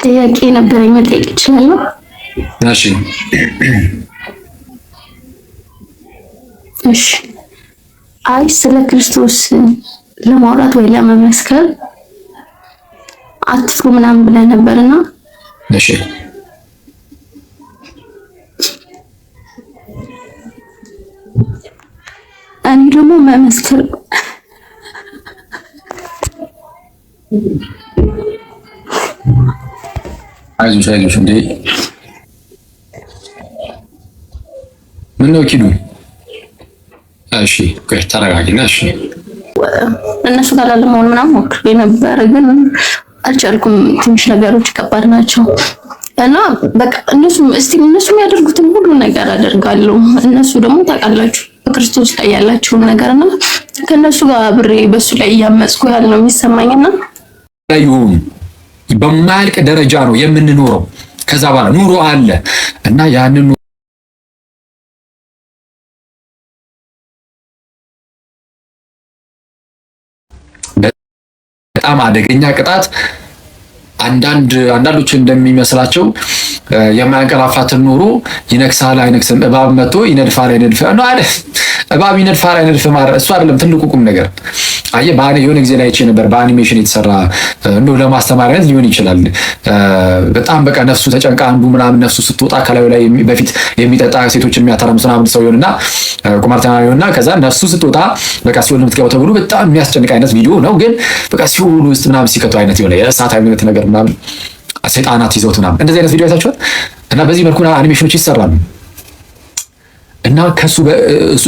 ጥያቄ ነበረኝ መጠየቅ እችላለሁ? እሺ እሺ። አይ ስለ ክርስቶስ ለማውራት ወይ ለመመስከር አትፍሩ ምናምን ብለህ ነበርና፣ እሺ እኔ ደግሞ መመስከር አይዞሽ እንዴ ምን ነው ኪዱ? እሺ ተረጋጊና። እሺ እነሱ ጋር ላለመሆን ምናምን ሞክሬ ነበረ ግን አልቻልኩም። ትንሽ ነገሮች ከባድ ናቸው እና በቃ እነሱ የሚያደርጉትን ሁሉ ነገር አደርጋለሁ። እነሱ ደግሞ ታውቃላችሁ በክርስቶስ ላይ ያላቸውን ነገርና ከነሱ ጋር አብሬ በሱ ላይ እያመጽኩ ያለው የሚሰማኝና ይሁን በማያልቅ ደረጃ ነው የምንኖረው። ከዛ በኋላ ኑሮ አለ እና ያንን በጣም አደገኛ ቅጣት አንዳንዶች እንደሚመስላቸው የማያንቀላፋትን ኑሮ ይነክሳል አይነክስም፣ እባብ መጥቶ ይነድፋል አይነድፍም ነው አይደል? እባብ ይነድፋል አይነድፍም ማለት እሱ አይደለም ትልቁ ቁም ነገር። አየህ የሆነ ጊዜ ላይ አይቼ ነበር በአኒሜሽን የተሰራ እንደው ለማስተማሪያነት ሊሆን ይችላል። በጣም በቃ ነፍሱ ተጨንቃ አንዱ ምናምን ነፍሱ ስትወጣ ከላዩ ላይ በፊት የሚጠጣ ሴቶችን የሚያተራምስ ምናምን ሰው ይሆንና ቁማርተኛ ይሆንና ከዛ ነፍሱ ስትወጣ በቃ ሲኦል የምትገባው ተብሎ በጣም የሚያስጨንቅ አይነት ቪዲዮ ነው። ግን በቃ ሲኦል ውስጥ ምናምን ሲከቱ አይነት የሆነ የእሳት አይነት ነገር ምናምን ሰይጣናት ይዘውት ምናምን እንደዚህ አይነት ቪዲዮ አይታችኋል? እና በዚህ መልኩ አኒሜሽኖች ይሰራሉ እና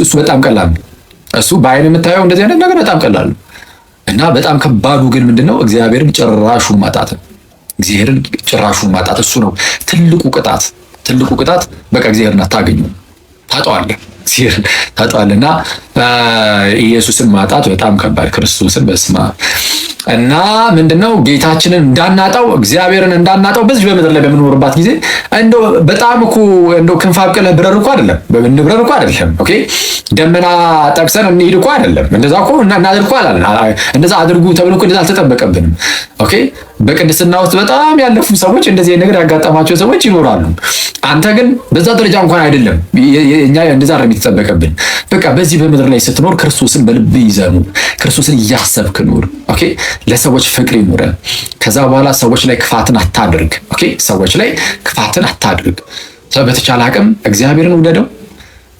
እሱ በጣም ቀላል ነው። እሱ በአይን የምታየው እንደዚህ አይነት ነገር በጣም ቀላል ነው እና በጣም ከባዱ ግን ምንድነው? እግዚአብሔርን ጭራሹን ማጣት። እግዚአብሔርን ጭራሹን ማጣት እሱ ነው ትልቁ ቅጣት። ትልቁ ቅጣት በቃ እግዚአብሔርን አታገኙ፣ ታጣዋለህ፣ እግዚአብሔርን ታጣዋለህ። እና ኢየሱስን ማጣት በጣም ከባድ፣ ክርስቶስን በስማ እና ምንድነው ጌታችንን እንዳናጣው እግዚአብሔርን እንዳናጣው በዚህ በምድር ላይ በምንኖርባት ጊዜ እንደው በጣም እኮ እንደው ክንፍ አብቅለህ ብረር እኮ አይደለም፣ እንብረር እኮ አይደለም። ኦኬ ደመና ጠቅሰን እንሂድ እኮ አይደለም። እንደዛ እኮ እናድርግ እኮ አላልን። እንደዛ አድርጉ ተብሎ እኮ እንደዛ አልተጠበቀብንም። ኦኬ በቅድስና ውስጥ በጣም ያለፉ ሰዎች እንደዚህ ነገር ያጋጠማቸው ሰዎች ይኖራሉ። አንተ ግን በዛ ደረጃ እንኳን አይደለም። እኛ እንደዛ ነው የሚጠበቅብን። በቃ በዚህ በምድር ላይ ስትኖር ክርስቶስን በልብ ይዘህ ኑር፣ ክርስቶስን እያሰብክ ኑር። ኦኬ ለሰዎች ፍቅር ይኑር። ከዛ በኋላ ሰዎች ላይ ክፋትን አታድርግ። ኦኬ ሰዎች ላይ ክፋትን አታድርግ። በተቻለ አቅም እግዚአብሔርን ውደደው፣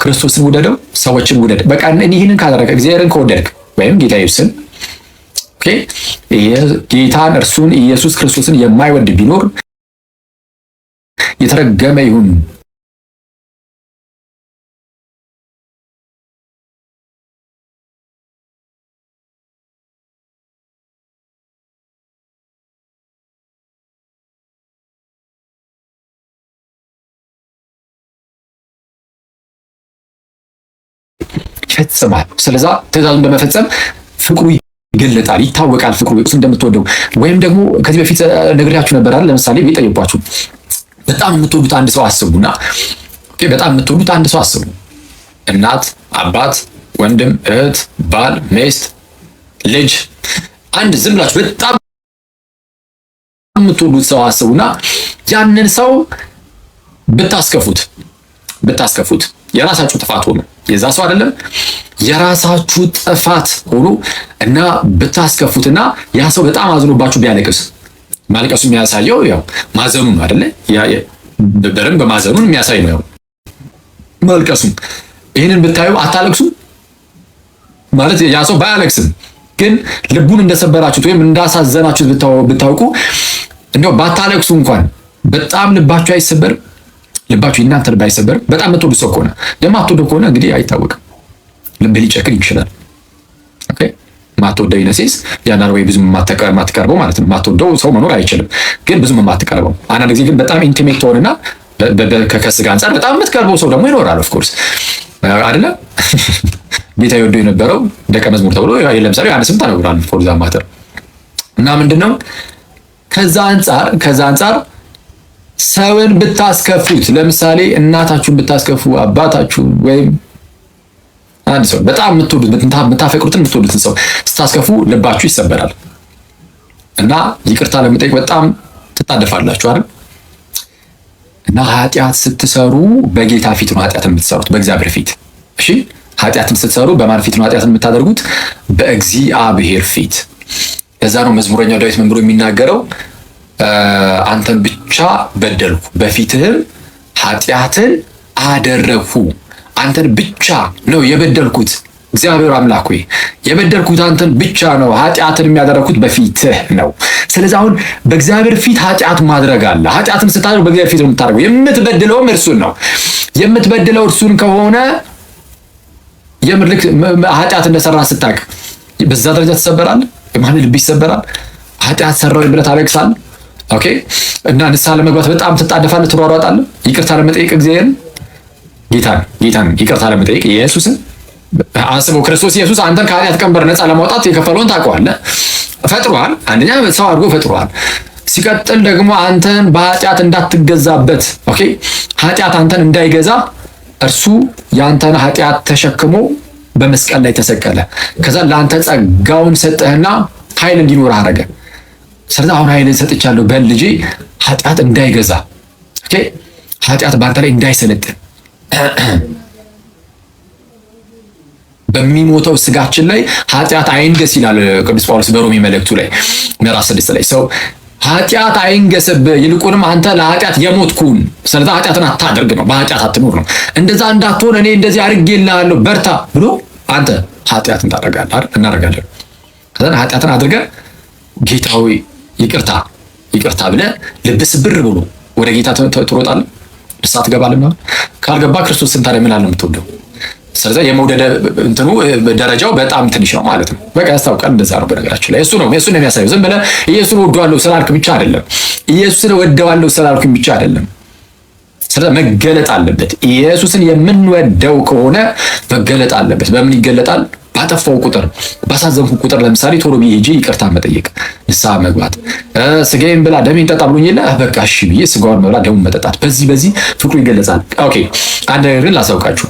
ክርስቶስን ውደደው፣ ሰዎችን ውደድ። በቃ ይህንን ካደረገ እግዚአብሔርን ከወደድክ ወይም ጌታ ኢየሱስን ኦኬ ጌታን እርሱን ኢየሱስ ክርስቶስን የማይወድ ቢኖር የተረገመ ይሁን። ይፈጽማል። ስለዛ ትእዛዙን በመፈጸም ፍቅሩ ይገለጣል፣ ይታወቃል። ፍቅሩ እንደምትወደው ወይም ደግሞ ከዚህ በፊት ነግሬያችሁ ነበር አይደል? ለምሳሌ ቢጠይቋችሁ በጣም የምትወዱት አንድ ሰው አስቡና፣ በጣም የምትወዱት አንድ ሰው አስቡ። እናት፣ አባት፣ ወንድም፣ እህት፣ ባል፣ ሚስት፣ ልጅ፣ አንድ ዝም ብላችሁ በጣም የምትወዱት ሰው አስቡና ያንን ሰው ብታስከፉት የራሳችሁ ጥፋት ሆኖ የዛ ሰው አይደለም የራሳችሁ ጥፋት ሆኖ እና ብታስከፉትና ያ ሰው በጣም አዝኖባችሁ ቢያለቅስ ማልቀሱ የሚያሳየው ያው ማዘኑን ነው አይደለ? በደንብ በማዘኑን የሚያሳይ ነው ማልቀሱ። ይህንን ብታዩ አታለቅሱም ማለት ያ ሰው ባያለቅስም ግን ልቡን እንደሰበራችሁት ወይም እንዳሳዘናችሁት ብታውቁ እንደው ባታለቅሱ እንኳን በጣም ልባችሁ አይሰበርም? ልባችሁ እናንተ ልብ አይሰበርም? በጣም የምትወዱ ሰው ከሆነ የማትወዱ ከሆነ እንግዲህ አይታወቅም፣ ልብ ሊጨክን ይችላል። ኦኬ ማትወደው ይነሲስ ያናር ወይ ብዙም ማትቀርበው ማለት ነው። ማትወደው ሰው መኖር አይችልም፣ ግን ብዙም ማትቀርበው። አንዳንድ ጊዜ ግን በጣም ኢንቲሜት ትሆንና ከስጋ አንፃር በጣም የምትቀርበው ሰው ደግሞ ይኖራል። ኦፍ ኮርስ አይደለ? ጌታ ይወደው የነበረው ደቀ መዝሙር ተብሎ ለምሳሌ አንድ ስም ተነግሯል ፎር ዛ ማተር። እና ምንድነው ከዛ አንፃር ሰውን ብታስከፉት፣ ለምሳሌ እናታችሁን ብታስከፉ፣ አባታችሁን ወይም አንድ ሰው በጣም የምታፈቅሩትን የምትወዱትን ሰው ስታስከፉ ልባችሁ ይሰበራል እና ይቅርታ ለመጠየቅ በጣም ትጣደፋላችሁ አይደል? እና ኃጢአት ስትሰሩ በጌታ ፊት ነው ኃጢአትን የምትሰሩት፣ በእግዚአብሔር ፊት። እሺ ኃጢአትን ስትሰሩ በማን ፊት ነው ኃጢአትን የምታደርጉት? በእግዚአብሔር ፊት። ለዛ ነው መዝሙረኛው ዳዊት ምን ብሎ የሚናገረው? አንተን ብቻ በደልኩ በፊትህም ኃጢአትን አደረግሁ። አንተን ብቻ ነው የበደልኩት እግዚአብሔር አምላክ ሆይ የበደልኩት አንተን ብቻ ነው፣ ኃጢአትን የሚያደርኩት በፊትህ ነው። ስለዚህ አሁን በእግዚአብሔር ፊት ኃጢአት ማድረግ አለ። ኃጢአትን ስታደርግ በእግዚአብሔር ፊት ነው የምታደርገው። የምትበድለውም እርሱን ነው። የምትበድለው እርሱን ከሆነ የምልክ ኃጢአት እንደሰራ ስታውቅ በዛ ደረጃ ትሰበራለህ። የማን ልብ ይሰበራል? ኃጢአት ሰራው ብለህ ታለቅሳለህ። ኦኬ። እና ንስሐ ለመግባት በጣም ትጣደፋለህ፣ ትሯሯጣለህ። ይቅርታ ለመጠየቅ እግዚአብሔርን ጌታን ይቅርታ ለመጠየቅ ኢየሱስን አስበው። ክርስቶስ ኢየሱስ አንተን ከኃጢአት ቀንበር ነፃ ለማውጣት የከፈለውን ታውቀዋለህ። ፈጥሯል። አንደኛ ሰው አድርጎ ፈጥሯል። ሲቀጥል ደግሞ አንተን በኃጢአት እንዳትገዛበት፣ ኦኬ፣ ኃጢአት አንተን እንዳይገዛ እርሱ ያንተን ኃጢአት ተሸክሞ በመስቀል ላይ ተሰቀለ። ከዛ ለአንተ ጸጋውን ሰጠህና ኃይል እንዲኖር አደረገ። ስለዚህ አሁን ኃይልን ሰጥቻለሁ በል ልጄ፣ ኃጢአት እንዳይገዛ፣ ኦኬ፣ ኃጢአት በአንተ ላይ እንዳይሰለጥን በሚሞተው ስጋችን ላይ ኃጢአት አይንገስ ይላል ቅዱስ ጳውሎስ በሮሜ መልእክቱ ላይ ምዕራፍ 6 ላይ ሰው ኃጢአት አይንገስብህ፣ ይልቁንም አንተ ለኃጢአት የሞትኩን። ስለዚህ ኃጢአትን አታደርግ ነው፣ በኃጢአት አትኖር ነው። እንደዛ እንዳትሆን እኔ እንደዚህ አድርጌልሃለሁ በርታ ብሎ አንተ ኃጢአትን ታደርጋለህ፣ እናደርጋለን። ከዛ ኃጢአትን አድርገህ ጌታዊ ይቅርታ ብለህ ልብስ ብር ብሎ ወደ ጌታ ትሮጣለህ፣ ንስሐ ትገባለህ። ካልገባ ክርስቶስን ታዲያ ምን አለ የምትወደው? ስለዚህ የመውደድ እንትኑ ደረጃው በጣም ትንሽ ነው ማለት ነው። በቃ ያስታውቃል። እንደዛ ነው። በነገራችን ላይ እሱን ነው የሚያሳየው። ዝም ብለህ ኢየሱስን ወደዋለሁ ስላልክ ብቻ አይደለም፣ ኢየሱስን ወደዋለሁ ስላልክ ብቻ አይደለም። ስለዚህ መገለጥ አለበት። ኢየሱስን የምንወደው ከሆነ መገለጥ አለበት። በምን ይገለጣል? ባጠፋው ቁጥር፣ ባሳዘንኩ ቁጥር፣ ለምሳሌ ቶሎ ብዬ ሄጄ ይቅርታ መጠየቅ፣ ንስሐ መግባት። ስጋዬን ብላ ደሜን ጠጣ ብሎኝ የለ በቃ እሺ ብዬ ስጋውን መብላት ደሙን መጠጣት፣ በዚህ ፍቅሩ ይገለጻል። ኦኬ። አንድ ነገር ግን ላሳውቃችሁ።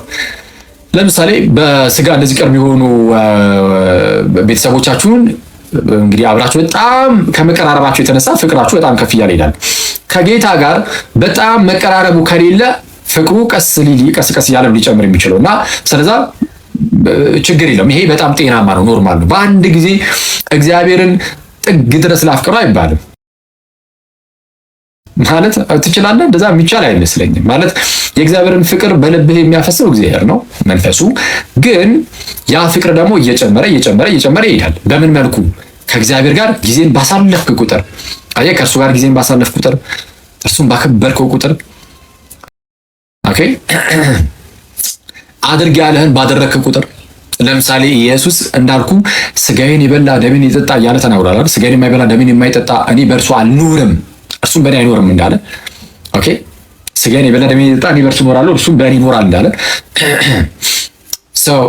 ለምሳሌ በስጋ እንደዚህ ቅርብ የሆኑ ቤተሰቦቻችሁን እንግዲህ አብራችሁ በጣም ከመቀራረባችሁ የተነሳ ፍቅራችሁ በጣም ከፍ እያለ ይሄዳል። ከጌታ ጋር በጣም መቀራረቡ ከሌለ ፍቅሩ ቀስ እያለ ሊጨምር የሚችለው እና ስለዛ ችግር የለም። ይሄ በጣም ጤናማ ነው፣ ኖርማል ነው። በአንድ ጊዜ እግዚአብሔርን ጥግ ድረስ ላፍቅረው አይባልም ማለት ትችላለህ። እንደዛ የሚቻል አይመስለኝም። ማለት የእግዚአብሔርን ፍቅር በልብህ የሚያፈሰው እግዚአብሔር ነው መንፈሱ። ግን ያ ፍቅር ደግሞ እየጨመረ ይሄዳል። በምን መልኩ? ከእግዚአብሔር ጋር ጊዜን ባሳለፍክ ቁጥር፣ አየህ፣ ከእርሱ ጋር ጊዜን ባሳለፍክ ቁጥር፣ እርሱን ባከበርከው ቁጥር፣ ኦኬ፣ አድርግ ያለህን ባደረግክ ቁጥር። ለምሳሌ ኢየሱስ እንዳልኩ ስጋዬን የበላ ደሜን የጠጣ እያለ ተናግሯል። ስጋዬን የማይበላ ደሜን የማይጠጣ እኔ በእርሱ አልኖርም እርሱም በእኔ አይኖርም እንዳለ፣ ኦኬ፣ ስጋዬን የበላ ደሜን የጠጣ እኔ በእርሱ እኖራለሁ እርሱም በእኔ ይኖራል እንዳለ፣ ሰው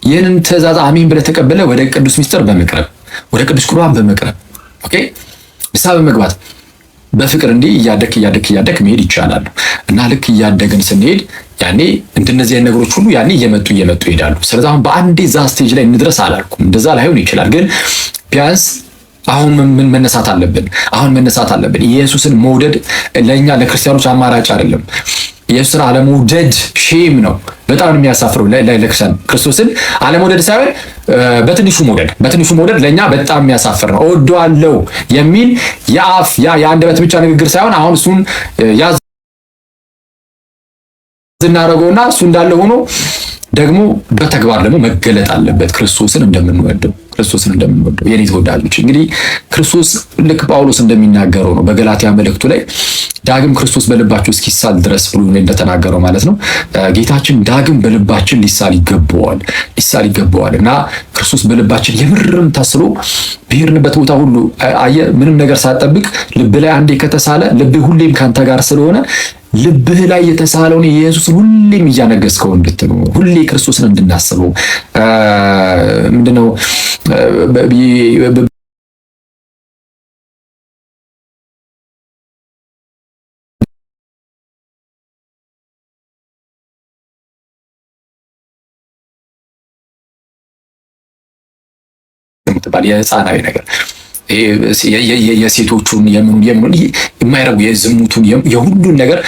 ይህንን ትእዛዝ አሜን ብለህ ተቀብለህ ወደ ቅዱስ ሚስጥር በመቅረብ ወደ ቅዱስ ቁርባን በመቅረብ፣ ኦኬ፣ ንስሐ በመግባት በፍቅር እንዲህ እያደክ መሄድ ይቻላል። እና ልክ እያደግን ስንሄድ ያኔ እንደነዚህ ነገሮች ሁሉ ያኔ እየመጡ ይሄዳሉ። ስለዚህ አሁን በአንዴ ዛ ስቴጅ ላይ እንድረስ አላልኩም፣ እንደዛ ላይሆን ይችላል። ግን ቢያንስ አሁን ምን መነሳት አለብን። ኢየሱስን መውደድ ለእኛ ለክርስቲያኖች አማራጭ አይደለም። ኢየሱስን አለመውደድ ሼም ነው፣ በጣም የሚያሳፍረው ለክርስቲያን። ክርስቶስን አለመውደድ ሳይሆን በትንሹ መውደድ ለእኛ በጣም የሚያሳፍር ነው። እወደዋለሁ የሚል የአፍ የአንደበት ብቻ ንግግር ሳይሆን አሁን እሱን ያዝ እናደርገውና እሱ እንዳለ ሆኖ ደግሞ በተግባር ደግሞ መገለጥ አለበት። ክርስቶስን እንደምንወደው የኔ ተወዳጆች፣ እንግዲህ ክርስቶስ ልክ ጳውሎስ እንደሚናገረው ነው በገላትያ መልእክቱ ላይ ዳግም ክርስቶስ በልባችሁ እስኪሳል ድረስ ብሎ እንደተናገረው ማለት ነው። ጌታችን ዳግም በልባችን ሊሳል ይገባዋል እና ክርስቶስ በልባችን የምርም ተስሎ ብሄርንበት ቦታ ሁሉ አየህ፣ ምንም ነገር ሳትጠብቅ ልብ ላይ አንዴ ከተሳለ ልብህ ሁሌም ካንተ ጋር ስለሆነ ልብህ ላይ የተሳለውን ኢየሱስን ሁሌም እያነገስከው እንድትኖር ሁሌ ክርስቶስን እንድናስበው ምንድነው የምትባል የህፃናዊ ነገር የሴቶቹን የምኑን የማይረጉ የዝሙቱን የሁሉን ነገር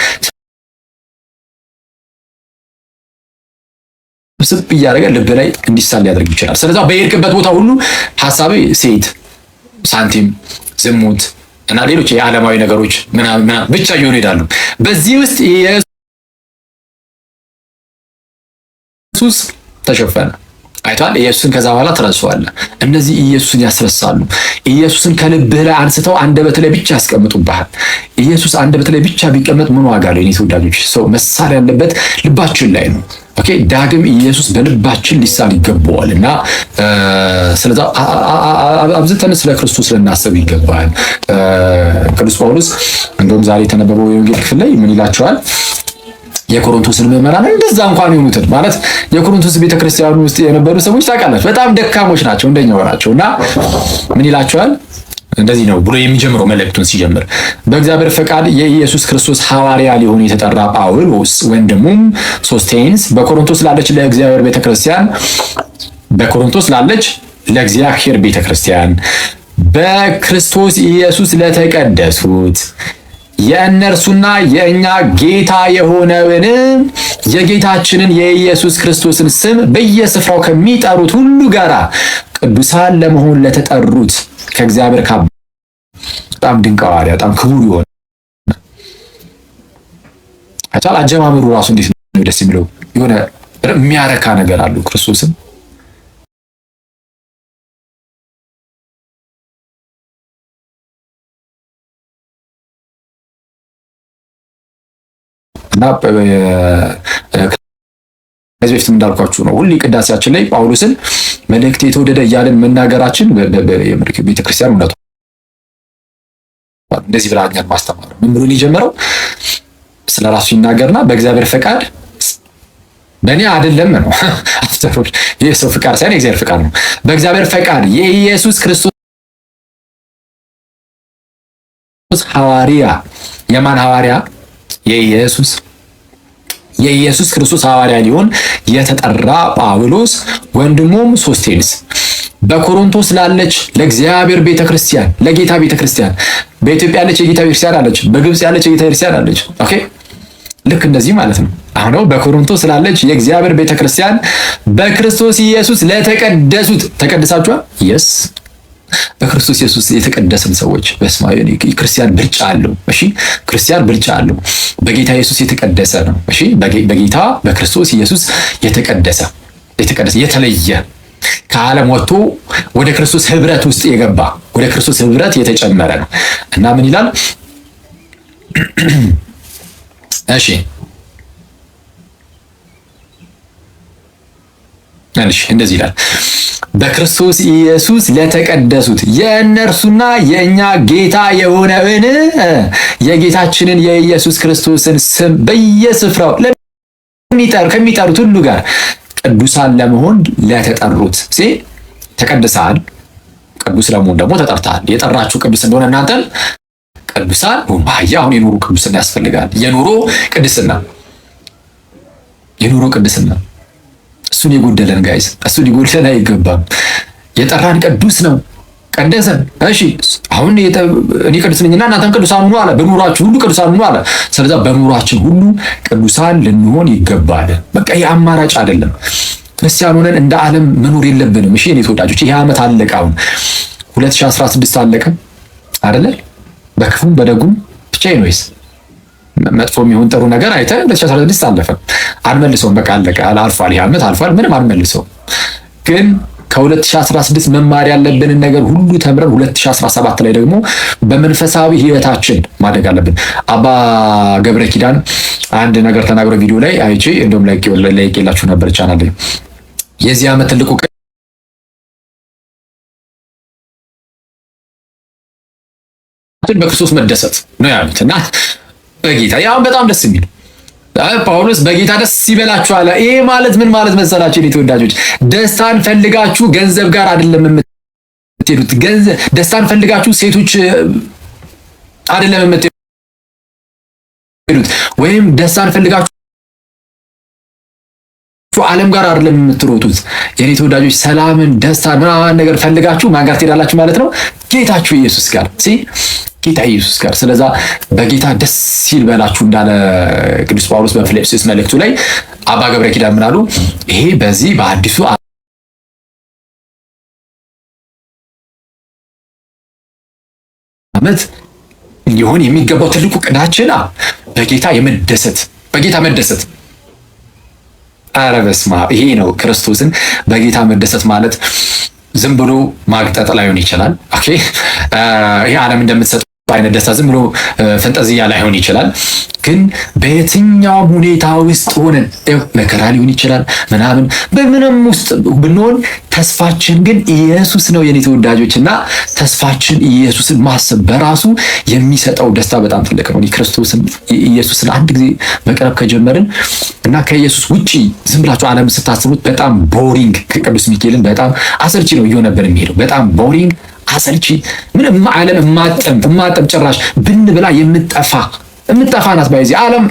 ስብ እያደረገ ልብ ላይ እንዲሳል ሊያደርግ ይችላል። ስለዚህ በየሄድክበት ቦታ ሁሉ ሐሳብ ሴት፣ ሳንቲም፣ ዝሙት እና ሌሎች የዓለማዊ ነገሮች ምናምን ብቻ እየሆኑ ይሄዳሉ። በዚህ ውስጥ ኢየሱስ ተሸፈነ። አይቷል። ኢየሱስን ከዛ በኋላ ትረሳዋለህ። እነዚህ ኢየሱስን ያስረሳሉ። ኢየሱስን ከልብህ ላይ አንስተው አንደበት ላይ ብቻ ያስቀምጡብሃል። ኢየሱስ አንደበት ላይ ብቻ ቢቀመጥ ምን ዋጋ አለው? የኔ ተወዳጆች፣ ሰው መሳል ያለበት ልባችን ላይ ነው። ኦኬ፣ ዳግም ኢየሱስ በልባችን ሊሳል ይገባዋል እና ስለዚህ አብዝተን ስለ ክርስቶስ ልናስብ ይገባል። ቅዱስ ጳውሎስ እንደውም ዛሬ የተነበበው የወንጌል ክፍል ላይ ምን ይላቸዋል? የኮሪንቶስን ምዕመናን እንደዛ እንኳን የሆኑትን ማለት የኮሪንቶስ ቤተክርስቲያኑ ውስጥ የነበሩ ሰዎች ታውቃላችሁ፣ በጣም ደካሞች ናቸው፣ እንደኛው ናቸው እና ምን ይላቸዋል? እንደዚህ ነው ብሎ የሚጀምረው መልእክቱን ሲጀምር በእግዚአብሔር ፈቃድ የኢየሱስ ክርስቶስ ሐዋርያ ሊሆን የተጠራ ጳውሎስ ወንድሙም ሶስቴንስ በኮሪንቶስ ላለች ለእግዚአብሔር ቤተክርስቲያን በክርስቶስ ኢየሱስ ለተቀደሱት የእነርሱና የእኛ ጌታ የሆነውን የጌታችንን የኢየሱስ ክርስቶስን ስም በየስፍራው ከሚጠሩት ሁሉ ጋር ቅዱሳን ለመሆን ለተጠሩት ከእግዚአብሔር በጣም ድንቅ ሐዋርያ፣ በጣም ክቡር የሆነ አቻል አጀማመሩ ራሱ እንዴት ነው ደስ የሚለው! የሆነ የሚያረካ ነገር አለው ክርስቶስን እና ከዚህ በፊትም እንዳልኳችሁ ነው። ሁሌ ቅዳሴያችን ላይ ጳውሎስን መልእክት የተወደደ እያለን መናገራችን ቤተክርስቲያን እውነቱ እንደዚህ ብላኛል ማስተማር ምን ብሎ የጀመረው ስለ ራሱ ይናገርና በእግዚአብሔር ፈቃድ በእኔ አይደለም ነው። አፍተሮች የሰው ፈቃድ ሳይሆን የእግዚአብሔር ፈቃድ ነው። በእግዚአብሔር ፈቃድ የኢየሱስ ክርስቶስ ሐዋርያ። የማን ሐዋርያ? የኢየሱስ ክርስቶስ ሐዋርያ ሊሆን የተጠራ ጳውሎስ ወንድሙም ሶስቴንስ በኮሪንቶስ ላለች ለእግዚአብሔር ቤተክርስቲያን፣ ለጌታ ቤተክርስቲያን፣ በኢትዮጵያ ያለች የጌታ ቤተክርስቲያን አለች፣ በግብጽ ያለች የጌታ ቤተክርስቲያን አለች። ኦኬ፣ ልክ እንደዚህ ማለት ነው። አሁን ነው በኮሪንቶስ ላለች የእግዚአብሔር ቤተክርስቲያን በክርስቶስ ኢየሱስ ለተቀደሱት። ተቀድሳችኋል? የስ በክርስቶስ ኢየሱስ የተቀደስን ሰዎች በስማዩ ክርስቲያን ብልጫ አለው። እሺ፣ ክርስቲያን ብልጫ አለው። በጌታ ኢየሱስ የተቀደሰ ነው። እሺ፣ በጌታ በክርስቶስ ኢየሱስ የተቀደሰ የተለየ ከዓለም ወጥቶ ወደ ክርስቶስ ህብረት ውስጥ የገባ ወደ ክርስቶስ ህብረት የተጨመረ ነው እና ምን ይላል? እሺ እንደዚህ ይላል በክርስቶስ ኢየሱስ ለተቀደሱት የእነርሱና የእኛ ጌታ የሆነውን የጌታችንን የኢየሱስ ክርስቶስን ስም በየስፍራው ከሚጠሩት ሁሉ ጋር ቅዱሳን ለመሆን ለተጠሩት። ተቀድሰሃል፣ ቅዱስ ለመሆን ደግሞ ተጠርተሃል። የጠራችሁ ቅዱስ እንደሆነ እናንተን ቅዱሳን አሁን የኑሮ ቅዱስና ያስፈልጋል። የኑሮ ቅድስና እሱን የጎደለን ጋይስ፣ እሱን ሊጎድለን አይገባም። የጠራን ቅዱስ ነው፣ ቀደሰን። እሺ አሁን እኔ ቅዱስ ነኝና እናንተም ቅዱሳን ሁኑ አለ። በኑሯችሁ ሁሉ ቅዱሳን ሁኑ አለ። ስለዚህ በኑሯችን ሁሉ ቅዱሳን ልንሆን ይገባል። በቃ ይሄ አማራጭ አይደለም። ክርስቲያን ሆነን እንደ ዓለም መኖር የለብንም። እሺ የኔ ተወዳጆች፣ ይሄ ዓመት አለቀ። አሁን 2016 አለቀ አይደለ? በክፉም በደጉም ብቻ ነው መጥፎ የሚሆን ጥሩ ነገር አይተን 2016 አለፈ። አንመልሰውም። በቃ አለቀ፣ አልፏል። ይሄ ዓመት አልፏል። ምንም አንመልሰውም። ግን ከ2016 መማር ያለብንን ነገር ሁሉ ተምረን 2017 ላይ ደግሞ በመንፈሳዊ ሕይወታችን ማደግ አለብን። አባ ገብረ ኪዳን አንድ ነገር ተናግሮ ቪዲዮ ላይ አይቼ እንደውም ላይቄላችሁ ነበር ቻናል ላይ የዚህ ዓመት ትልቁ በክርስቶስ መደሰት ነው ያሉት እና በጌታ ያው በጣም ደስ የሚል ጳውሎስ በጌታ ደስ ይበላችሁ አለ። ይሄ ማለት ምን ማለት መሰላችሁ? የተወዳጆች ደስታን ፈልጋችሁ ገንዘብ ጋር አይደለም የምትሄዱት። ደስታን ፈልጋችሁ ሴቶች አይደለም የምትሄዱት፣ ወይም ደስታን ፈልጋችሁ ዓለም ጋር አይደለም የምትሮጡት የኔ ተወዳጆች። ሰላምን፣ ደስታን ምናምን ነገር ፈልጋችሁ ማን ጋር ትሄዳላችሁ ማለት ነው? ጌታችሁ ኢየሱስ ጋር ጌታ ኢየሱስ ጋር። ስለዛ በጌታ ደስ ይበላችሁ እንዳለ ቅዱስ ጳውሎስ በፊልጵስዩስ መልእክቱ ላይ አባ ገብረ ኪዳን ምን አሉ? ይሄ በዚህ በአዲሱ ዓመት ሊሆን የሚገባው ትልቁ ቅዳችን በጌታ መደሰት። ኧረ በስመ አብ! ይሄ ነው ክርስቶስን በጌታ መደሰት ማለት። ዝም ብሎ ማግጠጥ ላይሆን ይችላል። ኦኬ ይሄ ዓለም እንደምትሰጥ አይነት ደስታ ዝም ብሎ ፈንጠዝያ ላይሆን ይችላል። ግን በየትኛውም ሁኔታ ውስጥ ሆነን መከራ ሊሆን ይችላል ምናምን፣ በምንም ውስጥ ብንሆን ተስፋችን ግን ኢየሱስ ነው የኔ ተወዳጆች። እና ተስፋችን ኢየሱስን ማሰብ በራሱ የሚሰጠው ደስታ በጣም ትልቅ ነው። ክርስቶስን ኢየሱስን አንድ ጊዜ መቅረብ ከጀመርን እና ከኢየሱስ ውጪ ዝም ብላችሁ ዓለም ስታስቡት በጣም ቦሪንግ፣ ቅዱስ ሚካኤልን በጣም አሰልቺ ነው እየሆነብን የሚሄደው። በጣም ቦሪንግ አሰልቺ፣ ምንም ዓለም እማጠም ጭራሽ ብን ብላ የምጠፋ ናት። ባይዚ ዓለም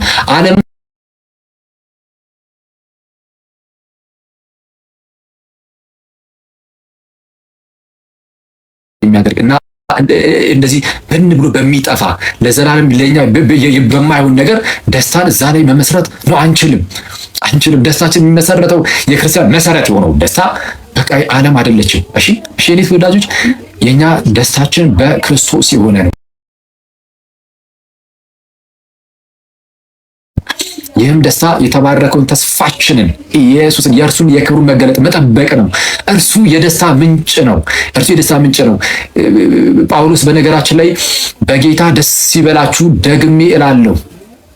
የሚያደርግ እና እንደዚህ ብን ብሎ በሚጠፋ ለዘላለም ለኛ በማይሆን ነገር ደስታን እዛ ላይ መመስረት ነው አንችልም። ደስታችን የሚመሰረተው የክርስቲያን መሰረት የሆነው ደስታ በቃ ዓለም አይደለችም። እሺ የኔ ተወዳጆች፣ የኛ ደስታችን በክርስቶስ የሆነ ነው። ይህም ደስታ የተባረከውን ተስፋችንን ኢየሱስን የእርሱን የክብሩን መገለጥ መጠበቅ ነው። እርሱ የደስታ ምንጭ ነው። ጳውሎስ በነገራችን ላይ በጌታ ደስ ይበላችሁ ደግሜ እላለሁ፣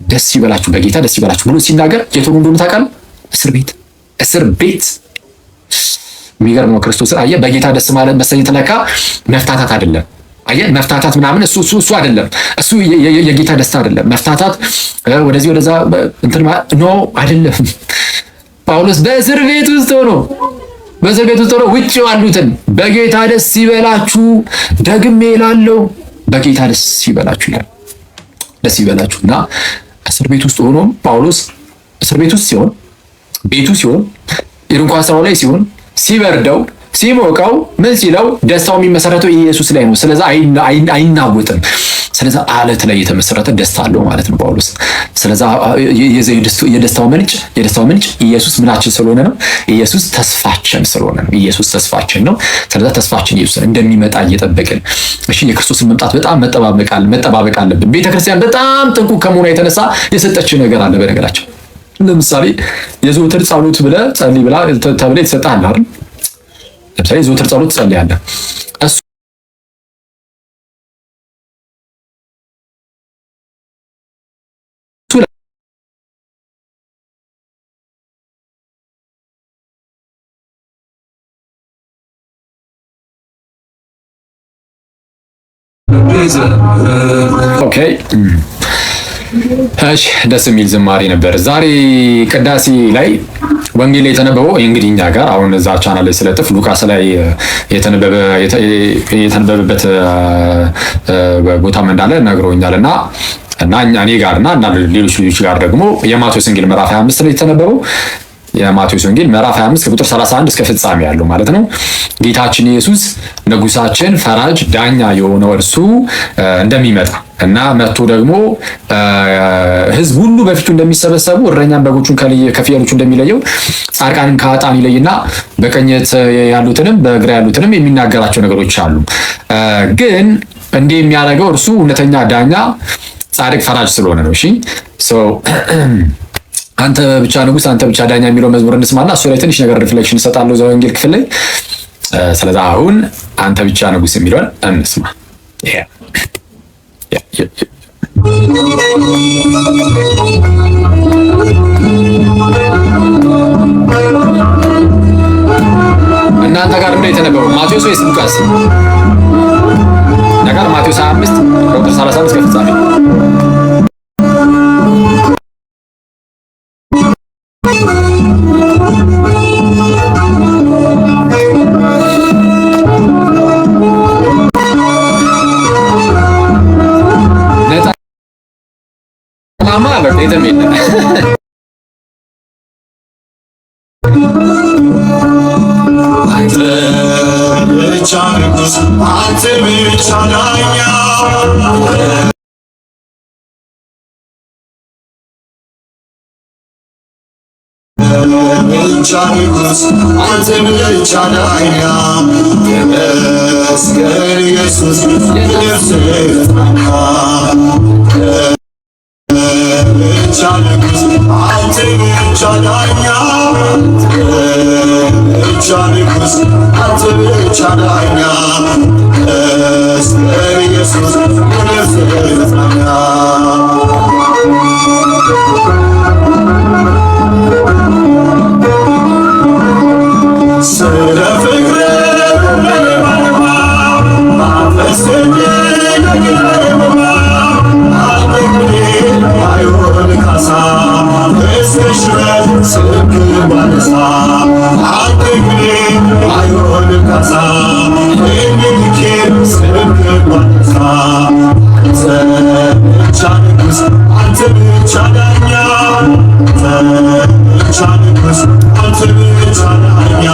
ደስ ይበላችሁ፣ በጌታ ደስ ይበላችሁ ብሎ ሲናገር የቶኑ እንደሆነ ታውቃለህ? እስር ቤት። የሚገርም ነው። ክርስቶስን አየህ፣ በጌታ ደስ ማለት መሰኘት ለካ መፍታታት አይደለም። አየህ፣ መፍታታት ምናምን እሱ አይደለም። እሱ የጌታ ደስታ አይደለም። መፍታታት ወደዚህ ወደዛ እንትን ኖ አይደለም። ጳውሎስ በእስር ቤት ውስጥ ሆኖ ውጭ ያሉትን በጌታ ደስ ይበላችሁ ደግሜ እላለሁ፣ በጌታ ደስ ይበላችሁ ይላል። ደስ ይበላችሁ እና እስር ቤት ውስጥ ሆኖ ጳውሎስ እስር ቤት ውስጥ ሲሆን፣ ቤቱ ሲሆን፣ የድንኳን ስራው ላይ ሲሆን፣ ሲበርደው ሲሞቀው ምን ሲለው ደስታው የሚመሰረተው ኢየሱስ ላይ ነው። ስለዛ አይናወጥም። ስለዛ አለት ላይ የተመሰረተ ደስታ አለው ማለት ነው ጳውሎስ። ስለዛ የደስታው ምንጭ ኢየሱስ ምናችን ስለሆነ ነው። ኢየሱስ ተስፋችን ስለሆነ ነው። ኢየሱስ ተስፋችን ነው። ስለዛ ተስፋችን ኢየሱስ እንደሚመጣ እየጠበቅን እሺ፣ የክርስቶስን መምጣት በጣም መጠባበቅ አለብን። ቤተክርስቲያን በጣም ጥንቁቅ ከመሆኗ የተነሳ የሰጠችው ነገር አለ። በነገራችን ለምሳሌ የዘወትር ጸሎት ብለህ ጸልይ ብላ ተብለህ የተሰጠህ አለ አይደል? ለምሳሌ የዘወትር ጸሎት ትጸልያለህ። ኦኬ እሺ፣ ደስ የሚል ዝማሬ ነበር። ዛሬ ቅዳሴ ላይ ወንጌል ላይ የተነበበው እንግዲህ እኛ ጋር አሁን እዛ ቻናል ላይ ስለጥፍ ሉቃስ ላይ የተነበበበት ቦታም እንዳለ ነግሮኛል እና እኔ ጋርና ሌሎች ልጆች ጋር ደግሞ የማቴዎስ ወንጌል ምዕራፍ 25 ላይ የተነበበው የማቴዎስ ወንጌል ምዕራፍ 25 ከቁጥር 31 እስከ ፍጻሜ ያለው ማለት ነው። ጌታችን ኢየሱስ ንጉሳችን፣ ፈራጅ፣ ዳኛ የሆነው እርሱ እንደሚመጣ እና መጥቶ ደግሞ ሕዝብ ሁሉ በፊቱ እንደሚሰበሰቡ እረኛን በጎቹን ከፍየሎቹ እንደሚለየው ጻድቃንን ከኃጥአን ይለይና በቀኝ ያሉትንም በግራ ያሉትንም የሚናገራቸው ነገሮች አሉ። ግን እንዲህ የሚያደርገው እርሱ እውነተኛ ዳኛ፣ ጻድቅ፣ ፈራጅ ስለሆነ ነው። እሺ አንተ ብቻ ንጉስ፣ አንተ ብቻ ዳኛ የሚለው መዝሙር እንስማና እሱ ላይ ትንሽ ነገር ሪፍሌክሽን እሰጣለሁ እዛው ወንጌል ክፍል ላይ። ስለዚህ አሁን አንተ ብቻ ንጉስ የሚለውን እንስማ። እናንተ ጋር ምን የተነበበው ማቴዎስ ወይስ ሉቃስ? ነገር ማቴዎስ 25 ቁጥር 35 እስከ ፍጻሜ ብቻ ንጉሥ አንተ ብቻ ዳኛ ብቻ ንጉሥ አንተ ብቻ ዳኛ ተመስገን ኢየሱስ የነፍሴ መጽናኛ ብቻ ንጉሥ አንተ ብቻ ዳኛ ብቻ ንጉሥ አንተ ብቻ ዳኛ ተመስገን ኢየሱስ የነፍሴ መጽናኛ ስለ ፍቅርህ ማመስገን አይሆን ካሳ እስከ ሽረት ስምክ ባነሳ አግግሬ አይሆን ካሳ እንግኬር ስምክ ባነሳ አንተ ብቻ ንጉሥ አንተ ብቻ ዳኛ አንተ ብቻ ንጉሥ አንተ ብቻ ዳኛ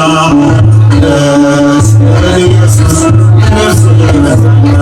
መስቀል ኢየሱስ የነፍሴ መጽናኛ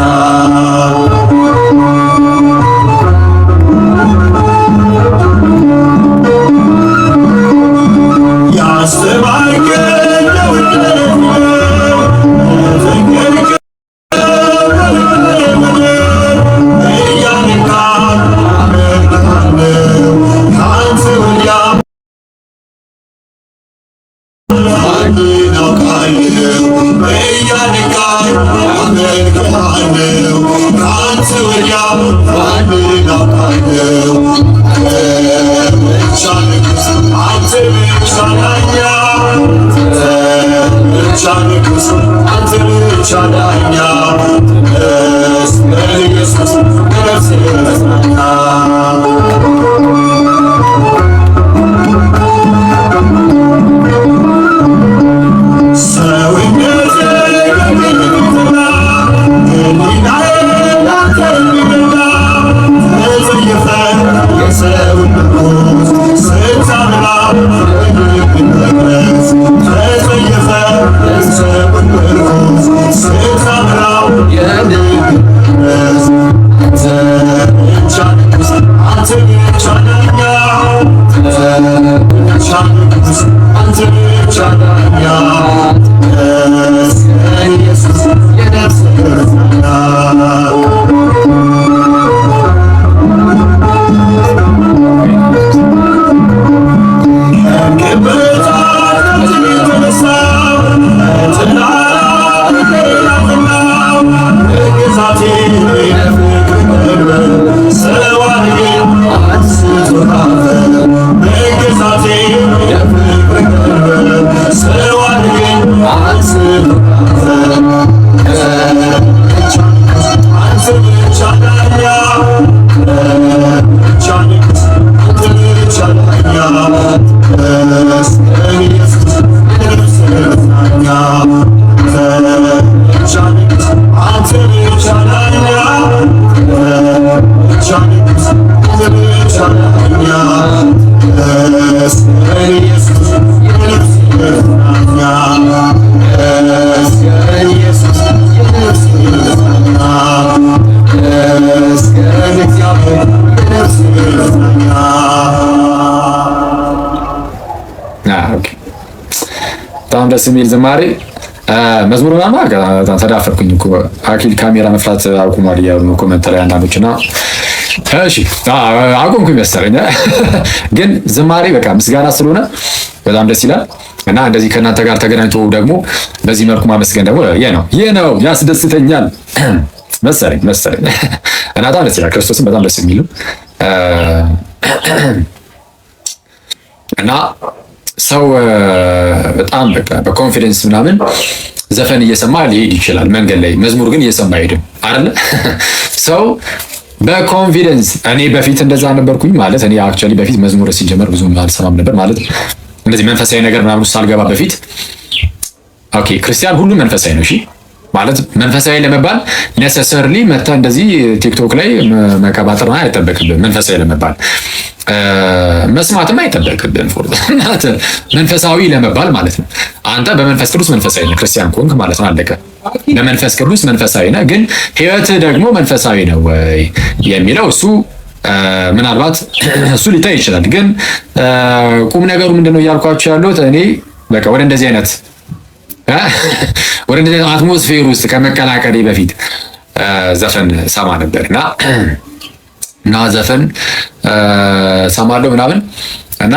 በጣም ደስ የሚል ዝማሬ መዝሙር ምናምን በጣም ተዳፈርኩኝ እኮ አኪል ካሜራ መፍላት አቁሟል እያሉ ነው ኮሜንት ላይ አንዳንዶች እና እሺ አቁምኩኝ መሰለኝ ግን ዝማሬ በቃ ምስጋና ስለሆነ በጣም ደስ ይላል እና እንደዚህ ከእናንተ ጋር ተገናኝቶ ደግሞ በዚህ መልኩ ማመስገን ደግሞ ይሄ ነው ያስደስተኛል መሰለኝ እና በጣም ደስ ይላል ክርስቶስን በጣም ደስ የሚል እና ሰው በጣም በቃ በኮንፊደንስ ምናምን ዘፈን እየሰማ ሊሄድ ይችላል መንገድ ላይ መዝሙር ግን እየሰማ አይሄድም አይደል ሰው በኮንፊደንስ እኔ በፊት እንደዛ ነበርኩኝ ማለት እኔ አክቹአሊ በፊት መዝሙር ሲጀመር ብዙ አልሰማም ነበር ማለት እንደዚህ መንፈሳዊ ነገር ምናምን ውስጥ ሳልገባ በፊት ኦኬ ክርስቲያን ሁሉ መንፈሳዊ ነው እሺ ማለት መንፈሳዊ ለመባል ኔሰሰርሊ መታ እንደዚህ ቲክቶክ ላይ መቀባጠር አይጠበቅብህም መንፈሳዊ ለመባል መስማትም አይጠበቅብን መንፈሳዊ ለመባል ማለት ነው። አንተ በመንፈስ ቅዱስ መንፈሳዊ ነህ ክርስቲያን ኮንክ ማለት ነው። አለቀ። በመንፈስ ቅዱስ መንፈሳዊ ነህ፣ ግን ህይወትህ ደግሞ መንፈሳዊ ነው ወይ የሚለው እሱ ምናልባት እሱ ሊታይ ይችላል። ግን ቁም ነገሩ ምንድነው እያልኳቸው ያሉት እኔ በቃ ወደ እንደዚህ አይነት አትሞስፌር ውስጥ ከመቀላቀሌ በፊት ዘፈን ሰማ ነበርና ዘፈን ሰማለሁ ምናምን እና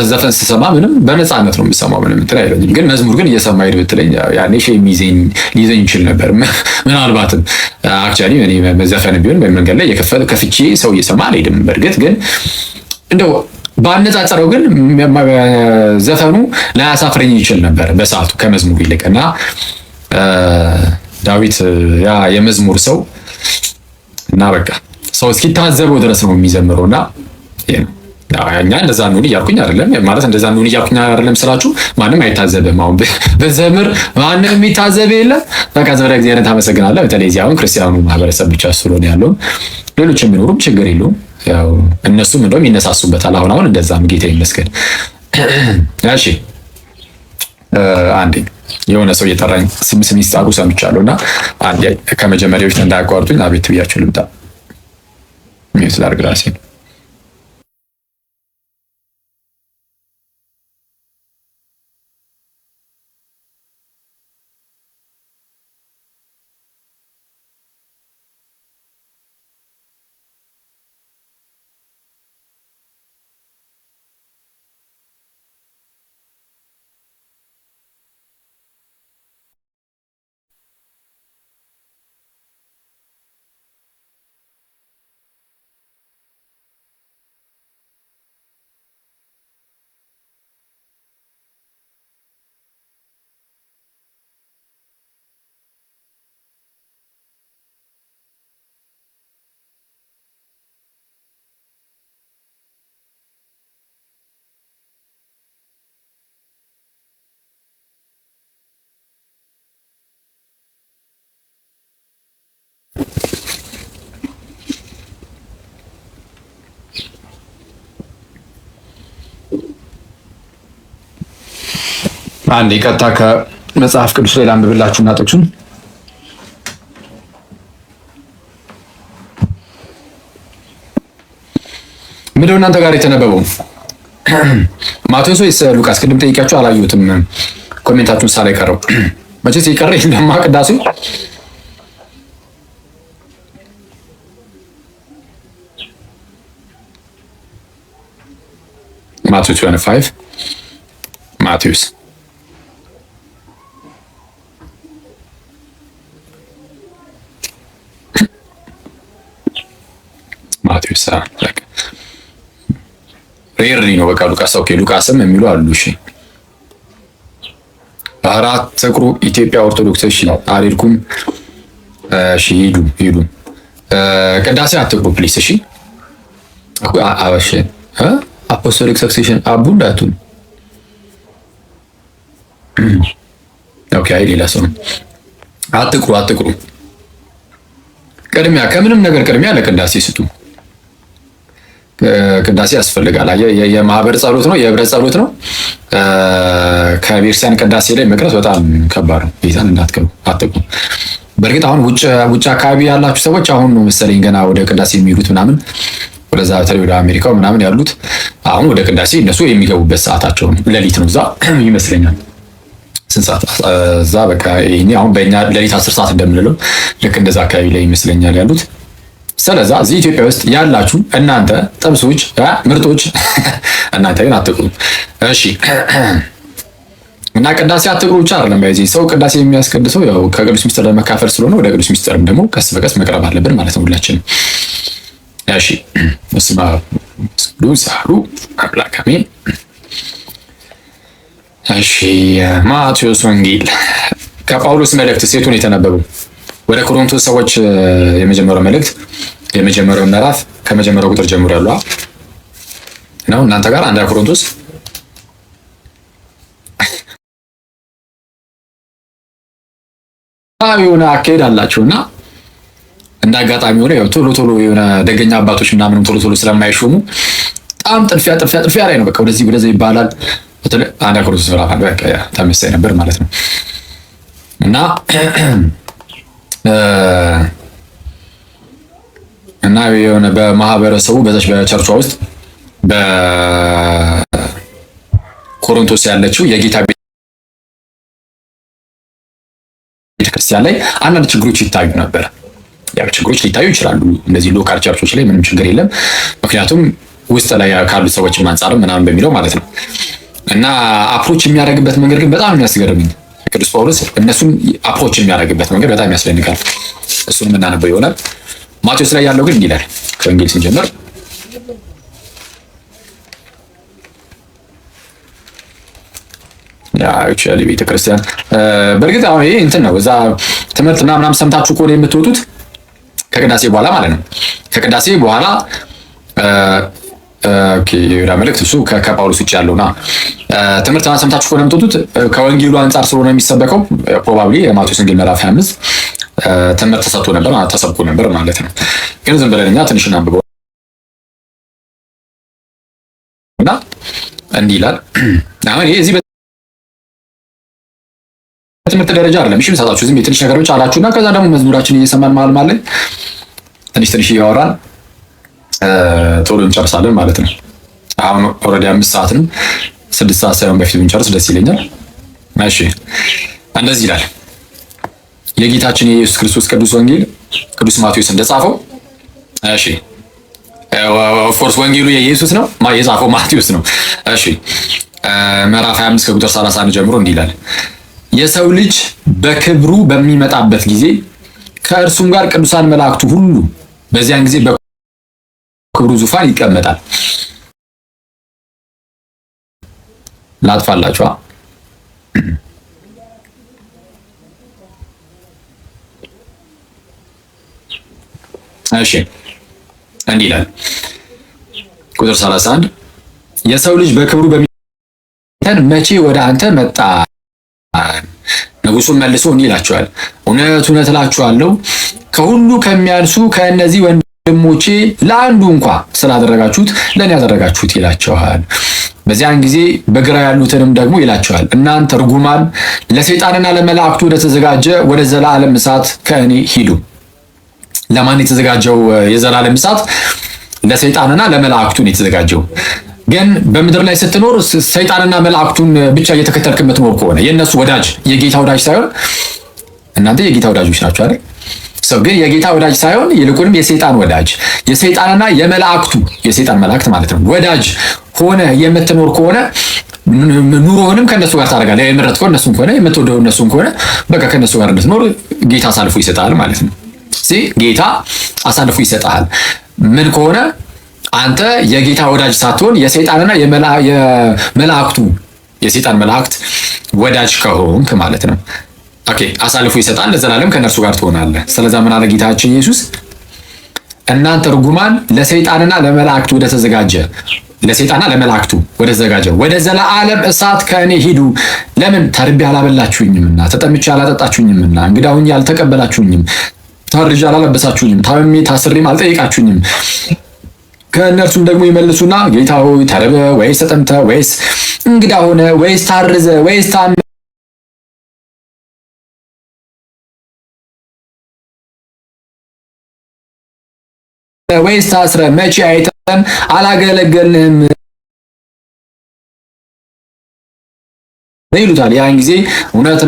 ዘፈን ስሰማ ምንም በነፃነት ነው የምሰማው፣ ምንም እንትን አይለኝም። ግን መዝሙር ግን እየሰማ ሄድ ብትለኝ ያኔ ሼም ሊይዘኝ ይችል ነበር። ምናልባትም አክቹዋሊ እኔ ዘፈን ቢሆን በመንገድ ላይ ከፍቼ ሰው እየሰማ አልሄድም። በእርግጥ ግን እንደው ባነጻጸረው ግን ዘፈኑ ላያሳፍረኝ ይችል ነበር በሰዓቱ ከመዝሙር ይልቅ እና ዳዊት ያ የመዝሙር ሰው እና በቃ ሰው እስኪታዘበው ድረስ ነው የሚዘምረውና እኛ እንደዛ ነው እያልኩኝ አይደለም ማለት እንደዛ ነው እያልኩኝ አይደለም ስላችሁ ማንም አይታዘብም። አሁን በዘምር ማንም የሚታዘብ የለም። በቃ ዘመድ እግዚአብሔርን ታመሰግናለህ። በተለይ እዚህ አሁን ክርስቲያኑ ማህበረሰብ ብቻ ስለሆነ ያለው ሌሎች የሚኖሩም ችግር የለውም። ያው እነሱም እንደውም ይነሳሱበታል። አሁን እንደዛም ጌታ ይመስገን። እሺ አንዴ የሆነ ሰው እየጠራኝ ስም ይጻፉ ሰምቻለሁና አንዴ ከመጀመሪያው በፊት እንዳያቋርጡኝ አቤት ብያችሁ ልምጣ። ሚውት ላድርግ ራሴን። አንዴ ቀጥታ ከመጽሐፍ ቅዱስ ላይ ላንብብላችሁና ጥቅሱን ምንድነው እናንተ ጋር የተነበበው ማቴዎስ ወይስ ሉቃስ? ቅድም ጠይቂያችሁ አላየሁትም። ኮሜንታችሁን ሳላይ ቀረው መቼስ ይቀረኝ እንደማ ቅዳሴ ማቴዎስ 25 ማቴዎስ ሬርሊ ነው በቃ ሉቃስ። ኦኬ ሉቃስም የሚሉ አሉ። እሺ አራት ተቅሩ ኢትዮጵያ ኦርቶዶክስ። እሺ አልሄድኩም። እሺ ሂዱ። ቅዳሴ አትቅሩ ፕሊስ። እሺ አባሽ አፖስቶሊክ ሰክሴሽን አቡ እንዳቱን። ኦኬ አይ ሌላ ሰው አትቅሩ። ቅድሚያ ከምንም ነገር ቅድሚያ ለቅዳሴ ስጡ። ቅዳሴ ያስፈልጋል። የማህበር ጸሎት ነው፣ የህብረት ጸሎት ነው። ከቤተክርስቲያን ቅዳሴ ላይ መቅረት በጣም ከባድ ነው። ቤዛን እንዳትገቡ አትቅሩ። በእርግጥ አሁን ውጭ አካባቢ ያላችሁ ሰዎች አሁን ነው መሰለኝ ገና ወደ ቅዳሴ የሚሄዱት ምናምን፣ ወደዛ በተለይ ወደ አሜሪካው ምናምን ያሉት አሁን ወደ ቅዳሴ እነሱ የሚገቡበት ሰዓታቸው ሌሊት ነው እዛ ይመስለኛል። ስንት ሰዓት እዛ በቃ ይሄ አሁን በእኛ ሌሊት 10 ሰዓት እንደምንለው ልክ እንደዛ አካባቢ ላይ ይመስለኛል ያሉት። ስለዛ እዚህ ኢትዮጵያ ውስጥ ያላችሁ እናንተ ጠብሶች ምርጦች እናንተ ግን አትቅሩ። እሺ እና ቅዳሴ አትቅሩ ብቻ አይደለም። በዚህ ሰው ቅዳሴ የሚያስቀድሰው ያው ከቅዱስ ሚስጥር ለመካፈል ስለሆነ ወደ ቅዱስ ሚስጥርም ደግሞ ቀስ በቀስ መቅረብ አለብን ማለት ነው ሁላችንም። እሺ መስማ ሉሳሩ አምላክ አሜን። እሺ ማቴዎስ ወንጌል ከጳውሎስ መልእክት ሴቱን የተነበበው ወደ ቆሮንቶስ ሰዎች የመጀመሪያው መልእክት የመጀመሪያው ምዕራፍ ከመጀመሪያው ቁጥር ጀምሮ ያለው ነው። እናንተ ጋር አንድ ቆሮንቶስ የሆነ አካሄድ አላችሁና እንደ አጋጣሚ ሆነ ያው ቶሎ የሆነ ደገኛ አባቶች ምናምን ቶሎ ስለማይሾሙ በጣም ጥልፊያ ላይ ነው። በቃ ወደዚህ ይባላል። አንድ ቆሮንቶስ ምዕራፍ አንድ በቃ ተመሳሳይ ነበር ማለት ነው። እና የሆነ በማህበረሰቡ በዛች በቸርቿ ውስጥ በኮሮንቶስ ያለችው የጌታ ቤተክርስቲያን ላይ አንዳንድ ችግሮች ይታዩ ነበር። ያው ችግሮች ሊታዩ ይችላሉ እንደዚህ ሎካል ቸርቾች ላይ ምንም ችግር የለም። ምክንያቱም ውስጥ ላይ ካሉት ሰዎች አንፃርም ምናምን በሚለው ማለት ነው። እና አፕሮች የሚያደርግበት መንገድ ግን በጣም የሚያስገርምኝ ቅዱስ ጳውሎስ እነሱን አፕሮች የሚያደርግበት መንገድ በጣም ያስደንቃል። እሱንም እናነበው ይሆናል። ማቴዎስ ላይ ያለው ግን እንዲህ ይላል። ከወንጌል ስንጀምር አክቹዋሊ ቤተክርስቲያን በእርግጥ አሁን ይሄ እንትን ነው። እዛ ትምህርት ምናምን ሰምታችሁ ከሆነ የምትወጡት ከቅዳሴ በኋላ ማለት ነው። ከቅዳሴ በኋላ ኦኬ ይሁዳ መልእክት እሱ ከጳውሎስ ውጭ ያለውና ትምህርት ሰምታችሁ ከሆነ የምትወጡት ከወንጌሉ አንጻር ስለሆነ የሚሰበከው ፕሮባብሊ የማቴዎስ ወንጌል ምዕራፍ 25 ትምህርት ተሰብኮ ነበር ማለት ነው። ግን ዝም ብለን እኛ ትንሽ እናንብበው እና እንዲህ ይላል። አሁን ይሄ እዚህ በትምህርት ደረጃ አይደለም። እሺ ምሳጣችሁ ዝም የትንሽ ነገሮች አላችሁና ከዛ ደግሞ መዝሙራችን እየሰማን መሀል ላይ ትንሽ እያወራን ቶሎ እንጨርሳለን ማለት ነው። አሁን ኦልሬዲ 5 ሰዓት ነው። 6 ሰዓት ሳይሆን በፊት ብንጨርስ ደስ ይለኛል። እሺ እንደዚህ ይላል የጌታችን የኢየሱስ ክርስቶስ ቅዱስ ወንጌል ቅዱስ ማቴዎስ እንደጻፈው። እሺ ኦፍ ኮርስ ወንጌሉ የኢየሱስ ነው የጻፈው ማቴዎስ ነው። እሺ ምዕራፍ 25 ከቁጥር 31 ጀምሮ እንዲህ ይላል የሰው ልጅ በክብሩ በሚመጣበት ጊዜ ከእርሱም ጋር ቅዱሳን መላእክቱ ሁሉ በዚያን ጊዜ በክብሩ ዙፋን ይቀመጣል። ላጥፋላችሁ። እሺ እንዲህ ይላል ቁጥር 31 የሰው ልጅ በክብሩ በሚመጣበት መቼ ወደ አንተ መጣ? ንጉሡም መልሶ እንዲህ ይላቸዋል፣ እውነት እላችኋለሁ ከሁሉ ከሚያንሱ ከእነዚህ ወንድሞቼ ለአንዱ እንኳ ስላደረጋችሁት ለእኔ ያደረጋችሁት ይላቸዋል። በዚያን ጊዜ በግራ ያሉትንም ደግሞ ይላቸዋል፣ እናንተ ርጉማን ለሰይጣንና ለመላእክቱ ወደ ተዘጋጀ ወደ ዘላለም እሳት ከእኔ ሂዱ። ለማን የተዘጋጀው የዘላለም እሳት? ለሰይጣንና ለመላእክቱ ነው የተዘጋጀው። ግን በምድር ላይ ስትኖር ሰይጣንና መላእክቱን ብቻ እየተከተልክ የምትኖር ከሆነ የነሱ ወዳጅ የጌታ ወዳጅ ሳይሆን እናንተ የጌታ ወዳጆች ናቸው አይደል? ሰው ግን የጌታ ወዳጅ ሳይሆን ይልቁንም የሰይጣን ወዳጅ የሰይጣንና የመላእክቱ የሰይጣን መላእክት ማለት ነው ወዳጅ ሆነ የምትኖር ከሆነ ኑሮህንም ከነሱ ጋር ታደርጋለህ። የምትረጥከው እነሱን ከሆነ የምትወደው እነሱን ከሆነ በቃ ከነሱ ጋር እንድትኖር ጌታ አሳልፎ ይሰጣል ማለት ነው። ጌታ አሳልፎ ይሰጣል። ምን ከሆነ አንተ የጌታ ወዳጅ ሳትሆን የሰይጣንና የመላእክቱ የሰይጣን መላእክት ወዳጅ ከሆንክ ማለት ነው። ኦኬ አሳልፎ ይሰጣል፣ ለዘላለም ከነርሱ ጋር ትሆናለህ። ስለዛ ምን አለ ጌታችን ኢየሱስ? እናንተ ርጉማን ለሰይጣንና ለመላእክቱ ወደ ተዘጋጀ ለሰይጣንና ለመላእክቱ ወደ ተዘጋጀ ወደ ዘላለም እሳት ከእኔ ሂዱ። ለምን? ተርቤ አላበላችሁኝምና፣ ተጠምቼ አላጠጣችሁኝምና፣ እንግዳ ሆኜ አልተቀበላችሁኝም፣ ታርዤ አላለበሳችሁኝም፣ ታምሜ ታስሬም አልጠየቃችሁኝም። ከእነርሱም ደግሞ ይመልሱና ጌታ ሆይ ተርበ ወይስ ተጠምተ ወይስ እንግዳ ሆነ ወይስ ታርዘ ወይስ ታመ ወይስ ታስረ መቼ አይተን አላገለገልንም ይሉታል። ያን ጊዜ እውነት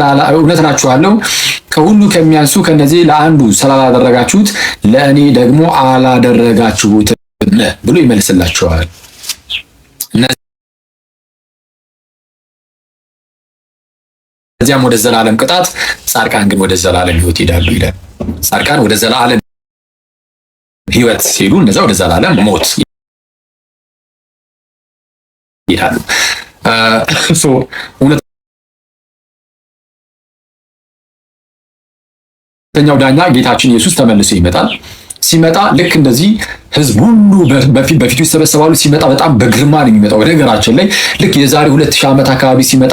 እላችኋለሁ ከሁሉ ከሚያንሱ ከነዚህ ለአንዱ ስላላደረጋችሁት ለእኔ ደግሞ አላደረጋችሁትም ብሎ ይመልስላቸዋል። እዚያም ወደ ዘላለም ቅጣት፣ ጻድቃን ግን ወደ ዘላለም ሕይወት ይሄዳሉ ይላል። ጻድቃን ወደ ዘላለም ሕይወት ሲሄዱ እነዛ ወደ ዘላለም ሞት ይሄዳሉ። ሁለተኛው ዳኛ ጌታችን ኢየሱስ ተመልሶ ይመጣል። ሲመጣ ልክ እንደዚህ ህዝብ ሁሉ በፊቱ ይሰበሰባሉ። ሲመጣ በጣም በግርማ ነው የሚመጣው። ወደ ነገራችን ላይ ልክ የዛሬ 2000 ዓመት አካባቢ ሲመጣ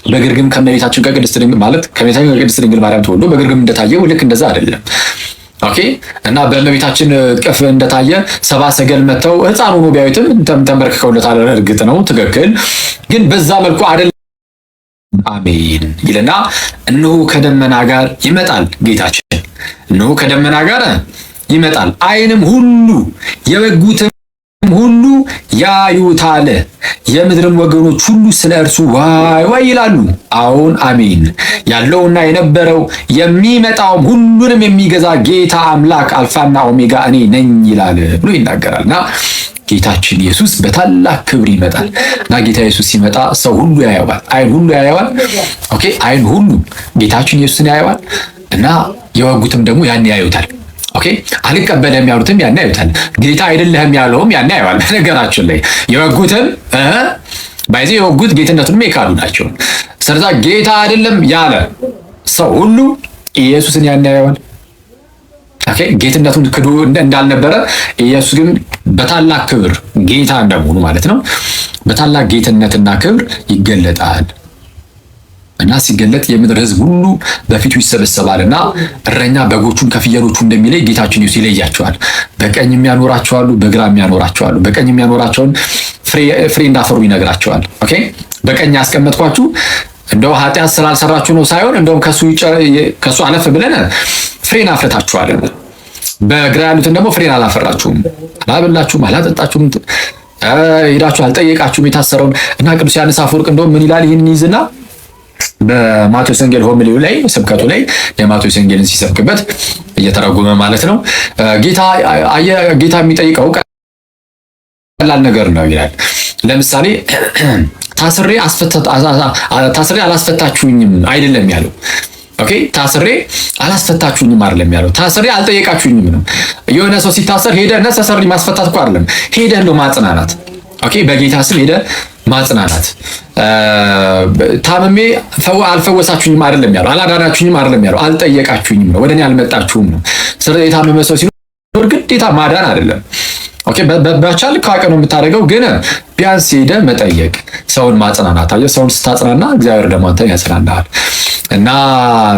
በግርግም ከእመቤታችን ከቅድስት ድንግል ማለት ከእመቤታችን ከቅድስት ድንግል ማርያም ተወልዶ በግርግም እንደታየው ልክ እንደዛ አይደለም። ኦኬ እና በእመቤታችን ቅፍ እንደታየ ሰባ ሰገል መተው ሕፃን ሆኖ ቢያዩትም ተንበርክከውለታል። እርግጥ ነው ትክክል፣ ግን በዛ መልኩ አይደለም። አሜን ይልና እነሆ ከደመና ጋር ይመጣል ጌታችን፣ እነሆ ከደመና ጋር ይመጣል፣ ዓይንም ሁሉ የበጉትም ሁሉ ያዩታል፣ የምድርም ወገኖች ሁሉ ስለ እርሱ ዋይ ዋይ ይላሉ። አዎን አሜን። ያለውና የነበረው የሚመጣውም ሁሉንም የሚገዛ ጌታ አምላክ አልፋና ኦሜጋ እኔ ነኝ ይላል ብሎ ይናገራልና ጌታችን ኢየሱስ በታላቅ ክብር ይመጣል እና ጌታ ኢየሱስ ሲመጣ ሰው ሁሉ ያየዋል፣ ዓይን ሁሉ ያየዋል። ኦኬ ዓይን ሁሉ ጌታችን ኢየሱስን ያየዋል እና የወጉትም ደግሞ ያን ያዩታል። ኦኬ አልቀበልህም ያሉትም ያን ያዩታል። ጌታ አይደለህም ያለውም ያን ያየዋል። ነገራችን ላይ የወጉትም ባይዜ የወጉት ጌትነቱንም የካዱ ናቸው። ስለዛ ጌታ አይደለም ያለ ሰው ሁሉ ኢየሱስን ያን ያየዋል። ኦኬ ጌትነቱን ክዶ እንዳልነበረ ኢየሱስ ግን በታላቅ ክብር ጌታ እንደመሆኑ ማለት ነው በታላቅ ጌትነትና ክብር ይገለጣል እና ሲገለጥ የምድር ሕዝብ ሁሉ በፊቱ ይሰበሰባልና እረኛ በጎቹን ከፍየሎቹ እንደሚለይ ጌታችን ኢየሱስ ይለያቸዋል። በቀኝ የሚያኖራቸው አሉ፣ በግራ የሚያኖራቸው አሉ። በቀኝ የሚያኖራቸውን ፍሬ እንዳፈሩ ይነግራቸዋል። ኦኬ በቀኝ ያስቀመጥኳችሁ እንደው ኃጢአት ስላልሰራችሁ ነው ሳይሆን እንደውም ከሱ አለፍ ብለን ፍሬን አፍርታችኋል። በግራ ያሉትን ደግሞ ፍሬን አላፈራችሁም፣ አላበላችሁም፣ አላጠጣችሁም፣ ሄዳችሁ አልጠየቃችሁም የታሰረውን እና ቅዱስ ዮሐንስ አፈወርቅ እንደውም ምን ይላል? ይህን ይዝና በማቴዎስ ወንጌል ሆሚሊው ላይ ስብከቱ ላይ የማቴዎስ ወንጌልን ሲሰብክበት እየተረጎመ ማለት ነው ጌታ የሚጠይቀው ቀላል ነገር ነው ይላል። ለምሳሌ ታስሬ አላስፈታችሁኝም አይደለም ያለው። ኦኬ ታስሬ አላስፈታችሁኝም አይደለም ያለው። ታስሬ አልጠየቃችሁኝም ነው። የሆነ ሰው ሲታሰር ሄደ ነሰሰሪ ማስፈታት እኮ አይደለም፣ ሄደ ነው ማጽናናት። ኦኬ በጌታ ስም ሄደ ማጽናናት። ታመሜ አልፈወሳችሁኝም አይደለም ያለው፣ አላዳናችሁኝም አይደለም ያለው፣ አልጠየቃችሁኝም ነው፣ ወደኔ አልመጣችሁም ነው። ስለዚህ የታመመ ሰው ሲኖር ግዴታ ማዳን አይደለም። ኦኬ በቻል ካቀኑ የምታደርገው ግን ቢያንስ ሄደ መጠየቅ፣ ሰውን ማጽናናት። አየህ ሰውን ስታጽናና እግዚአብሔር ደግሞ አንተን ያጽናናል። እና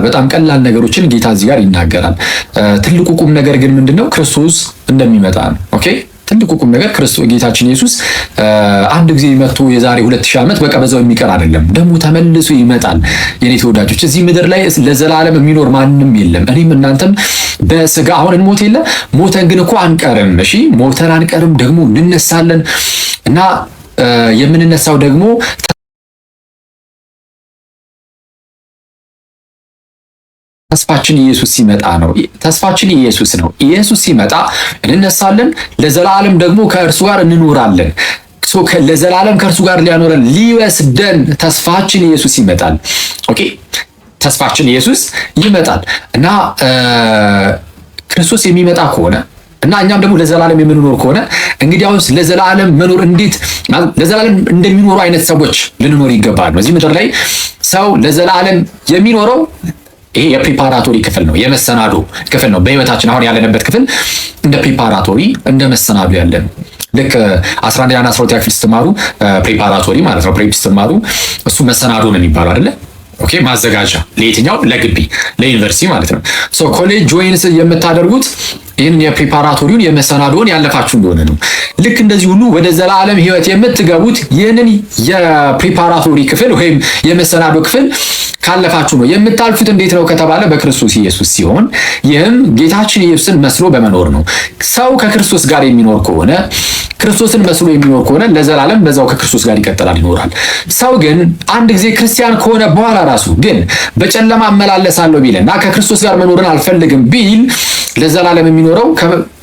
በጣም ቀላል ነገሮችን ጌታ እዚህ ጋር ይናገራል። ትልቁ ቁም ነገር ግን ምንድነው? ክርስቶስ እንደሚመጣ ነው። ኦኬ ትልቁ ቁም ነገር ክርስቶስ ጌታችን ኢየሱስ አንድ ጊዜ መጥቶ የዛሬ 2000 ዓመት በቃ በዛው የሚቀር አይደለም። ደግሞ ተመልሶ ይመጣል። የኔ ተወዳጆች እዚህ ምድር ላይ ለዘላለም የሚኖር ማንም የለም። እኔም እናንተም በስጋ አሁን እንሞት የለ ሞተን ግን እኮ አንቀርም። እሺ ሞተን አንቀርም፣ ደግሞ እንነሳለን እና የምንነሳው ደግሞ ተስፋችን ኢየሱስ ሲመጣ ነው። ተስፋችን ኢየሱስ ነው። ኢየሱስ ሲመጣ እንነሳለን፣ ለዘላለም ደግሞ ከእርሱ ጋር እንኖራለን። ለዘላለም ከእርሱ ጋር ሊያኖረን ሊወስደን ተስፋችን ኢየሱስ ይመጣል። ኦኬ ተስፋችን ኢየሱስ ይመጣል እና ክርስቶስ የሚመጣ ከሆነ እና እኛም ደግሞ ለዘላለም የምንኖር ከሆነ እንግዲያውስ ለዘላለም መኖር እንዴት ለዘላለም እንደሚኖሩ አይነት ሰዎች ልንኖር ይገባል። በዚህ ምድር ላይ ሰው ለዘላለም የሚኖረው ይሄ የፕሪፓራቶሪ ክፍል ነው፣ የመሰናዶ ክፍል ነው። በህይወታችን አሁን ያለንበት ክፍል እንደ ፕሪፓራቶሪ እንደ መሰናዶ ያለ ነው። ልክ 11ኛ እና 12ኛ ክፍል ስትማሩ ፕሪፓራቶሪ ማለት ነው። ፕሬፕ ስትማሩ እሱ መሰናዶ ነው የሚባለው አይደለ? ኦኬ ማዘጋጃ ለየትኛው? ለግቢ ለዩኒቨርሲቲ ማለት ነው። ሶ ኮሌጅ ጆይንስ የምታደርጉት ይህን የፕሪፓራቶሪውን የመሰናዶውን ያለፋችሁ እንደሆነ ነው። ልክ እንደዚህ ሁሉ ወደ ዘላለም ህይወት የምትገቡት ይህንን የፕሪፓራቶሪ ክፍል ወይም የመሰናዶ ክፍል ካለፋችሁ ነው። የምታልፉት እንዴት ነው ከተባለ በክርስቶስ ኢየሱስ ሲሆን ይህም ጌታችን ኢየሱስን መስሎ በመኖር ነው። ሰው ከክርስቶስ ጋር የሚኖር ከሆነ ክርስቶስን መስሎ የሚኖር ከሆነ ለዘላለም በዛው ከክርስቶስ ጋር ይቀጥላል ይኖራል። ሰው ግን አንድ ጊዜ ክርስቲያን ከሆነ በኋላ ራሱ ግን በጨለማ እመላለሳለሁ ቢልና ከክርስቶስ ጋር መኖርን አልፈልግም ቢል ለዘላለም የሚኖረው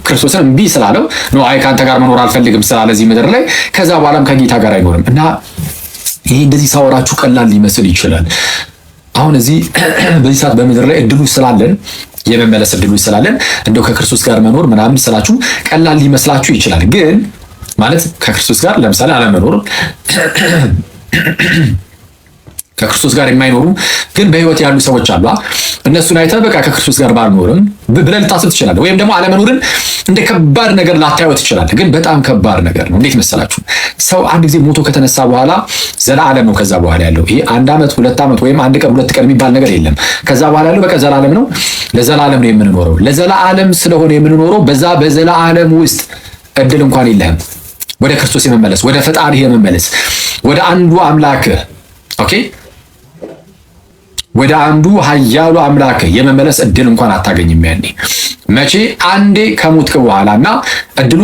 ክርስቶስን እምቢ ስላለው ነው። አይ ካንተ ጋር መኖር አልፈልግም ስላለ እዚህ ምድር ላይ ከዛ በኋላም ከጌታ ጋር አይኖርም። እና ይሄ እንደዚህ ሳወራችሁ ቀላል ሊመስል ይችላል። አሁን እዚህ በዚህ ሰዓት በምድር ላይ እድሉ ስላለን የመመለስ እድሉ ስላለን እንደው ከክርስቶስ ጋር መኖር ምናምን ስላችሁ ቀላል ሊመስላችሁ ይችላል። ግን ማለት ከክርስቶስ ጋር ለምሳሌ አለመኖር ከክርስቶስ ጋር የማይኖሩ ግን በህይወት ያሉ ሰዎች አሉ። እነሱን አይተህ በቃ ከክርስቶስ ጋር ባልኖርም ብለህ ልታስብ ትችላለህ። ወይም ደግሞ አለመኖርን እንደ ከባድ ነገር ላታየው ትችላለህ። ግን በጣም ከባድ ነገር ነው። እንዴት መሰላችሁ? ሰው አንድ ጊዜ ሞቶ ከተነሳ በኋላ ዘላለም ነው። ከዛ በኋላ ያለው ይሄ 1 ዓመት 2 ዓመት ወይም 1 ቀን 2 ቀን የሚባል ነገር የለም። ከዛ በኋላ ያለው በቃ ዘላለም ነው። ለዘላለም ነው የምንኖረው። ለዘላለም ስለሆነ የምንኖረው በዛ በዘላለም ውስጥ እድል እንኳን የለህም ወደ ክርስቶስ የመመለስ ወደ ፈጣሪ የመመለስ ወደ አንዱ አምላክ ኦኬ ወደ አንዱ ኃያሉ አምላክ የመመለስ እድል እንኳን አታገኝም። ያኔ መቼ አንዴ ከሞትክ በኋላና እድሉ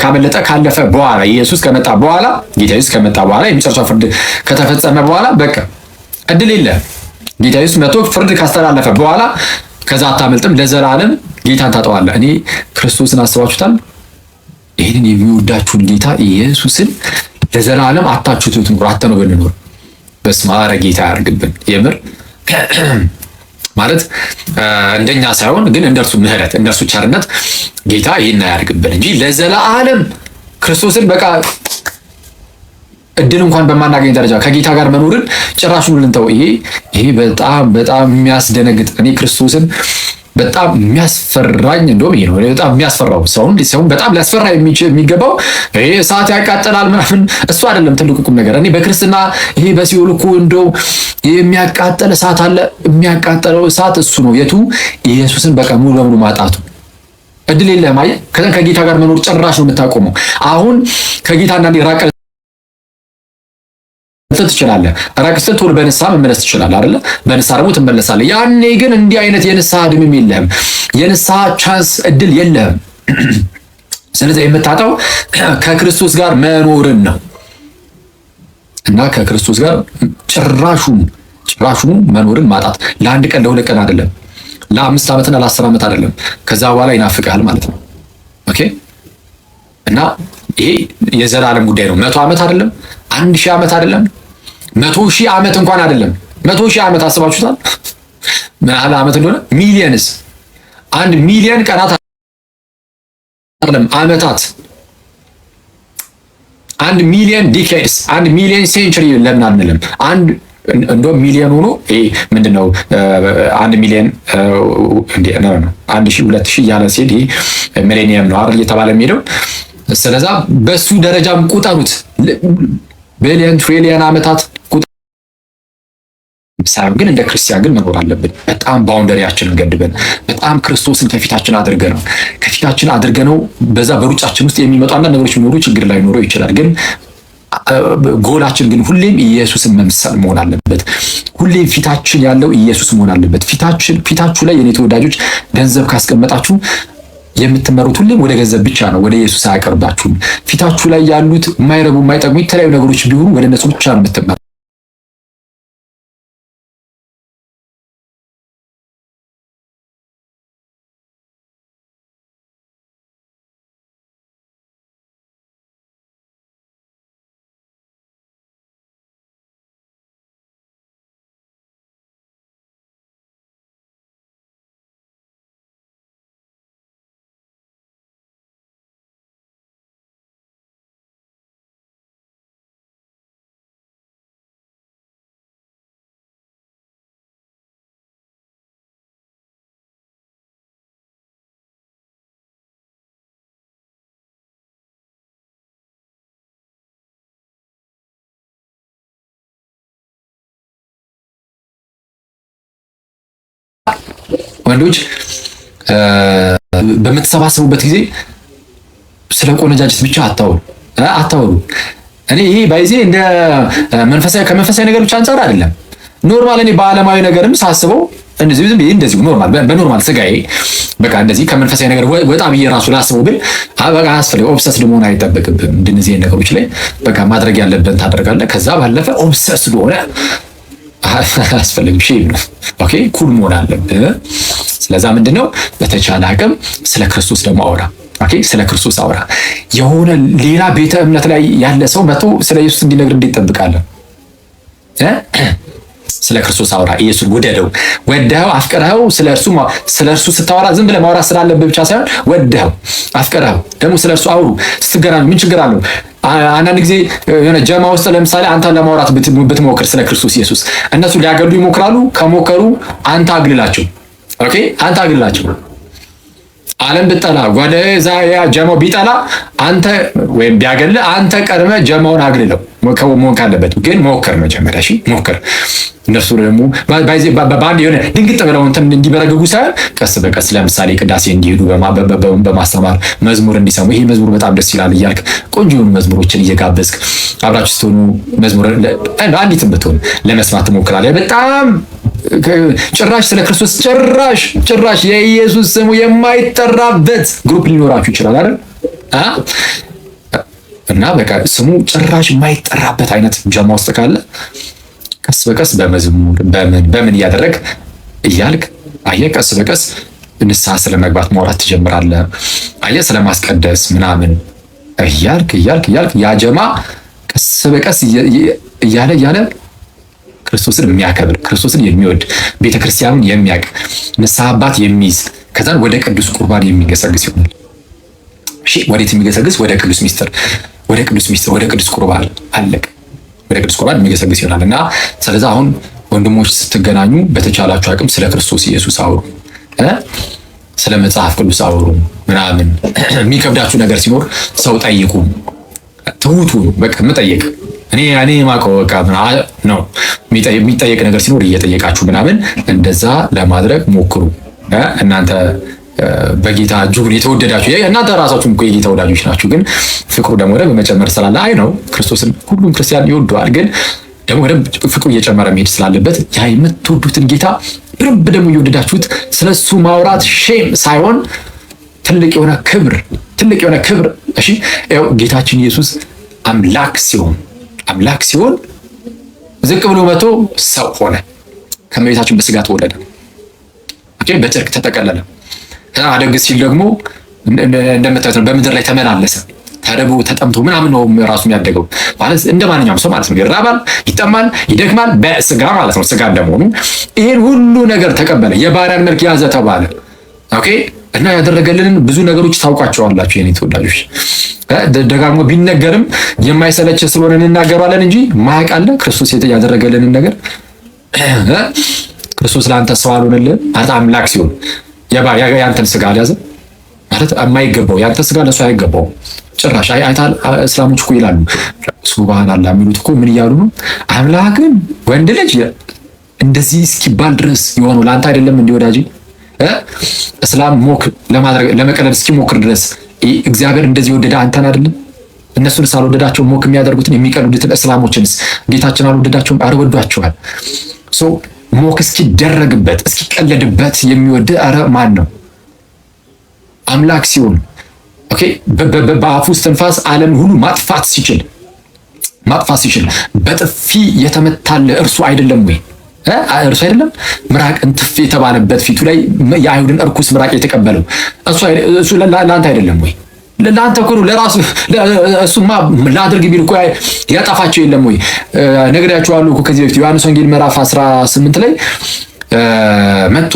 ካመለጠ ካለፈ በኋላ ኢየሱስ ከመጣ በኋላ ጌታ ኢየሱስ ከመጣ በኋላ የመጨረሻው ፍርድ ከተፈጸመ በኋላ በቃ እድል የለህም። ጌታ ኢየሱስ መጥቶ ፍርድ ካስተላለፈ በኋላ ከዛ አታመልጥም። ለዘላለም ጌታን ታጠዋለህ። እኔ ክርስቶስን አስባችሁታል? ይህንን የሚወዳችሁን ጌታ ኢየሱስን ለዘላለም አታችሁት ትኑሩ። አተነው ብንኖር በስመ አብ ጌታ ያርግብን። የምር ማለት እንደኛ ሳይሆን ግን እንደርሱ ምህረት እንደርሱ ቸርነት ጌታ ይሄን ያርግብን እንጂ ለዘላለም ክርስቶስን በቃ እድል እንኳን በማናገኝ ደረጃ ከጌታ ጋር መኖርን ጭራሹን ልንተው። ይሄ በጣም በጣም የሚያስደነግጥ እኔ ክርስቶስን በጣም የሚያስፈራኝ እንደውም ይሄ ነው። በጣም የሚያስፈራው ሰውን በጣም ሊያስፈራ የሚገባው ይሄ እሳት ያቃጥላል ምናምን እሱ አይደለም ትልቁ ቁም ነገር። እኔ በክርስትና ይሄ በሲኦል እኮ እንደው የሚያቃጥል እሳት አለ። የሚያቃጥለው እሳት እሱ ነው። የቱ? ኢየሱስን በቃ ሙሉ በሙሉ ማጣቱ። እድል የለህም። አየህ፣ ከጌታ ጋር መኖር ጭራሽ ነው የምታቆመው። አሁን ከጌታ አንዳንዴ ራቅ ትችላለህ። ራቅ ስትል ቶሎ በንስሐ መመለስ ትችላለህ አይደለ? በንስሐ ደግሞ ትመለሳለህ። ያኔ ግን እንዲህ አይነት የንስሐ እድሜም የለህም። የንስሐ ቻንስ እድል የለህም። ስለዚህ የምታጣው ከክርስቶስ ጋር መኖርን ነው እና ከክርስቶስ ጋር ጭራሹኑ መኖርን ማጣት ለአንድ ቀን ለ2 ቀን አይደለም፣ ለ5 ዓመትና ለ10 ዓመት አይደለም። ከዛ በኋላ ይናፍቅሃል ማለት ነው። ኦኬ። እና ይሄ የዘላለም ጉዳይ ነው። 100 ዓመት አይደለም፣ 1000 ዓመት አይደለም፣ 100,000 ዓመት እንኳን አይደለም። 100,000 ዓመት አስባችሁታል? ምን ያህል ዓመት እንደሆነ? ሚሊየንስ 1 ሚሊየን ቀናት አይደለም ዓመታት፣ 1 ሚሊየን ዲኬድስ፣ 1 ሚሊየን ሴንቸሪ ለምን አንልም? እንደውም ሚሊየን ሆኖ ይሄ ምንድነው 1 ሚሊየን ነው 1000 2000 እያለ ሲሄድ ይሄ ሚሌኒየም ነው አይደል እየተባለ የሚሄደው። ስለዛ በሱ ደረጃም ቁጠሩት። ቢሊየን ትሪሊየን ዓመታት ሳይሆን ግን እንደ ክርስቲያን ግን መኖር አለብን። በጣም ባውንደሪያችንን ገድበን በጣም ክርስቶስን ከፊታችን አድርገነው በዛ በሩጫችን ውስጥ የሚመጡ አንዳንድ ነገሮች ቢኖሩ ችግር ላይ ኖረው ይችላል። ግን ጎላችን ግን ሁሌም ኢየሱስን መምሰል መሆን አለበት። ሁሌም ፊታችን ያለው ኢየሱስ መሆን አለበት። ፊታችሁ ላይ የኔ ተወዳጆች ገንዘብ ካስቀመጣችሁ የምትመሩት ሁሌም ወደ ገንዘብ ብቻ ነው፣ ወደ ኢየሱስ አያቀርባችሁም። ፊታችሁ ላይ ያሉት የማይረቡ የማይጠቅሙ የተለያዩ ነገሮች ቢሆኑ ወደ እነሱ ብቻ ነው የምትመሩ። ወንዶች በምትሰባሰቡበት ጊዜ ስለ ቆነጃጅት ብቻ አታውሩ። እኔ ይሄ ባይዜ እንደ ከመንፈሳዊ ነገሮች አንፃር አይደለም፣ ኖርማል እኔ በዓለማዊ ነገርም ሳስበው እንደዚህ ኖርማል በኖርማል ስጋዬ በቃ እንደዚህ ከመንፈሳዊ ነገር ወጣ ብዬ ራሱ ላስበው። ግን በቃ አያስፈልግም፣ ኦብሰስ ለመሆን አይጠበቅብህም። እንደዚህ ነገሮች ላይ በቃ ማድረግ ያለብን ታደርጋለህ። ከዛ ባለፈ ኦብሰስ ስለሆነ አያስፈልግም። ሼም ነው። ኦኬ ኩል መሆን አለብህ። ስለዛ ምንድነው በተቻለ አቅም ስለ ክርስቶስ ደግሞ አውራ። ኦኬ ስለ ክርስቶስ አውራ። የሆነ ሌላ ቤተ እምነት ላይ ያለ ሰው መጥቶ ስለ ኢየሱስ እንዲነግር እንዴት ትጠብቃለህ? ስለ ክርስቶስ አውራ። ኢየሱስ ውደደው፣ ወደኸው አፍቅረኸው ስለ እርሱ ስታወራ ዝም ብለህ ማውራት ስላለብህ ብቻ ሳይሆን ወደኸው አፍቅረኸው ደግሞ ስለ እርሱ አውሩ። ስትገናኙ ምን ችግር አለው? አንዳንድ ጊዜ የሆነ ጀማ ውስጥ ለምሳሌ አንተን ለማውራት ብትሞክር ስለ ክርስቶስ ኢየሱስ እነሱ ሊያገሉ ይሞክራሉ። ከሞከሩ አንተ አግልላቸው። ኦኬ፣ አንተ አግልላቸው። ዓለም ብጠላ ጓደዛ ጀማው ቢጠላ አንተ ወይም ቢያገል አንተ ቀድመ ጀማውን አግልለው መሆን ካለበት ግን ሞከር መጀመሪያ። እሺ ሞከር። እነሱ ደግሞ በአንድ የሆነ ድንግጥ ብለው እንትን እንዲበረግጉ ሳይሆን ቀስ በቀስ ለምሳሌ ቅዳሴ እንዲሄዱ በማስተማር መዝሙር እንዲሰሙ ይሄ መዝሙር በጣም ደስ ይላል እያልክ ቆንጆ መዝሙሮችን እየጋበዝክ አብራችሁ ስትሆኑ መዝሙር አንዲትም ብትሆን ለመስማት ትሞክራለህ። በጣም ጭራሽ ስለ ክርስቶስ ጭራሽ የኢየሱስ ስሙ የማይጠራበት ግሩፕ ሊኖራችሁ ይችላል አይደል? እና በቃ ስሙ ጭራሽ የማይጠራበት አይነት ጀማ ውስጥ ካለ ቀስ በቀስ በመዝሙር በምን እያደረግ እያልክ አየህ፣ ቀስ በቀስ ንስሐ ስለመግባት ማውራት ትጀምራለህ። አየህ፣ ስለማስቀደስ ምናምን እያልክ ያ ጀማ ቀስ በቀስ እያለ ክርስቶስን የሚያከብር ክርስቶስን የሚወድ ቤተክርስቲያኑን የሚያውቅ ንስሐ አባት የሚይዝ ከዛን ወደ ቅዱስ ቁርባን የሚገሰግስ ይሆናል። እሺ፣ ወዴት የሚገሰግስ? ወደ ቅዱስ ሚስጥር፣ ወደ ቅዱስ ቁርባን አለቅ ወደ ቅዱስ ቁርባን የሚገሰግስ ይሆናል። እና ስለዚህ አሁን ወንድሞች ስትገናኙ በተቻላችሁ አቅም ስለ ክርስቶስ ኢየሱስ አውሩ፣ ስለ መጽሐፍ ቅዱስ አውሩ ምናምን። የሚከብዳችሁ ነገር ሲኖር ሰው ጠይቁ፣ ትሁቱ በቃ መጠየቅ። እኔ ማውቀው በቃ ነው የሚጠየቅ ነገር ሲኖር እየጠየቃችሁ ምናምን እንደዛ ለማድረግ ሞክሩ። እናንተ በጌታ እጅጉን የተወደዳችሁ እናንተ ራሳችሁም እኮ የጌታ ወዳጆች ናችሁ። ግን ፍቅሩ ደግሞ ወደ በመጨመር ስላለ አይ ነው ክርስቶስን ሁሉም ክርስቲያን ይወደዋል። ግን ደግሞ ወደ ፍቅሩ እየጨመረ መሄድ ስላለበት ያ የምትወዱትን ጌታ በደንብ ደግሞ እየወደዳችሁት ስለሱ ማውራት ሼም ሳይሆን ትልቅ የሆነ ክብር። እሺ ያው ጌታችን ኢየሱስ አምላክ ሲሆን ዝቅ ብሎ መጥቶ ሰው ሆነ። ከመቤታችን በስጋ ተወለደ። ኦኬ፣ በጨርቅ ተጠቀለለ። አደግ ሲል ደግሞ እንደምታዩት ነው፣ በምድር ላይ ተመላለሰ። ተርቦ ተጠምቶ ምናምን ነው ራሱ የሚያደገው ማለት እንደ ማንኛውም ሰው ማለት ነው። ይራባል፣ ይጠማል፣ ይደክማል በስጋ ማለት ነው። ስጋ እንደመሆኑ ይሄን ሁሉ ነገር ተቀበለ። የባሪያን መልክ ያዘ ተባለ። ኦኬ፣ እና ያደረገልንን ብዙ ነገሮች ታውቋቸዋላችሁ የኔ ተወዳጆች። ደጋግሞ ቢነገርም የማይሰለች ስለሆነ እንናገራለን እንጂ ማያውቅ አለ ክርስቶስ ያደረገልንን ነገር። ክርስቶስ ለአንተ ሰው አልሆነልህም ማለት አምላክ ሲሆን ያንተን ስጋ አልያዘ ማለት የማይገባው ያንተ ስጋ ለሱ አይገባውም ጭራሽ። አይታል እስላሞች እኮ ይላሉ ሱብሃንአላህ የሚሉት እኮ ምን እያሉ ነው? አምላክን ወንድ ልጅ እንደዚህ እስኪባል ድረስ የሆነው ለአንተ አይደለም እንዲህ ወዳጅ። እስላም ሞክ ለማድረግ ለመቀለድ እስኪሞክር ድረስ እግዚአብሔር እንደዚህ ወደደ አንተን አይደለም? እነሱንስ አልወደዳቸው? ሞክ የሚያደርጉትን የሚቀልዱትን እስላሞችንስ ጌታችን አልወደዳቸውም? ኧረ ወዷቸዋል። ሞክ እስኪደረግበት እስኪቀለድበት የሚወድ ኧረ ማን ነው? አምላክ ሲሆን ኦኬ፣ በአፉ እስትንፋስ ዓለም ሁሉ ማጥፋት ሲችል በጥፊ የተመታለ እርሱ አይደለም ወይ? እርሱ አይደለም ምራቅ እንትፍ የተባለበት ፊቱ ላይ የአይሁድን እርኩስ ምራቅ የተቀበለው እሱ ለአንተ አይደለም ወይ? ለአንተ እኮ ነው ለራሱ። እሱማ ላድርግ ቢል እኮ ያጠፋቸው የለም ወይ? ነግሬያቸዋለሁ እኮ ከዚህ በፊት ዮሐንስ ወንጌል ምዕራፍ 18 ላይ መጡ።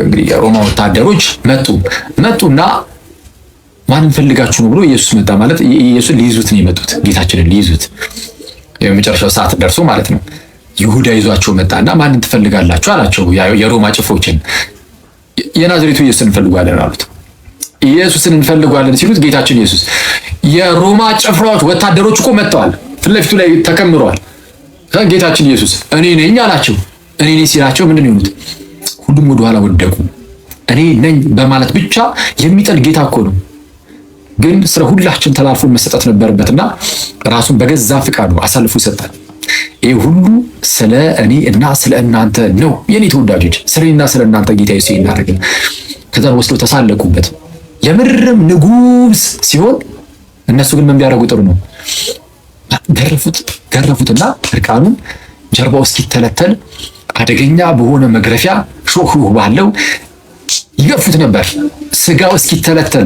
እንግዲህ የሮማ ወታደሮች መጡና ማንን ፈልጋችሁ ነው ብሎ ኢየሱስ መጣ። ማለት ኢየሱስ ሊይዙት ነው የመጡት፣ ጌታችንን ሊይዙት የመጨረሻው ሰዓት ደርሶ ማለት ነው። ይሁዳ ይዟቸው መጣና ማንን ትፈልጋላችሁ አላቸው። የሮማ ጭፍሮችን። የናዝሬቱ ኢየሱስን እንፈልጋለን አሉት። ኢየሱስን እንፈልጋለን ሲሉት ጌታችን ኢየሱስ የሮማ ጭፍራዎች ወታደሮች እኮ መጥተዋል፣ ፊት ለፊቱ ላይ ተከምረዋል። ጌታችን ኢየሱስ እኔ ነኝ አላቸው። እኔ ነኝ ሲላቸው ምንድን ነው የሆኑት? ሁሉም ወደኋላ ወደቁ። እኔ ነኝ በማለት ብቻ የሚጠል ጌታ እኮ ነው። ግን ስለ ሁላችን ተላልፎ መሰጠት ነበረበትና ራሱን በገዛ ፍቃዱ አሳልፎ ይሰጣል። ይህ ሁሉ ስለ እኔ እና ስለ እናንተ ነው የኔ ተወዳጆች። ስለ እኔና ስለ እናንተ ጌታ ኢየሱስ ይናገራል። ከዛ ወስዶ ተሳለቁበት። የምርም ንጉስ ሲሆን እነሱ ግን ምን ቢያደርጉ ጥሩ ነው? ገረፉትና እርቃኑን ጀርባው እስኪተለተል አደገኛ በሆነ መግረፊያ ሾህ ባለው ይገፉት ነበር። ስጋው እስኪተለተል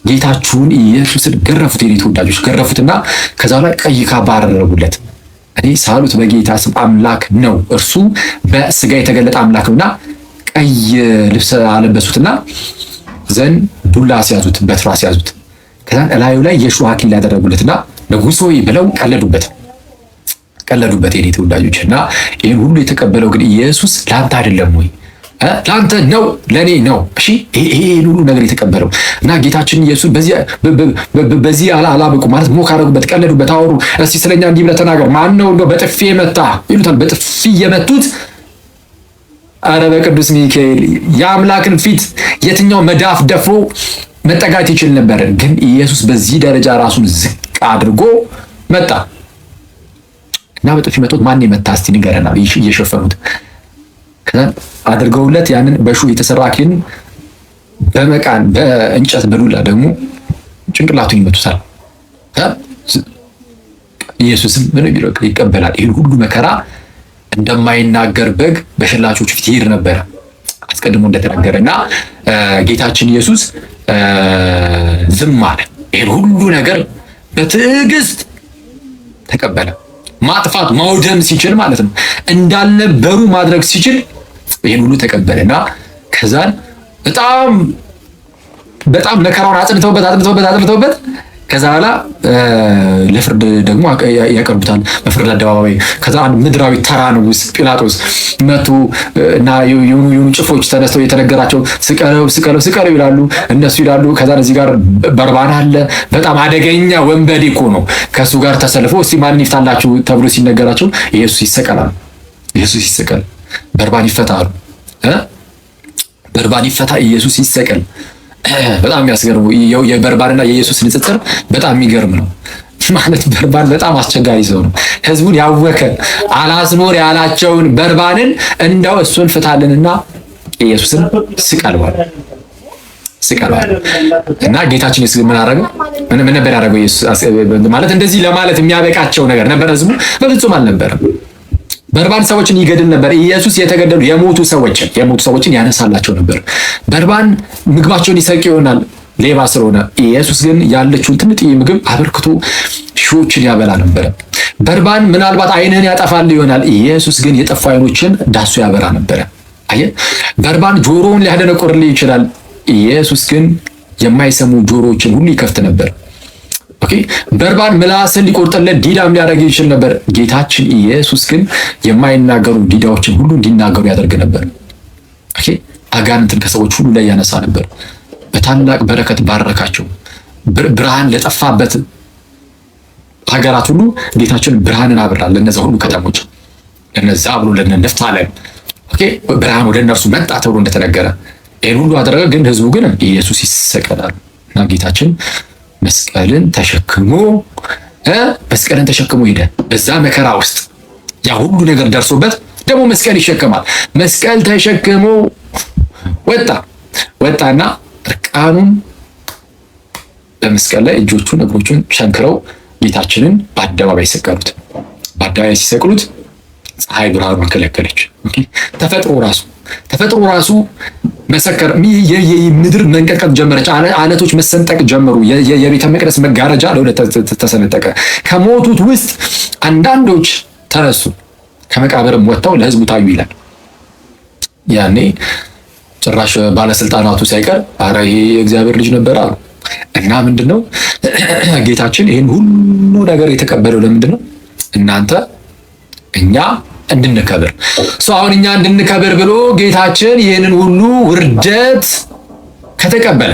ጌታችሁን ኢየሱስን ገረፉት። የኔ ተወዳጆች ገረፉትና ከዛ ላይ ቀይ ካባ አደረጉለት። እኔ እኔ ሳሉት በጌታ ስም አምላክ ነው፣ እርሱ በስጋ የተገለጠ አምላክ ነውና ቀይ ልብስ አለበሱትና ዘንድ ዱላ ሲያዙት፣ በትር ሲያዙት፣ ከዛ እላዩ ላይ የሾህ አክሊል ያደረጉለትና ንጉሥ ሆይ ብለው ቀለዱበት የኔ ተወዳጆች። እና ይህን ሁሉ የተቀበለው ግን ኢየሱስ ለአንተ አይደለም ወይ? ለአንተ ነው፣ ለእኔ ነው። እሺ ይህን ሁሉ ነገር የተቀበለው እና ጌታችን ኢየሱስ በዚህ አላበቁ ማለት ሞክ አደረጉበት፣ ቀለዱበት፣ አወሩ። እስቲ ስለኛ እንዲህ ብለህ ተናገር፣ ማን ነው እንደው በጥፊ የመታ ይሉታል። በጥፊ የመቱት አረ በቅዱስ ሚካኤል የአምላክን ፊት የትኛው መዳፍ ደፍሮ መጠጋት ይችል ነበር? ግን ኢየሱስ በዚህ ደረጃ ራሱን ዝቅ አድርጎ መጣ እና በጥፊ መቶት ማን የመታ እስቲ ንገረና እየሸፈኑት ከዛ አድርገውለት ያንን በሹህ የተሰራ አክሊል በመቃን በእንጨት በዱላ ደግሞ ጭንቅላቱን ይመቱታል። ኢየሱስም ምን ቢለው ይቀበላል። ይህን ሁሉ መከራ እንደማይናገር በግ በሸላቾች ፊት ይሄድ ነበረ አስቀድሞ እንደተነገረና ጌታችን ኢየሱስ ዝም አለ። ይህን ሁሉ ነገር በትዕግስት ተቀበለ። ማጥፋት ማውደም ሲችል ማለት ነው፣ እንዳልነበሩ ማድረግ ሲችል ይህን ሁሉ ተቀበለና ከዛን በጣም መከራውን አጽንተውበት ከዛ በኋላ ለፍርድ ደግሞ ያቀርቡታል በፍርድ አደባባይ። ከዛ አንድ ምድራዊ ተራ ንጉሥ ጲላጦስ መጡ እና የሆኑ ጭፎች ተነስተው የተነገራቸው ስቀለው ይላሉ፣ እነሱ ይላሉ። ከዛ እዚህ ጋር በርባን አለ፣ በጣም አደገኛ ወንበዴ እኮ ነው። ከሱ ጋር ተሰልፎ እስቲ ማን ይፍታላችሁ ተብሎ ሲነገራቸው ኢየሱስ ይሰቀላል። ኢየሱስ ይሰቀል፣ በርባን ይፈታሉ። በርባን ይፈታ፣ ኢየሱስ ይሰቀል። በጣም የሚያስገርሙ የበርባንና የኢየሱስ ንጽጽር በጣም የሚገርም ነው። ማለት በርባን በጣም አስቸጋሪ ሰው ነው። ህዝቡን ያወከ አላስኖር ያላቸውን በርባንን እንደው እሱን ፍታልንና ኢየሱስን ስቀልዋል። እና ጌታችን ኢየሱስ ምን አደረገው? ምን ነበር ያደረገው? ኢየሱስ ማለት እንደዚህ ለማለት የሚያበቃቸው ነገር ነበር? ህዝቡ በፍጹም አልነበረም። በርባን ሰዎችን ይገድል ነበር። ኢየሱስ የተገደሉ የሞቱ ሰዎችን ያነሳላቸው ነበር። በርባን ምግባቸውን ይሰቅ ይሆናል ሌባ ስለሆነ፣ ኢየሱስ ግን ያለችውን ትንጥዬ ምግብ አበርክቶ ሺዎችን ያበላ ነበር። በርባን ምናልባት ዓይንህን ያጠፋል ይሆናል፣ ኢየሱስ ግን የጠፉ ዓይኖችን ዳሱ ያበራ ነበር። አየህ፣ በርባን ጆሮውን ሊያደነቁርልህ ይችላል፣ ኢየሱስ ግን የማይሰሙ ጆሮዎችን ሁሉ ይከፍት ነበር። በርባን ምላስን ሊቆርጥለት ዲዳም ሊያደርግ ይችል ነበር። ጌታችን ኢየሱስ ግን የማይናገሩ ዲዳዎችን ሁሉ እንዲናገሩ ያደርግ ነበር። አጋንንትን ከሰዎች ሁሉ ላይ ያነሳ ነበር። በታላቅ በረከት ባረካቸው። ብርሃን ለጠፋበት ሀገራት ሁሉ ጌታችን ብርሃንን አብራል። ለነዛ ሁሉ ከተሞች ለነዛ ብሎ ለነፍታለም ብርሃን ወደ እነርሱ መጣ ተብሎ እንደተነገረ ይህን ሁሉ አደረገ። ግን ህዝቡ ግን ኢየሱስ ይሰቀላል እና ጌታችን መስቀልን ተሸክሞ ሄደ። በዛ መከራ ውስጥ ያ ሁሉ ነገር ደርሶበት ደግሞ መስቀል ይሸከማል። መስቀል ተሸክሞ ወጣና እርቃኑን በመስቀል ላይ እጆቹን እግሮቹን ሸንክረው ጌታችንን በአደባባይ ሰቀሉት። በአደባባይ ሲሰቅሉት ፀሐይ ብርሃኑን ከለከለች። ተፈጥሮ ራሱ መሰከር። ምድር መንቀጥቀጥ ጀመረች። አለቶች መሰንጠቅ ጀመሩ። የቤተ መቅደስ መጋረጃ ለሁለት ተሰነጠቀ። ከሞቱት ውስጥ አንዳንዶች ተነሱ፣ ከመቃብርም ወጥተው ለህዝቡ ታዩ ይላል። ያኔ ጭራሽ ባለስልጣናቱ ሳይቀር አረ ይሄ የእግዚአብሔር ልጅ ነበር አሉ። እና ምንድነው ጌታችን ይህን ሁሉ ነገር የተቀበለው ለምንድን ነው? እናንተ እኛ እንድንከብር አሁን እኛ እንድንከብር ብሎ ጌታችን ይህንን ሁሉ ውርደት ከተቀበለ፣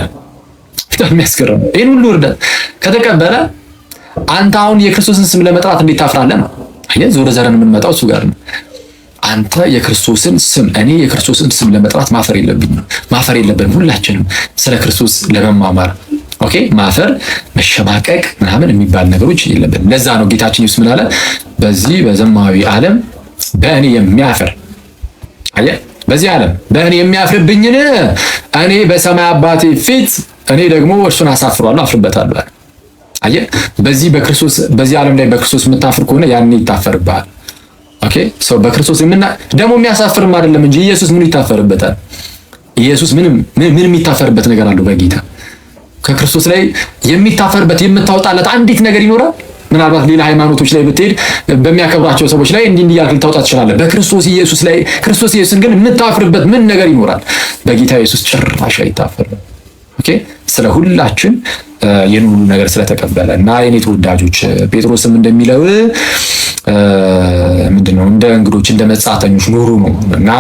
በጣም የሚያስገርም ይህን ሁሉ ውርደት ከተቀበለ አንተ አሁን የክርስቶስን ስም ለመጥራት እንዴት ታፍራለህ ነው? አየህ፣ ዞረ ዘረን የምንመጣው እሱ ጋር ነው። አንተ የክርስቶስን ስም፣ እኔ የክርስቶስን ስም ለመጥራት ማፈር የለብንም ሁላችንም ስለ ክርስቶስ ለመማማር ማፈር፣ መሸማቀቅ ምናምን የሚባል ነገሮች የለብንም። ለዛ ነው ጌታችን ኢየሱስ ምን አለ? በዚህ በዘማዊ ዓለም በእኔ የሚያፍር በዚህ ዓለም በእኔ የሚያፍርብኝን እኔ በሰማይ አባቴ ፊት እኔ ደግሞ እርሱን አሳፍሯለሁ፣ አፍርበታለሁ። አየህ፣ በዚህ ዓለም ላይ በክርስቶስ የምታፍር ከሆነ ያኔ ይታፈርብሃል። ሰው በክርስቶስ ደግሞ የሚያሳፍርም አይደለም እንጂ ኢየሱስ ምን ይታፈርበታል? ኢየሱስ ምንም የሚታፈርበት ነገር አለው በጌታ ከክርስቶስ ላይ የሚታፈርበት የምታወጣለት አንዲት ነገር ይኖራል? ምናልባት ሌላ ሃይማኖቶች ላይ ብትሄድ በሚያከብራቸው ሰዎች ላይ እንዲህ እያልክ ልታወጣ ትችላለህ። በክርስቶስ ኢየሱስ ላይ ክርስቶስ ኢየሱስን ግን የምታፍርበት ምን ነገር ይኖራል? በጌታ ኢየሱስ ጭራሽ አይታፈርም። ኦኬ ስለ ሁላችን ይህን ሁሉ ነገር ስለተቀበለ እና የኔ ተወዳጆች ጴጥሮስም እንደሚለው ምንድነው እንደ እንግዶች እንደ መጻተኞች ኑሩ ነው እና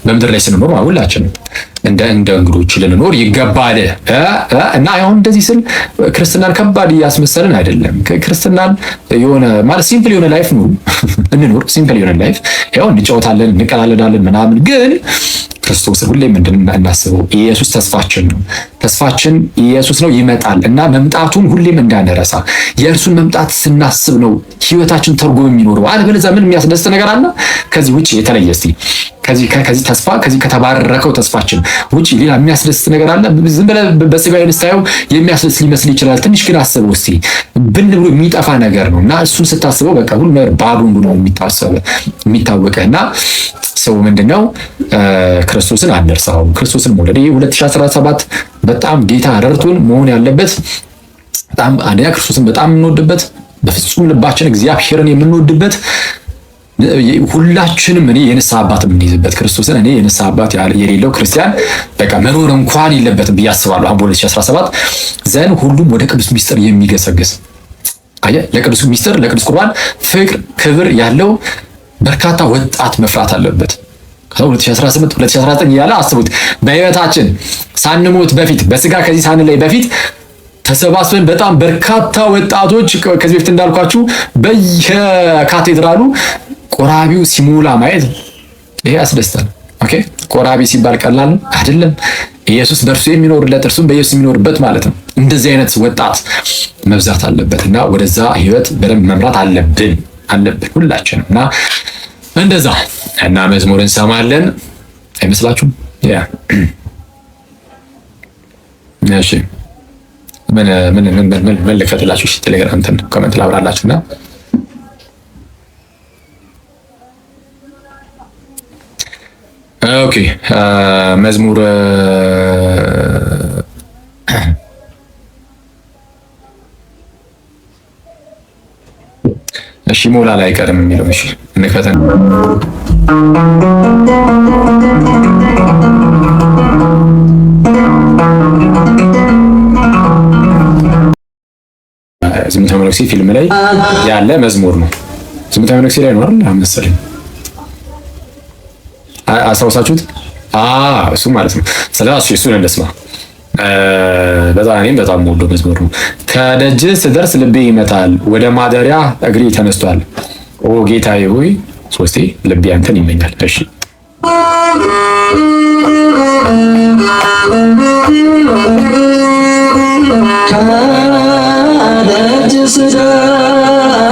በምድር ላይ ስንኖር ሁላችንም እንደ እንግዶች ልንኖር ይገባል እና አሁን እንደዚህ ስል ክርስትናን ከባድ እያስመሰልን አይደለም። ክርስትናን የሆነ ማለት ሲምፕል የሆነ ላይፍ ነው እንኖር ሲምፕል የሆነ ላይፍ ያው እንጫወታለን እንቀላለዳለን ምናምን ግን ክርስቶስን ሁሌም እንድናስበው ኢየሱስ ተስፋችን ነው። ተስፋችን ኢየሱስ ነው ይመጣል እና መምጣቱን ሁሌም እንዳንረሳ የእርሱን መምጣት ስናስብ ነው ህይወታችን ትርጉም የሚኖረው። አለበለዚያ ምን የሚያስደስት ነገር አለ? ከዚህ ውጪ የተለየ እስቲ ከዚህ ተስፋ ከዚህ ከተባረከው ተስፋችን ውጪ ሌላ የሚያስደስት ነገር አለ? ዝም ብለህ በስጋዊ ንስታየው የሚያስደስት ሊመስል ይችላል። ትንሽ ግን አስበው እስቲ ብን ብሎ የሚጠፋ ነገር ነው እና እሱን ስታስበው በቃ ሁሉ ነገር ባዶ ነው የሚታወቅህና ሰው ምንድነው ክርስቶስን አንርሳው። ክርስቶስን መውደድ 2017 በጣም ጌታ ረድቶን መሆን ያለበት በጣም አንደኛ ክርስቶስን በጣም የምንወድበት በፍጹም ልባችን እግዚአብሔርን የምንወድበት ሁላችንም እኔ የንስሐ አባት የምንይዝበት ክርስቶስን እኔ የንስሐ አባት የሌለው ክርስቲያን በቃ መኖር እንኳን የለበትም ብዬ አስባለሁ። አሁን 2017 ዘን ሁሉም ወደ ቅዱስ ሚስጥር የሚገሰግስ ለቅዱስ ሚስጥር ለቅዱስ ቁርባን ፍቅር ክብር ያለው በርካታ ወጣት መፍራት አለበት። 2018 2019 እያለ አስቡት በህይወታችን ሳንሞት በፊት በስጋ ከዚህ ሳንለይ በፊት ተሰባስበን በጣም በርካታ ወጣቶች ከዚህ በፊት እንዳልኳችሁ በየካቴድራሉ ቆራቢው ሲሞላ ማየት ይሄ ያስደስታል። ኦኬ ቆራቢ ሲባል ቀላል አይደለም። ኢየሱስ በእርሱ የሚኖርለት እርሱም በኢየሱስ የሚኖርበት ማለት ነው። እንደዚህ አይነት ወጣት መብዛት አለበት እና ወደዛ ህይወት በደንብ መምራት አለብን ሁላችንም እና እንደዛ እና መዝሙር እንሰማለን አይመስላችሁም? ያ እሺ ምን ልክፈትላችሁ? እሺ ቴሌግራም እንትን ኮሜንት ላብራላችሁና ኦኬ መዝሙር እሺ ሞላ ላይ ቀርም የሚለው እሺ እንከተን ዝምታ መነኩሴ ፊልም ላይ ያለ መዝሙር ነው። ዝምታ መነኩሴ ላይ ነው አይደል መሰለኝ። አስታውሳችሁት? እሱ ማለት ነው። ስለዚህ እሱን እንደስማ እኔም በጣም ወዶ መዝሙር ነው። ከደጅ ስደርስ ልቤ ይመታል፣ ወደ ማደሪያ እግሬ ተነስቷል። ኦ ጌታዬ ሆይ ሶስቴ ልቤ አንተን ይመኛል። እሺ ከደጅ ስደርስ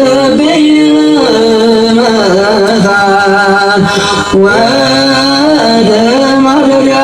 ልቤ ይመታል፣ ወደ ማደሪያ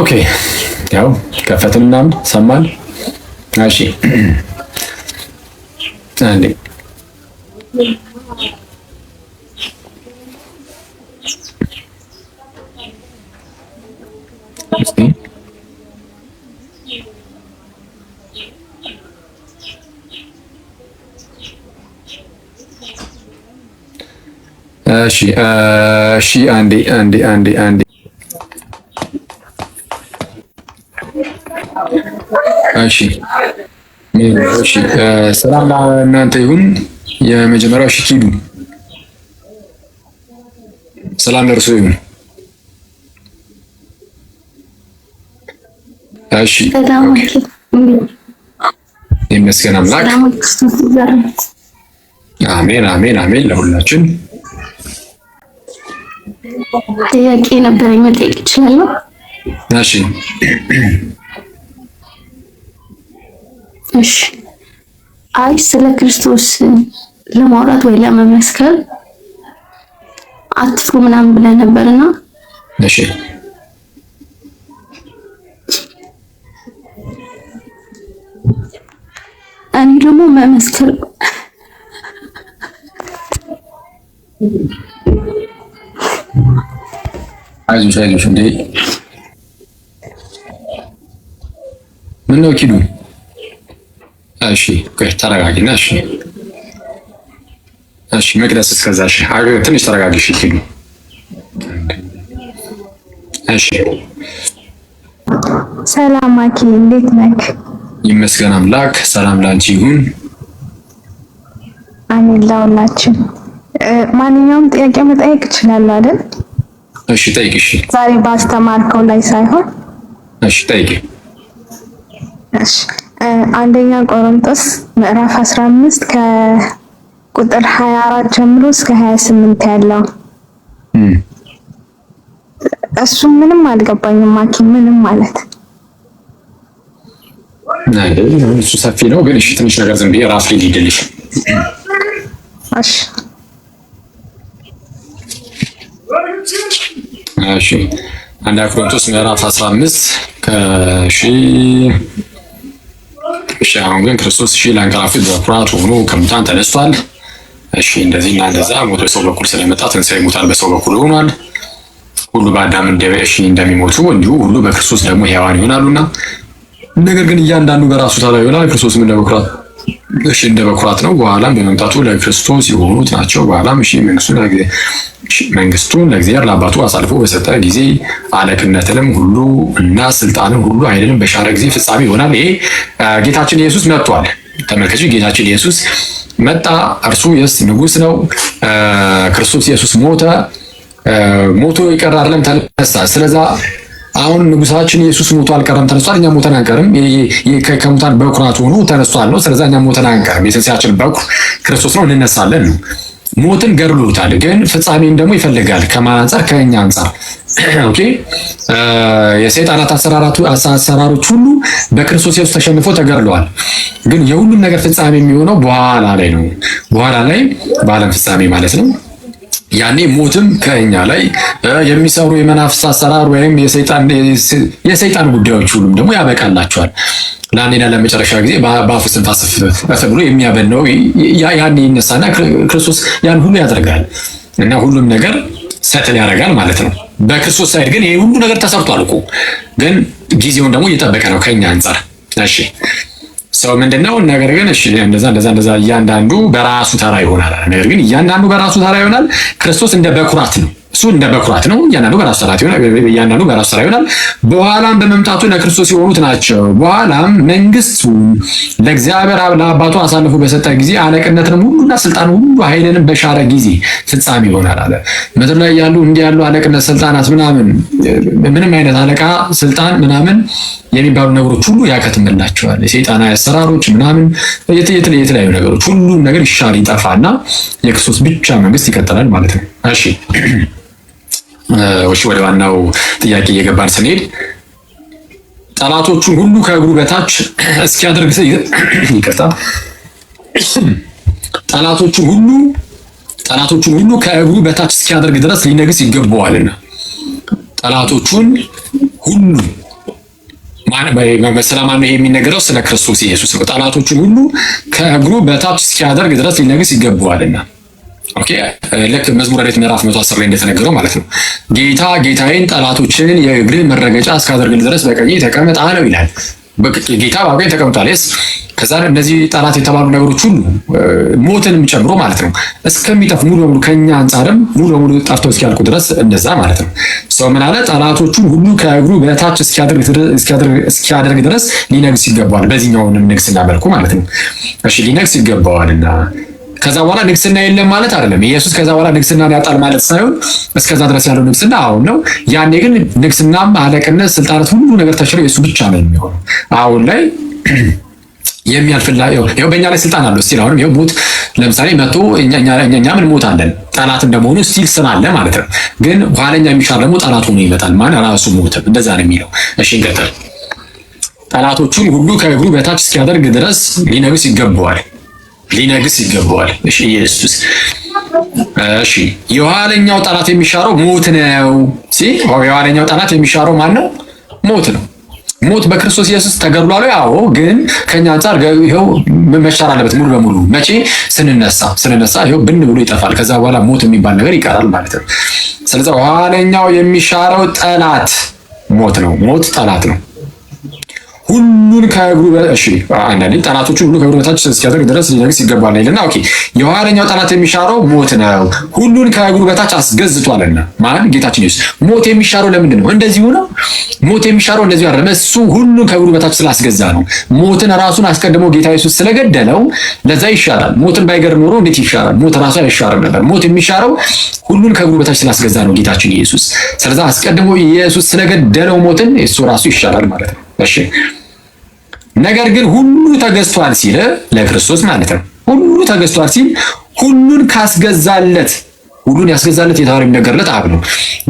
ኦኬ ያው ከፈትን ምናምን ሰማን። እሺ አንዴ እሺ አንዴ እሺ ሰላም ለእናንተ ይሁን። የመጀመሪያው እሺ ኪዱ ሰላም ለእርሱ ይሁን። እሺ ይመስገን አምላክ። አሜን አሜን አሜን። ለሁላችን ጥያቄ ነበረኝ መጠየቅ እችላለሁ? እሺ እሺ አይ ስለ ክርስቶስ ለማውራት ወይ ለመመስከር አትፍሩ ምናምን ብለህ ነበርና እሺ እኔ ደግሞ መመስከር አይዞሽ እንዴ ምን ነው ኪዱ? እሺ ቆይ ተረጋጊና እሺ መቅደስ እስከዛሽ ትንሽ ተረጋጊሽ ኪዱ። እሺ ሰላም አኪ እንዴት ነህ? ይመስገን አምላክ። ሰላም ላንቺ ይሁን። አሜን ለሁላችን። ማንኛውም ጥያቄ መጠየቅ እችላለሁ አይደል? እሺ ጠይቂ። እሺ ዛሬ ባስተማርከው ላይ ሳይሆን እሺ ጠይቂ። እሺ አንደኛ ቆሮንቶስ ምዕራፍ 15 ከቁጥር 24 ጀምሮ እስከ 28 ያለው እሱ ምንም አልገባኝም። ማኪ ምንም ማለት እሱ ሰፊ ነው ግን እሺ ትንሽ ነገር ዝም ብዬ ራፍ ሊድልሽ። እሺ እሺ አንደኛ ቆሮንቶስ ምዕራፍ 15 እሺ አሁን ግን ክርስቶስ ለአንቀላፉት በኩራት ሆኖ ከሙታን ተነስቷል። እሺ እንደዚህ እና እንደዛ ሞት በሰው በኩል ስለመጣ ትንሣኤ ሙታን በሰው በኩል ሆኗል። ሁሉ በአዳም እንደሚሞቱ እንዲሁ ሁሉ በክርስቶስ ደግሞ ሕያዋን ይሆናሉና፣ ነገር ግን እያንዳንዱ በራሱ ተራ ይሆናል። ክርስቶስም እንደ በኩራት ነው። በኋላም በመምጣቱ ለክርስቶስ የሆኑት ናቸው። በኋላም መንግስቱን ለእግዚአብሔር ለአባቱ አሳልፎ በሰጠ ጊዜ አለቅነትንም ሁሉ እና ስልጣንን ሁሉ ኃይልንም በሻረ ጊዜ ፍጻሜ ይሆናል። ይሄ ጌታችን ኢየሱስ መጥቷል። ተመልከቱ፣ ጌታችን ኢየሱስ መጣ። እርሱ ንጉስ ነው። ክርስቶስ ኢየሱስ ሞቶ ይቀር አይደለም፣ ተነሳ። ስለዛ አሁን ንጉሳችን ኢየሱስ ሞቶ አልቀረም፣ ተነስቷል። እኛ ሞተን አንቀርም። ከሙታን በኩራት ሆኖ ተነስቷል ነው። ስለዛ እኛ ሞተን አንቀርም። የትንሣኤያችን በኩር ክርስቶስ ነው፣ እንነሳለን ነው። ሞትን ገድሎታል፣ ግን ፍጻሜን ደግሞ ይፈልጋል። ከማን አንጻር? ከእኛ አንጻር። ኦኬ የሰይጣናት አሰራሮች ሁሉ በክርስቶስ ኢየሱስ ተሸንፎ ተገድለዋል። ግን የሁሉም ነገር ፍጻሜ የሚሆነው በኋላ ላይ ነው። በኋላ ላይ በዓለም ፍጻሜ ማለት ነው። ያኔ ሞትም ከእኛ ላይ የሚሰሩ የመናፍስት አሰራር ወይም የሰይጣን ጉዳዮች ሁሉም ደግሞ ያበቃላቸዋል። ለአንዴና ለመጨረሻ ጊዜ በአፉ እስትንፋስ ብሎ የሚያበላው ያኔ ይነሳና ክርስቶስ ያን ሁሉ ያደርጋል እና ሁሉም ነገር ሰትል ያደርጋል ማለት ነው። በክርስቶስ ሳይድ ግን ይሄ ሁሉ ነገር ተሰርቷል እኮ፣ ግን ጊዜውን ደግሞ እየጠበቀ ነው ከኛ አንጻር። እሺ ሰው ምንድነው? ነገር ግን እሺ እንደዛ እያንዳንዱ በራሱ ተራ ይሆናል። ነገር ግን እያንዳንዱ በራሱ ተራ ይሆናል። ክርስቶስ እንደ በኩራት ነው። እሱ እንደ በኩራት ነው። እያንዳንዱ በራሱ ተራ ይሆናል። በኋላም በመምጣቱ ለክርስቶስ የሆኑት ናቸው። በኋላም መንግስቱን ለእግዚአብሔር ለአባቱ አሳልፎ በሰጠ ጊዜ አለቅነትንም ሁሉና ስልጣን ሁሉ ኃይልንም በሻረ ጊዜ ፍጻሜ ይሆናል አለ። ምድር ላይ ያሉ እንዲህ ያሉ አለቅነት ስልጣናት ምንም አይነት አለቃ ስልጣን ምናምን የሚባሉ ነገሮች ሁሉ ያከትምላቸዋል። የሰይጣናዊ አሰራሮች የተለያዩ ነገሮች ሁሉም ነገር ይሻር ይጠፋና የክርስቶስ ብቻ መንግስት ይቀጥላል ማለት ነው። እሺ ወደ ዋናው ጥያቄ እየገባን ስንሄድ ጠላቶቹን ሁሉ ከእግሩ በታች እስኪያደርግ ጠላቶቹን ሁሉ ከእግሩ በታች እስኪያደርግ ድረስ ሊነግስ ይገባዋልና። ጠላቶቹን ሁሉ ስለማን ነው የሚነገረው? ስለ ክርስቶስ ኢየሱስ ነው። ጠላቶቹን ሁሉ ከእግሩ በታች እስኪያደርግ ድረስ ሊነግስ ይገባዋልና። ኦኬ ልክ መዝሙረ ዳዊት ምዕራፍ 110 ላይ እንደተነገረው ማለት ነው። ጌታዬን ጠላቶችን የእግርህ መረገጫ እስካደርግልህ ድረስ በቀኜ ተቀመጥ አለው ይላል። ጌታ በቀኝ ተቀምጧል። ከዛ እነዚህ ጠላት የተባሉ ነገሮች ሁሉ ሞትንም ጨምሮ ማለት ነው እስከሚጠፉ ሙሉ በሙሉ ከኛ አንጻርም ሙሉ በሙሉ ጠፍተው እስኪያልቁ ድረስ እንደዛ ማለት ነው። ሰው ምን አለ? ጠላቶቹን ሁሉ ከእግሩ በታች እስኪያደርግ ድረስ ሊነግስ ይገባዋል። በዚህኛውንም ንግስና መልኩ ማለት ነው። እሺ ሊነግስ ይገባዋልና ከዛ በኋላ ንግስና የለም ማለት አይደለም። ኢየሱስ ከዛ በኋላ ንግስናን ያጣል ማለት ሳይሆን እስከዛ ድረስ ያለው ንግስና አሁን ነው። ያኔ ግን ንግስናም፣ አለቅነት፣ ስልጣናት ሁሉ ነገር ተሽረው የሱ ብቻ ነው የሚሆነው። አሁን ላይ የሚያልፍላ ይኸው በእኛ ላይ ስልጣን አለው። እስቲል አሁንም ይኸው ሞት ለምሳሌ መጥቶ እኛ ምን ሞት አለን ጠላት እንደመሆኑ እስቲል ስም አለ ማለት ነው። ግን ኋለኛ የሚሻር ደግሞ ጠላት ሆኖ ይመጣል ማለት ራሱ ሞትም እንደዛ ነው የሚለው። እሺ እንቀጥል። ጠላቶቹን ሁሉ ከእግሩ በታች እስኪያደርግ ድረስ ሊነግስ ይገባዋል። እሺ ኢየሱስ እሺ የኋለኛው ጠላት የሚሻረው ሞት ነው። የኋለኛው ጠላት የሚሻረው ማን ነው? ሞት ነው። ሞት በክርስቶስ ኢየሱስ ተገድሏል። ያው ግን ከኛ አንፃር ይሄው መሻር አለበት ሙሉ በሙሉ። መቼ? ስንነሳ ይሄው ብን ብሎ ይጠፋል። ከዛ በኋላ ሞት የሚባል ነገር ይቀራል ማለት ነው። ስለዚህ የኋለኛው የሚሻረው ጠላት ሞት ነው። ሞት ጠላት ነው። ሁሉን ከእግሩ እሺ አንዳንዴ ጠላቶቹን ሁሉ ከእግሩ በታች እስኪያደርግ ድረስ ሊነግስ ይገባል ይልና ኦኬ የኋለኛው ጠላት የሚሻረው ሞት ነው ሁሉን ከእግሩ በታች አስገዝቷልና ማን ጌታችን ኢየሱስ ሞት የሚሻረው ለምንድን ነው እንደዚሁ ነው ሞት የሚሻረው እንደዚሁ አይደለም እሱ ሁሉን ከእግሩ በታች ስላስገዛ ነው ሞትን ራሱን አስቀድሞ ጌታ ኢየሱስ ስለገደለው ለዛ ይሻላል ሞትን ባይገድል ኖሮ እንዴት ይሻላል ሞት ራሱ አይሻርም ነበር ሞት የሚሻረው ሁሉን ከእግሩ በታች ስላስገዛ ነው ጌታችን ኢየሱስ ስለዚህ አስቀድሞ ኢየሱስ ስለገደለው ሞትን እሱ ራሱ ይሻላል ማለት ነው እሺ ነገር ግን ሁሉ ተገዝቷል ሲል ለክርስቶስ ማለት ነው ሁሉ ተገዝቷል ሲል ሁሉን ካስገዛለት ሁሉን ያስገዛለት የታወሪ ነገርለት አብ ነው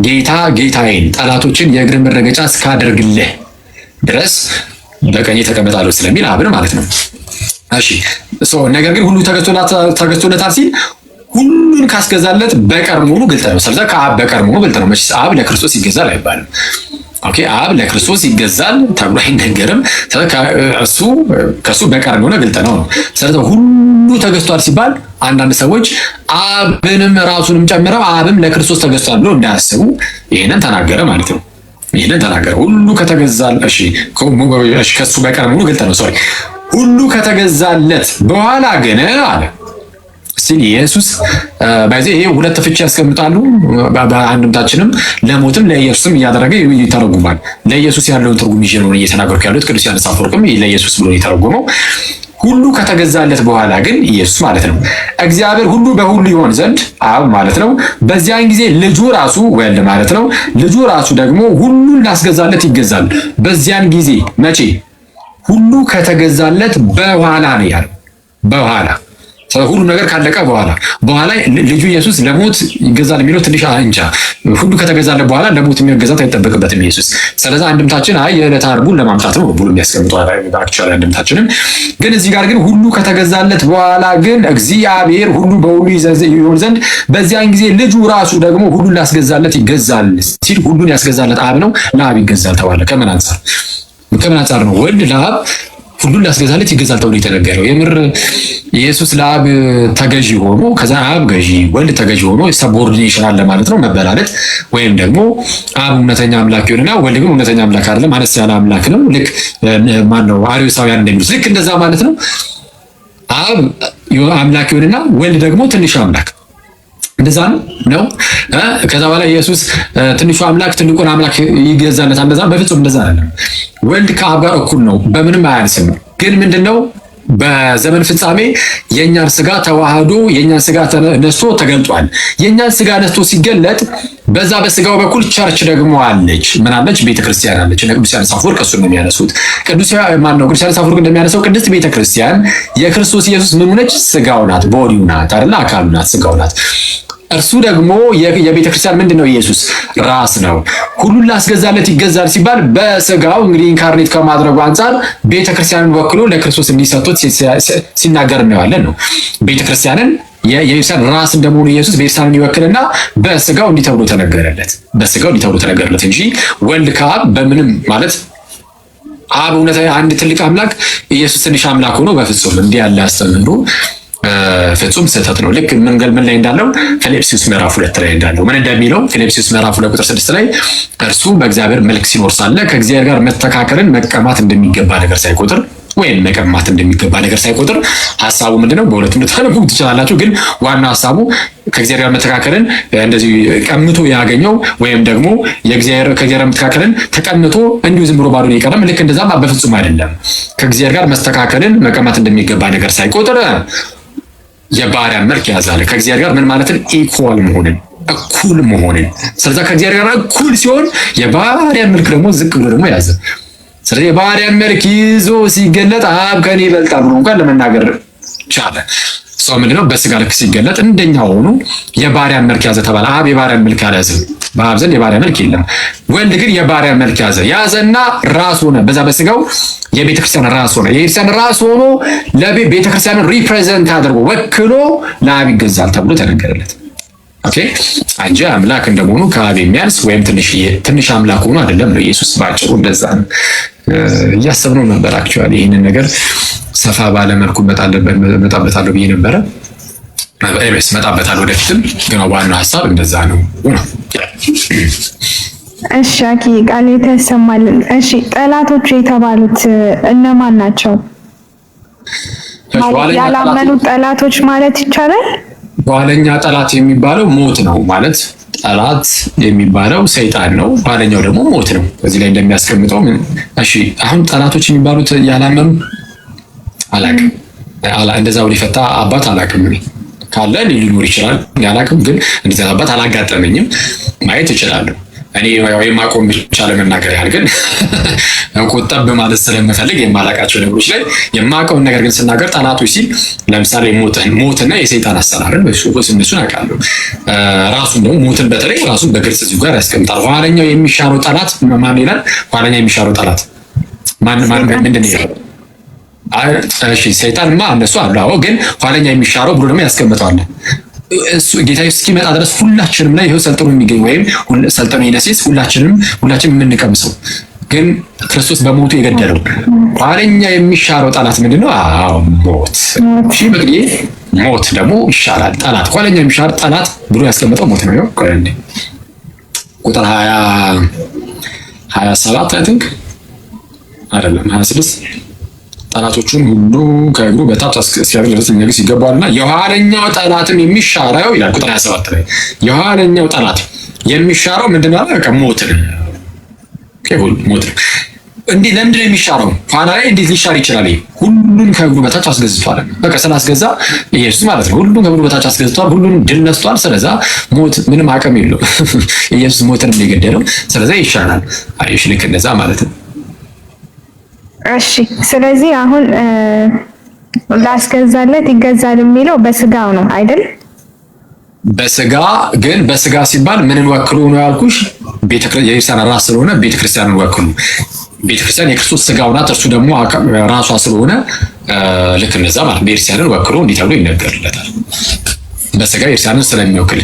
ጌታ ጌታዬን ጠላቶችን የእግር መረገጫ እስካደርግልህ ድረስ በቀኝ ተቀመጣለሁ ስለሚል አብ ነው ማለት ነው እሺ ነገር ግን ሁሉ ተገዝቶለታል ሲል ሁሉን ካስገዛለት በቀር መሆኑ ግልጽ ነው ስለዚህ ከአብ በቀር መሆኑ ግልጽ ነው መቼስ አብ ለክርስቶስ ይገዛል አይባልም ኦኬ አብ ለክርስቶስ ይገዛል ተብሎ አይነገርም እሱ ከሱ በቀር ነው ግልጽ ነው ስለዚህ ሁሉ ተገዝቷል ሲባል አንዳንድ ሰዎች አብንም ራሱንም ጨምረው አብም ለክርስቶስ ተገዝቷል ብለው እንዳያስቡ ይሄንን ተናገረ ማለት ነው ይሄንን ተናገረ ሁሉ ከተገዛል እሺ ከሱ በቀር ነው ግልጽ ነው ሁሉ ከተገዛለት በኋላ ግን አለ ሲል ኢየሱስ ባይዘ ይሄ ሁለት ፍቺ ያስቀምጣሉ በአንድምታችንም ለሞትም ለኢየሱስም ያደረገ ይተረጉማል ለኢየሱስ ያለውን ትርጉም ይዤ ነው እየተናገርኩ ያሉት ቅዱስ ዮሐንስ አፈወርቅም ለኢየሱስ ብሎ የተረጎመው ሁሉ ከተገዛለት በኋላ ግን ኢየሱስ ማለት ነው እግዚአብሔር ሁሉ በሁሉ ይሆን ዘንድ አብ ማለት ነው በዚያን ጊዜ ልጁ ራሱ ወልድ ማለት ነው ልጁ ራሱ ደግሞ ሁሉን ላስገዛለት ይገዛል በዚያን ጊዜ መቼ ሁሉ ከተገዛለት በኋላ ነው ያለው በኋላ ሁሉ ነገር ካለቀ በኋላ ልጁ ኢየሱስ ለሞት ይገዛል የሚለው ትንሽ አንጃ ሁሉ ከተገዛለት በኋላ ለሞት የሚገዛት አይጠበቅበትም ኢየሱስ ስለዚህ አንድምታችን የዕለተ ዓርቡን ለማምጣት ነው ብሎ የሚያስቀምጠው አክቹዋሊ አንድምታችንም ግን እዚህ ጋር ግን ሁሉ ከተገዛለት በኋላ ግን እግዚአብሔር ሁሉ በሁሉ ይሆን ዘንድ በዚያን ጊዜ ልጁ ራሱ ደግሞ ሁሉን ላስገዛለት ይገዛል ሲል ሁሉን ያስገዛለት አብ ነው ለአብ ይገዛል ተባለ ከምን አንፃር ነው ወልድ ለአብ ሁሉን ላስገዛለት ይገዛል ተብሎ የተነገረው የምር ኢየሱስ ለአብ ተገዢ ሆኖ ከዛ አብ ገዢ ወልድ ተገዢ ሆኖ ሰቦርዲኔሽን አለ ማለት ነው መበላለጥ ወይም ደግሞ አብ እውነተኛ አምላክ ይሆንና ወልድ ግን እውነተኛ አምላክ አይደለም አነስ ያለ አምላክ ነው ልክ ማን ነው አርዮሳውያን እንደሚሉት ልክ እንደዛ ማለት ነው አብ አምላክ ይሆንና ወልድ ደግሞ ትንሽ አምላክ እንደዛ ነው ከዛ በኋላ ኢየሱስ ትንሹ አምላክ ትልቁን አምላክ ይገዛለታል እንደዛ በፍጹም እንደዛ አይደለም ወልድ ከአብ ጋር እኩል ነው በምንም አያንስም ግን ምንድነው በዘመን ፍጻሜ የኛን ስጋ ተዋህዶ የኛን ስጋ ነስቶ ተገልጧል የኛን ስጋ ነስቶ ሲገለጥ በዛ በስጋው በኩል ቸርች ደግሞ አለች ምን አለች ቤተክርስቲያን አለች ቅዱስ ዮሐንስ አፈወርቅ እሱ ነው የሚያነሱት ቅዱስ ዮሐንስ አፈወርቅ እንደሚያነሳው ቅድስት ቤተክርስቲያን የክርስቶስ ኢየሱስ ምን ሆነች ስጋው ናት ቦዲው ናት አይደል አካሉ ናት ስጋው ናት እርሱ ደግሞ የቤተክርስቲያን ምንድነው ኢየሱስ ራስ ነው ሁሉን ላስገዛለት ይገዛል ሲባል በስጋው እንግዲህ ኢንካርኔት ከማድረጉ አንፃር ቤተክርስቲያንን ወክሎ ለክርስቶስ እንዲሰጡት ሲናገር ነው ቤተክርስቲያንን የኢየሱስ ራስ እንደሆነ ኢየሱስ ቤተክርስቲያንን ይወክልና በስጋው እንዲተብሎ ተነገረለት እንጂ ወልድ ከአብ በምንም ማለት አብ እውነተኛ አንድ ትልቅ አምላክ ኢየሱስ ትንሽ አምላክ ሆኖ በፍጹም እንዲህ ያለ አስተምህሮ ፍጹም ስህተት ነው ልክ ምን ላይ እንዳለው ፊልጵስዩስ ምዕራፍ 2 ላይ እንዳለው ምን እንደሚለው ፊልጵስዩስ ምዕራፍ 2 ቁጥር 6 ላይ እርሱ በእግዚአብሔር መልክ ሲኖር ሳለ ከእግዚአብሔር ጋር መተካከልን መቀማት እንደሚገባ ነገር ሳይቆጥር ወይም መቀማት እንደሚገባ ነገር ሳይቆጥር ሐሳቡ ምንድነው በሁለቱም ተነቡ ትችላላችሁ ግን ዋና ሐሳቡ ከእግዚአብሔር ጋር መተካከልን እንደዚህ ቀምቶ ያገኘው ወይም ደግሞ ከእግዚአብሔር መተካከልን ተቀምጦ እንዲሁ ዝም ብሎ ባዶ ይቀርም ልክ እንደዛ በፍጹም አይደለም ከእግዚአብሔር ጋር መተካከልን መቀማት እንደሚገባ ነገር ሳይቆጥር የባሪያን መልክ ያዛለ ከእግዚአብሔር ጋር ምን ማለትን ኢኳል መሆንን እኩል መሆንን ስለዚህ ከእግዚአብሔር ጋር እኩል ሲሆን የባሪያን መልክ ደግሞ ዝቅ ብሎ ደግሞ ያዘ ስለዚህ የባሪያን መልክ ይዞ ሲገለጥ አብ ከኔ ይበልጣል ብሎ እንኳን ለመናገር ቻለ ሰው ምንድነው በስጋ ልክ ሲገለጥ እንደኛ ሆኖ የባሪያን መልክ ያዘ ተባለ አብ የባሪያን መልክ ያዘ በአብ ዘንድ የባሪያን መልክ የለም ወልድ ግን የባሪያን መልክ ያዘና ራስ ሆነ በዛ በስጋው የቤተክርስቲያን ራስ ሆነ የቤተክርስቲያን ራስ ሆኖ ለቤተክርስቲያንን ሪፕሬዘንት አድርጎ ወክሎ ለአብ ይገዛል ተብሎ ተነገረለት ኦኬ አንጂ አምላክ እንደሆኑ ከአብ የሚያንስ ወይም ትንሽ አምላክ ሆኖ አይደለም ነው ኢየሱስ ባጭሩ እንደዛ ነው እያሰብነው ነበር አክቹአሊ ይሄንን ነገር ሰፋ ባለ መልኩ መጣበታለሁ ብዬ ነበር መጣበታለሁ ወደፊትም ግን ዋናው ሐሳብ እንደዛ ነው እሺ አኪ ቃል የተሰማልን። እሺ ጠላቶቹ የተባሉት እነማን ናቸው? ያላመኑት ጠላቶች ማለት ይቻላል። ኋለኛ ጠላት የሚባለው ሞት ነው ማለት ጠላት የሚባለው ሰይጣን ነው። ኋለኛው ደግሞ ሞት ነው። እዚህ ላይ እንደሚያስቀምጠው እሺ አሁን ጠላቶች የሚባሉት ያላመኑ አላቅም እንደዛው ሊፈታ አባት አላቅም እኔ ካለ ሊኖር ይችላል ያላቅም ግን እንደዛ አባት አላጋጠመኝም ማየት እችላለሁ። እኔ ያው የማቆም ብቻ ለመናገር ያህል ግን ቆጠብ ማለት ስለምፈልግ የማላቃቸው ነገሮች ላይ የማውቀውን ነገር ግን ስናገር ጠላቶች ሲል ለምሳሌ ሞትና የሰይጣን አሰራርን እነሱን አውቃለሁ። ራሱን ደግሞ ሞትን በተለይ ራሱን በግልጽ እዚሁ ጋር ያስቀምጣል። ኋለኛው የሚሻረው ጠላት ማን ይላል? ኋለኛው የሚሻረው ጠላት ማን ምንድን ነው? እሺ ሰይጣንማ እነሱ አሉ። አዎ ግን ኋለኛ የሚሻረው ብሎ ደግሞ ያስቀምጠዋል። እሱ ጌታ እስኪመጣ ድረስ ሁላችንም ላይ ይሄው ሰልጥኖ የሚገኝ ወይም ሰልጥኖ ይነሲስ ሁላችንም የምንቀምሰው ግን ክርስቶስ በሞቱ የገደለው ኋለኛ የሚሻረው ጠላት ምንድነው? አዎ ሞት። እሺ በግዴ ሞት ደግሞ ይሻላል ጠላት ኋለኛ የሚሻር ጠላት ብሎ ያስቀምጠው ሞት ነው። ቁጥር 27 አይ ቲንክ አይደለም 26 ጠላቶቹን ሁሉ ከእግሩ በታች እስኪያደርግ ድረስ ሊነግስ ይገባዋልና የኋለኛው ጠላትም የሚሻረው ይላል ቁጥር 27 ላይ የኋለኛው ጠላት የሚሻረው ምንድን ነው? በቃ ሞት ነው። ሞት ነው። እንዲህ ለምንድን ነው የሚሻረው? ኋላ ላይ እንዴት ሊሻር ይችላል? ሁሉን ከእግሩ በታች አስገዝቷል። በቃ ስላስገዛ ኢየሱስ ማለት ነው። ሁሉን ከእግሩ በታች አስገዝቷል። ሁሉን ድል ነስቷል። ስለዛ ሞት ምንም አቅም የለውም። ኢየሱስ ሞትን የገደለው ስለዛ ይሻላል። አይሽ ልክ እንደዛ ማለት ነው። እሺ ስለዚህ አሁን ላስገዛለት ይገዛል የሚለው በስጋው ነው አይደል? በስጋ ግን በስጋ ሲባል ምንን ወክሎ ነው ያልኩሽ? የክርስቲያን ራስ ስለሆነ ቤተክርስቲያንን ወክሎ ቤተክርስቲያን የክርስቶስ ስጋው ናት። እርሱ ደግሞ ራሷ ስለሆነ ልክ እንደዛ ማለት ቤተክርስቲያንን ወክሎ እንዲህ ተብሎ ይነገርለታል። በስጋ ቤተክርስቲያንን ስለሚወክል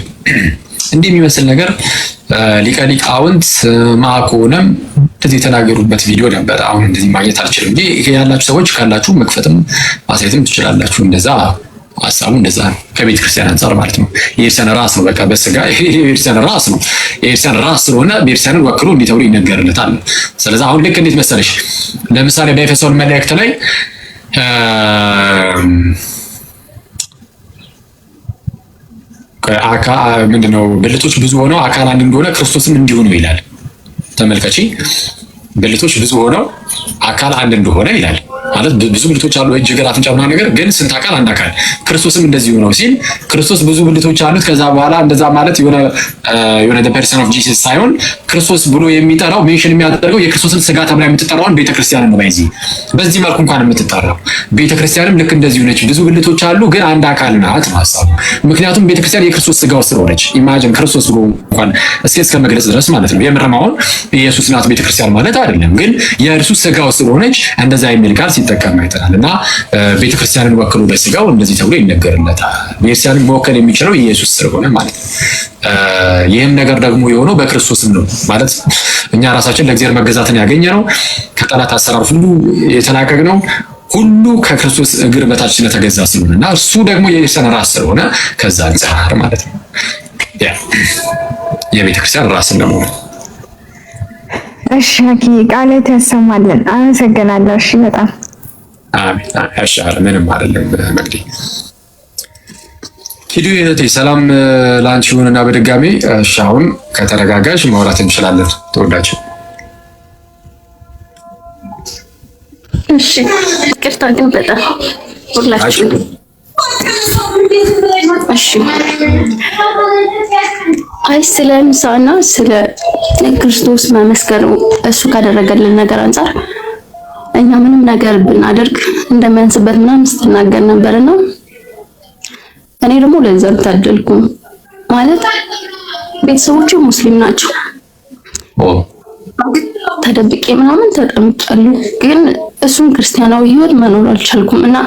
እንዲህ የሚመስል ነገር ሊቀ ሊቃውንት ማኮንም እንደዚህ የተናገሩበት ቪዲዮ ነበር። አሁን እንደዚህ ማግኘት አልችልም እንጂ ያላችሁ ሰዎች ካላችሁ መክፈትም ማሳየትም ትችላላችሁ። እንደዛ ሐሳቡ እንደዛ ነው ከቤተ ክርስቲያን አንፃር ማለት ነው። የቤተክርስቲያን ራስ ነው። በቃ በስጋ የቤተክርስቲያን ራስ ነው። የቤተክርስቲያን ራስ ስለሆነ ቤተክርስቲያንን ወክሎ እንዲህ ተብሎ ይነገርለታል። ስለዚህ አሁን ልክ እንዴት መሰለሽ ለምሳሌ በኤፌሶን መልእክት ላይ ምንድነው ብልቶች ብዙ ሆነው አካል አንድ እንደሆነ ክርስቶስም እንዲሁ ነው ይላል። ተመልከቺ ብልቶች ብዙ ሆነው አካል አንድ እንደሆነ ይላል። ማለት ብዙ ብልቶች አሉ እጅ እግር አፍንጫ ምናምን ነገር ግን ስንት አካል አንድ አካል ክርስቶስም እንደዚሁ ነው ሲል ክርስቶስ ብዙ ብልቶች አሉት። ከዛ በኋላ እንደዛ ማለት የሆነ the person of Jesus ሳይሆን ክርስቶስ ብሎ የሚጠራው ሜንሽን የሚያደርገው የክርስቶስን ስጋ ተብላ የምትጠራውን ቤተክርስቲያን ነው። በዚህ መልኩ እንኳን የምትጠራው ቤተክርስቲያንም ልክ እንደዚሁ ነች። ብዙ ብልቶች አሉ ግን አንድ አካል ናት ነው ሐሳቡ። ምክንያቱም ቤተክርስቲያን የክርስቶስ ስጋው ስለሆነች ኢማጂን ክርስቶስ ብሎ እንኳን እስከ መግለጽ ድረስ ማለት ነው። የምርማውን ኢየሱስ ናት ቤተክርስቲያን ማለት አይደለም ግን የእርሱ ስጋው ስለሆነች እንደዛ የሚል ቃል ሲጠቀም አይተናል። እና ቤተክርስቲያንን ወክሎ በስጋው እንደዚህ ተብሎ ይነገርለታል። ቤተክርስቲያንን መወከል የሚችለው ኢየሱስ ስለሆነ ማለት ነው። ይህም ነገር ደግሞ የሆነው በክርስቶስም ነው ማለት እኛ ራሳችን ለእግዚአብሔር መገዛትን ያገኘ ነው። ከጠላት አሰራር ሁሉ የተላቀቅ ነው። ሁሉ ከክርስቶስ እግር በታች ስለተገዛ ስለሆነ እና እርሱ ደግሞ የቤተክርስቲያን ራስ ስለሆነ ከዛ አንፃር ማለት ነው የቤተክርስቲያን ራስ እንደሆነ። እሺ ቃላት ያሰማልን። አመሰግናለሁ። እሺ በጣም አሜን። አሻር ምንም አይደለም መግዲ ሂዱ እህቴ ሰላም ላንቺ ይሁንና በድጋሚ እሺ አሁን ከተረጋጋሽ ማውራት እንችላለን። ተወዳጅ እሺ ይቅርታ ግን በጣም ሁላችሁ እሺ አይ ስለ ምሳና ስለ ክርስቶስ መመስከር እሱ ካደረገልን ነገር አንፃር እኛ ምንም ነገር ብናደርግ እንደሚያንስበት ምናምን ስትናገር ነበርና እኔ ደግሞ ለዛ አልታደልኩም። ማለት ቤተሰቦቹ ሙስሊም ናቸው። ተደብቄ ምናምን ተጠምጫለሁ፣ ግን እሱን ክርስቲያናዊ ህይወት መኖር አልቻልኩም እና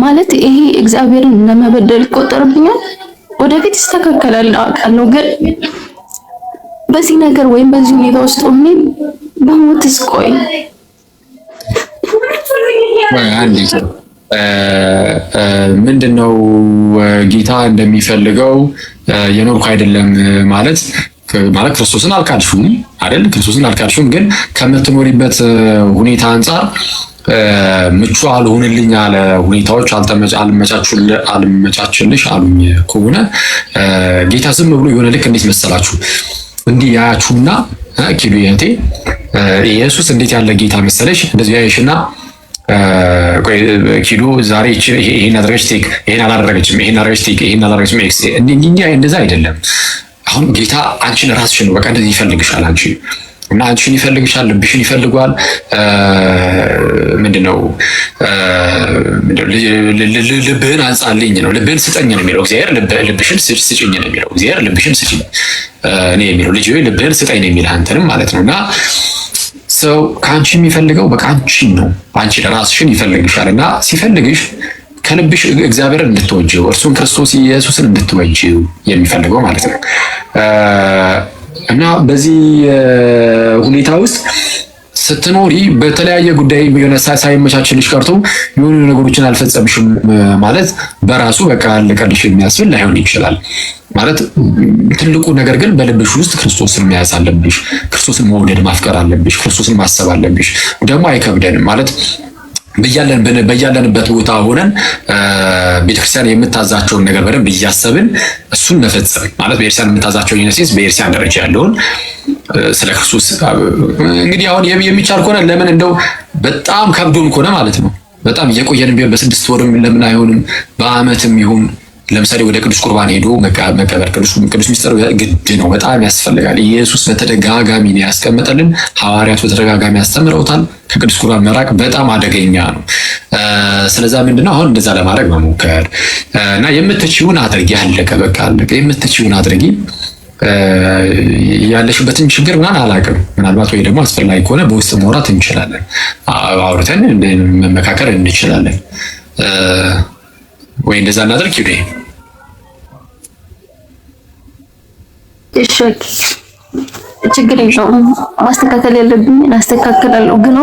ማለት ይሄ እግዚአብሔርን ለመበደል ይቆጠርብኛል። ወደፊት ይስተካከላል አውቃለሁ፣ ግን በዚህ ነገር ወይም በዚህ ሁኔታ ውስጥ ሆኜ በሞትስ ቆይ ምንድነው ጌታ እንደሚፈልገው የኖርኩ አይደለም ማለት ክርስቶስን አልካድሽም አይደል? ክርስቶስን አልካድሽም፣ ግን ከምትኖሪበት ሁኔታ አንፃር ምቹ አልሆንልኝ አለ፣ ሁኔታዎች አልመቻችልሽ አሉኝ ከሆነ ጌታ ዝም ብሎ የሆነ ልክ እንዴት መሰላችሁ እንዲህ ያያችሁና ኪዱ እህቴ ኢየሱስ እንዴት ያለ ጌታ መሰለሽ እንደዚህ ያይሽና ኪዱ ዛሬ ይሄን አደረገች ቴክ፣ ይሄን አላደረገችም፣ ይሄን አደረገች ቴክ፣ ይሄን አላደረገችም ኤክስ እንደዛ አይደለም። አሁን ጌታ አንቺን ራስሽን ነው በቃ እንደዚህ ይፈልግሻል አንቺ እና አንቺን ይፈልግሻል፣ ልብሽን ይፈልጓል። ምንድነው ልብህን አንጻልኝ ነው፣ ልብህን ስጠኝ ነው የሚለው እግዚአብሔር። ልብሽን ስጭኝ ነው የሚለው እግዚአብሔር። ልብሽን ስጭኝ እኔ የሚለው ልጅ ወይ ልብህን ስጠኝ ነው የሚልህ አንተንም ማለት ነውና ሰው ከአንቺ የሚፈልገው በቃ አንቺን ነው። አንቺ ለራስሽን ይፈልግሻል እና ሲፈልግሽ ከልብሽ እግዚአብሔርን እንድትወጂው እርሱን ክርስቶስ ኢየሱስን እንድትወጂው የሚፈልገው ማለት ነው። እና በዚህ ሁኔታ ውስጥ ስትኖሪ በተለያየ ጉዳይ የሆነ ሳይመቻችልሽ ቀርቶ የሆኑ ነገሮችን አልፈጸምሽም ማለት በራሱ በቃ አለቀልሽ የሚያስብል ላይሆን ይችላል። ማለት ትልቁ ነገር ግን በልብሽ ውስጥ ክርስቶስን መያዝ አለብሽ። ክርስቶስን መውደድ ማፍቀር አለብሽ። ክርስቶስን ማሰብ አለብሽ። ደግሞ አይከብደንም ማለት በያለንበት ቦታ ሆነን ቤተክርስቲያን የምታዛቸውን ነገር በደንብ እያሰብን እሱን መፈጸም ማለት ቤተክርስቲያን የምታዛቸውን ዩኒቨርሲቲስ በቤተክርስቲያን ደረጃ ያለውን ስለ ክርስቶስ እንግዲህ አሁን የሚቻል ከሆነ ለምን እንደው በጣም ከብዶን ከሆነ ማለት ነው በጣም እየቆየን ቢሆን በ6 ወርም ለምን አይሆንም በአመትም ይሁን ለምሳሌ ወደ ቅዱስ ቁርባን ሄዶ መቀበር ቅዱስ ሚስጥር ግድ ነው፣ በጣም ያስፈልጋል። ኢየሱስ በተደጋጋሚ ነው ያስቀመጠልን፣ ሐዋርያት በተደጋጋሚ ያስተምረውታል። ከቅዱስ ቁርባን መራቅ በጣም አደገኛ ነው። ስለዛ ምንድነው አሁን እንደዛ ለማድረግ መሞከር እና የምትችይውን አድርጊ። አለቀ በቃ አለቀ። የምትችይውን አድርጊ። ያለሽበትን ችግር ምናምን አላውቅም፣ ምናልባት ወይ ደግሞ አስፈላጊ ከሆነ በውስጥ ማውራት እንችላለን፣ አውርተን መመካከር እንችላለን። ወይ እንደዛ እናድርግ ይሁን። እሺ ችግር የለውም። ማስተካከል ያለብኝን አስተካክላለሁ። ግን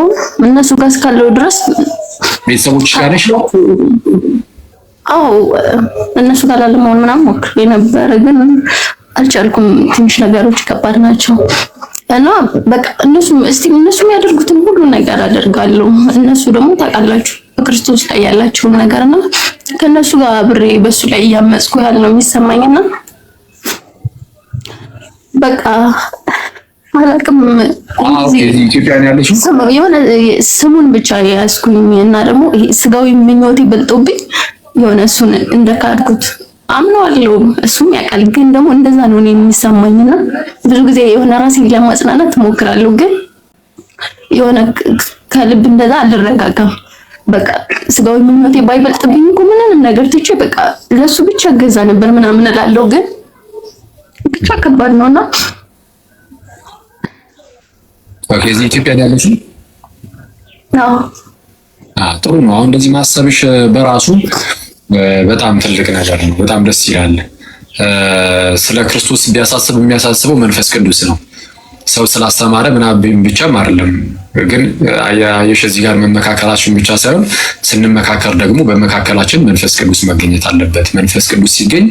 እነሱ ጋር እስካለው ድረስ ቤተሰቦች ጋር ነሽ? አዎ እነሱ ጋር ላለመሆን ምናምን ሞክሬ ነበር፣ ግን አልቻልኩም። ትንሽ ነገሮች ከባድ ናቸው እና በቃ እነሱ ያደርጉትን ሁሉ ነገር አደርጋለሁ። እነሱ ደግሞ ታውቃላችሁ በክርስቶስ ላይ ያላቸውን ነገርና ከነሱ ጋር አብሬ በሱ ላይ እያመጽኩ ያለው የሚሰማኝና በቃ አላውቅም። ኢትዮጵያ ነው ያለሽው? የሆነ ስሙን ብቻ ያስኩኝ እና ደግሞ ስጋዊ ምኞቴ በልጦብኝ የሆነ እሱን እንደካድኩት አምነዋለሁ። እሱም ያውቃል፣ ግን ደግሞ እንደዛ ነው እኔ የሚሰማኝና ብዙ ጊዜ የሆነ ራሴን ለማጽናናት እሞክራለሁ፣ ግን የሆነ ከልብ እንደዛ አልረጋጋም። በቃ ስጋዊ ምኞቴ ባይበልጥብኝ እኮ ምንም ነገር ትቼ በቃ ለሱ ብቻ ገዛ ነበር ምናምን እላለሁ፣ ግን ብቻ ከባድ ነውና ኦኬ። እዚህ ኢትዮጵያ ያለሽ? አዎ። ጥሩ ነው። አሁን እንደዚህ ማሰብሽ በራሱ በጣም ትልቅ ነገር ነው። በጣም ደስ ይላል። ስለ ክርስቶስ የሚያሳስበው መንፈስ ቅዱስ ነው። ሰው ስላስተማረ ምናምን ብቻም አይደለም። ግን አየሽ እዚህ ጋር መመካከላችን ብቻ ሳይሆን ስንመካከር ደግሞ በመካከላችን መንፈስ ቅዱስ መገኘት አለበት። መንፈስ ቅዱስ ሲገኝ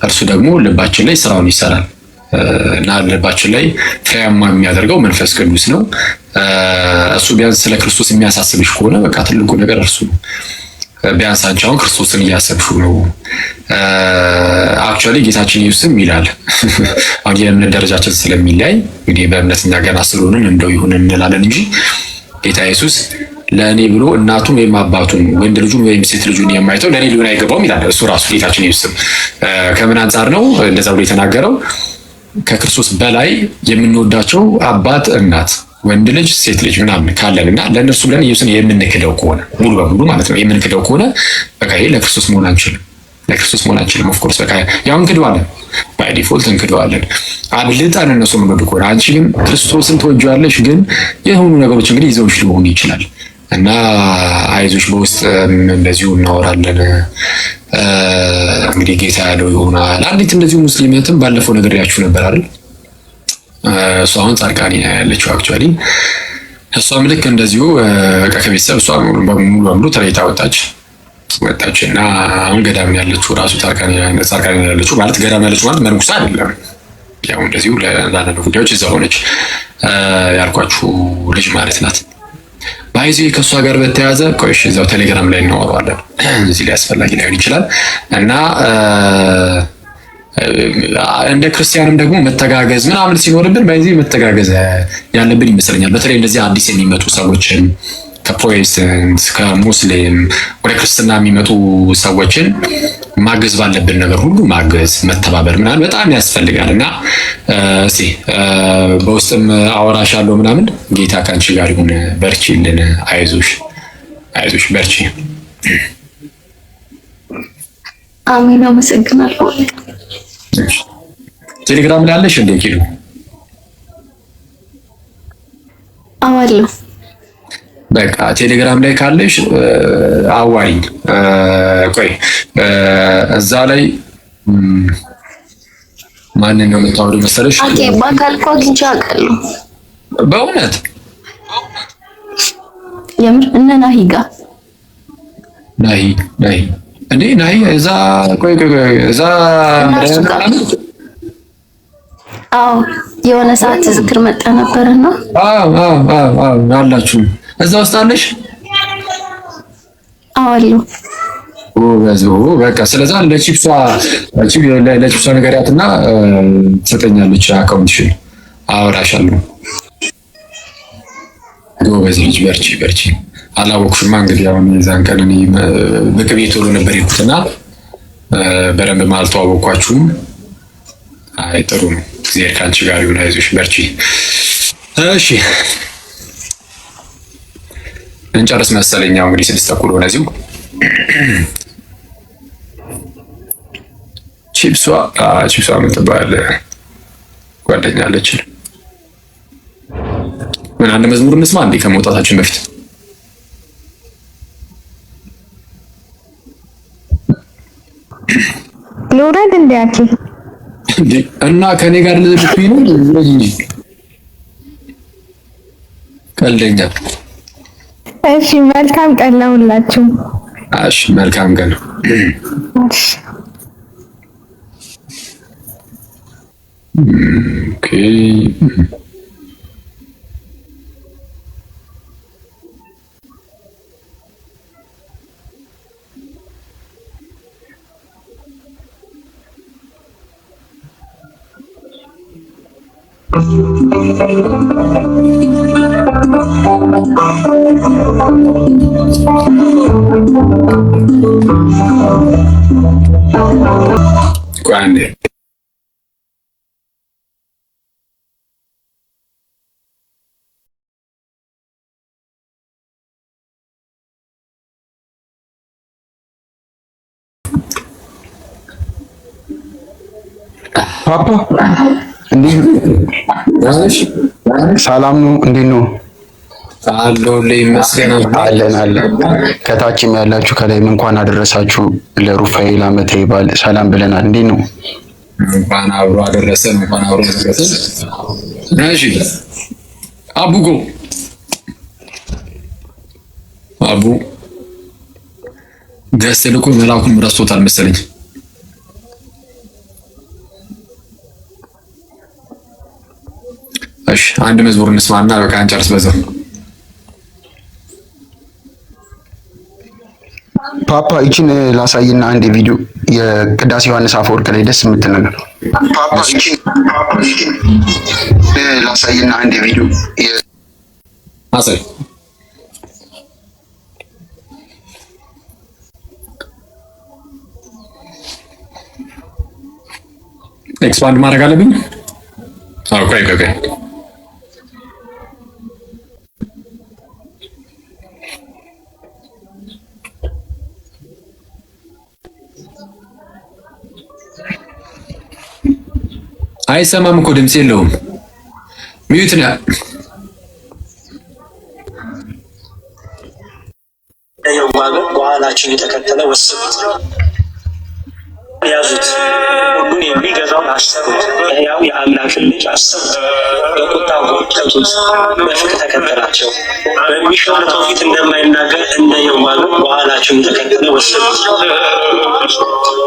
እርሱ ደግሞ ልባችን ላይ ስራውን ይሰራል እና ልባችን ላይ ፍሬያማ የሚያደርገው መንፈስ ቅዱስ ነው። እሱ ቢያንስ ስለ ክርስቶስ የሚያሳስብሽ ከሆነ በቃ ትልቁ ነገር እርሱ ነው። ቢያንስ አንቺ አሁን ክርስቶስን እያሰብሽው ነው። አክቹአሊ ጌታችን ኢየሱስም ይላል አሁን የእምነት ደረጃችን ስለሚለያይ እንግዲህ በእምነት እኛ ገና ስለሆንን እንደው ይሁን እንላለን እንጂ ጌታ ኢየሱስ ለእኔ ብሎ እናቱን ወይም አባቱን ወንድ ልጁን ወይም ሴት ልጁን የማይተው ለእኔ ሊሆን አይገባውም ይላል እሱ ራሱ ጌታችን ኢየሱስም። ከምን አንጻር ነው እንደዛ ብሎ የተናገረው? ከክርስቶስ በላይ የምንወዳቸው አባት እናት ወንድ ልጅ ሴት ልጅ ምናምን ካለንና ለእነርሱ ብለን ኢየሱስን የምንክደው ከሆነ ሙሉ በሙሉ ማለት ነው የምንክደው ከሆነ በቃ ይሄ ለክርስቶስ መሆን አንችልም። ለክርስቶስ መሆን አንችልም። ኦፍ ኮርስ በቃ ያው እንክደዋለን፣ ባይ ዲፎልት እንክደዋለን። አብልጠን እነሱ ምን ከሆነ አንቺ ግን ክርስቶስን ትወጂዋለሽ፣ ግን የሆኑ ነገሮች እንግዲህ ይዘውሽ ሊሆኑ ይችላል እና አይዞሽ፣ በውስጥ እንደዚሁ እናወራለን። እንግዲህ ጌታ ያለው ይሆናል። አንዲት እንደዚሁ ሙስሊምትም ባለፈው ነግሬያችሁ ነበር አይደል? እሷ አሁን ጻድቃኔ ያለችው አክቹአሊ እሷም ልክ እንደዚሁ በቃ ከቤተሰብ እሷ ሙሉ በሙሉ ተለይታ ወጣች። ወጣችና አሁን ገዳም ያለችው ራሱ ታርካኒ ያለችው ማለት ገዳም ያለችው ማለት መንኩሳ አይደለም። ያው እንደዚሁ ለአንዳንድ ጉዳዮች እዛ ሆነች ያልኳችሁ ልጅ ማለት ናት። ባይዚ ከሷ ጋር በተያያዘ ቆይሽ እዛው ቴሌግራም ላይ እናወራዋለን። እዚህ ላይ አስፈላጊ ላይሆን ይችላል እና እንደ ክርስቲያንም ደግሞ መተጋገዝ ምናምን ሲኖርብን ባይዚ መተጋገዝ ያለብን ይመስለኛል። በተለይ እንደዚህ አዲስ የሚመጡ ሰዎችን ከፕሮቴስታንት ከሙስሊም ወደ ክርስትና የሚመጡ ሰዎችን ማገዝ ባለብን ነገር ሁሉ ማገዝ መተባበር ምናምን በጣም ያስፈልጋል እና እስቲ በውስጥም አወራሻለሁ ምናምን ጌታ ካንቺ ጋር ይሁን። በርቺልን። አይዞሽ በርቺ። አሜን። አመሰግናለሁ። ቴሌግራም ላይ አለሽ እንዴ ኪዱ? አዋለሁ። በቃ ቴሌግራም ላይ ካለሽ አዋሪኝ። ቆይ እዛ ላይ ማንን ነው የምታወሪው መሰለሽ? ኦኬ በአካል እኮ አግኝቼ አውቃለሁ። በእውነት የምር እነ ናሂ ጋር ናሂ እንዴ ናሂ እዛ ቆይ እዛ አዎ የሆነ ሰዓት ዝክር መጣ ነበርና አላችሁ እዛ ውስጥ አለሽ? አዋለሁ። በቃ ስለዛ ለቺፕሷ ነገሪያትና ትሰጠኛለች አካውንትሽን አወራሻለሁ። ጎበዝ ልጅ በርቺ። አላወቅሽማ እንግዲህ አሁን የዛን ቀን እኔ ብቅ ቤት ቶሎ ነበር የሄድኩትና በደንብ አልተዋወቅኳችሁም። አይ ጥሩ ነው። እግዚአብሔር ካንቺ ጋር ይሁን። አይዞሽ በርቺ። እሺ እንጨርስ መሰለኝ። ያው እንግዲህ 6:30 ሆነ። እዚሁ ቺፕሷ የምትባል ጓደኛ አለችን። ምን አንድ መዝሙር እንስማ እንዴ ከመውጣታችን በፊት? ልውረድ እንዴ አኪ እና ከኔ ጋር ልትይ ነው እንጂ ቀልደኛ። እሺ መልካም ቀን ለሁላችሁ። እሺ መልካም ቀን። ኦኬ grande. ፓፓ እንዴት ሰላም ነው? እንዴት ነው? አለሁልህ ይመስገን። አለን ከታችም ያላችሁ ከላይም እንኳን አደረሳችሁ ለሩፋኤል ዓመተ በዓል ሰላም ብለናል። እንዴት ነው? እንኳን አብሮ አደረሰን። እሺ አቡጎ አቡ ገስ ልኮ መላኩን ረስቶታል መሰለኝ። እሺ አንድ መዝሙር እንስማና በቃ እንጨርስ በዛው። ፓፓ ይችን ላሳይና አንድ ቪዲዮ የቅዳሴ ዮሐንስ አፈወርቅ ላይ ደስ የምትል ነገር። ፓፓ ይችን ላሳይና አንድ ቪዲዮ አሳይ። ኤክስፓንድ ማድረግ አለብኝ። ኦኬ አይሰማም እኮ ድምጽ የለውም። ሚዩት ነው። የዋገ በኋላችን የተከተለ ወስቡት ያዙት። ሁሉን የሚገዛውን አሰሩት። ያው የአምላክ ልጅ አሰሩት። በቁጣው ወቀጡት፣ በፍቅር ተከተላቸው። በሚሸልተው ፊት እንደማይናገር እንደ የዋህ በኋላቸው የተከተለ ወሰዱት።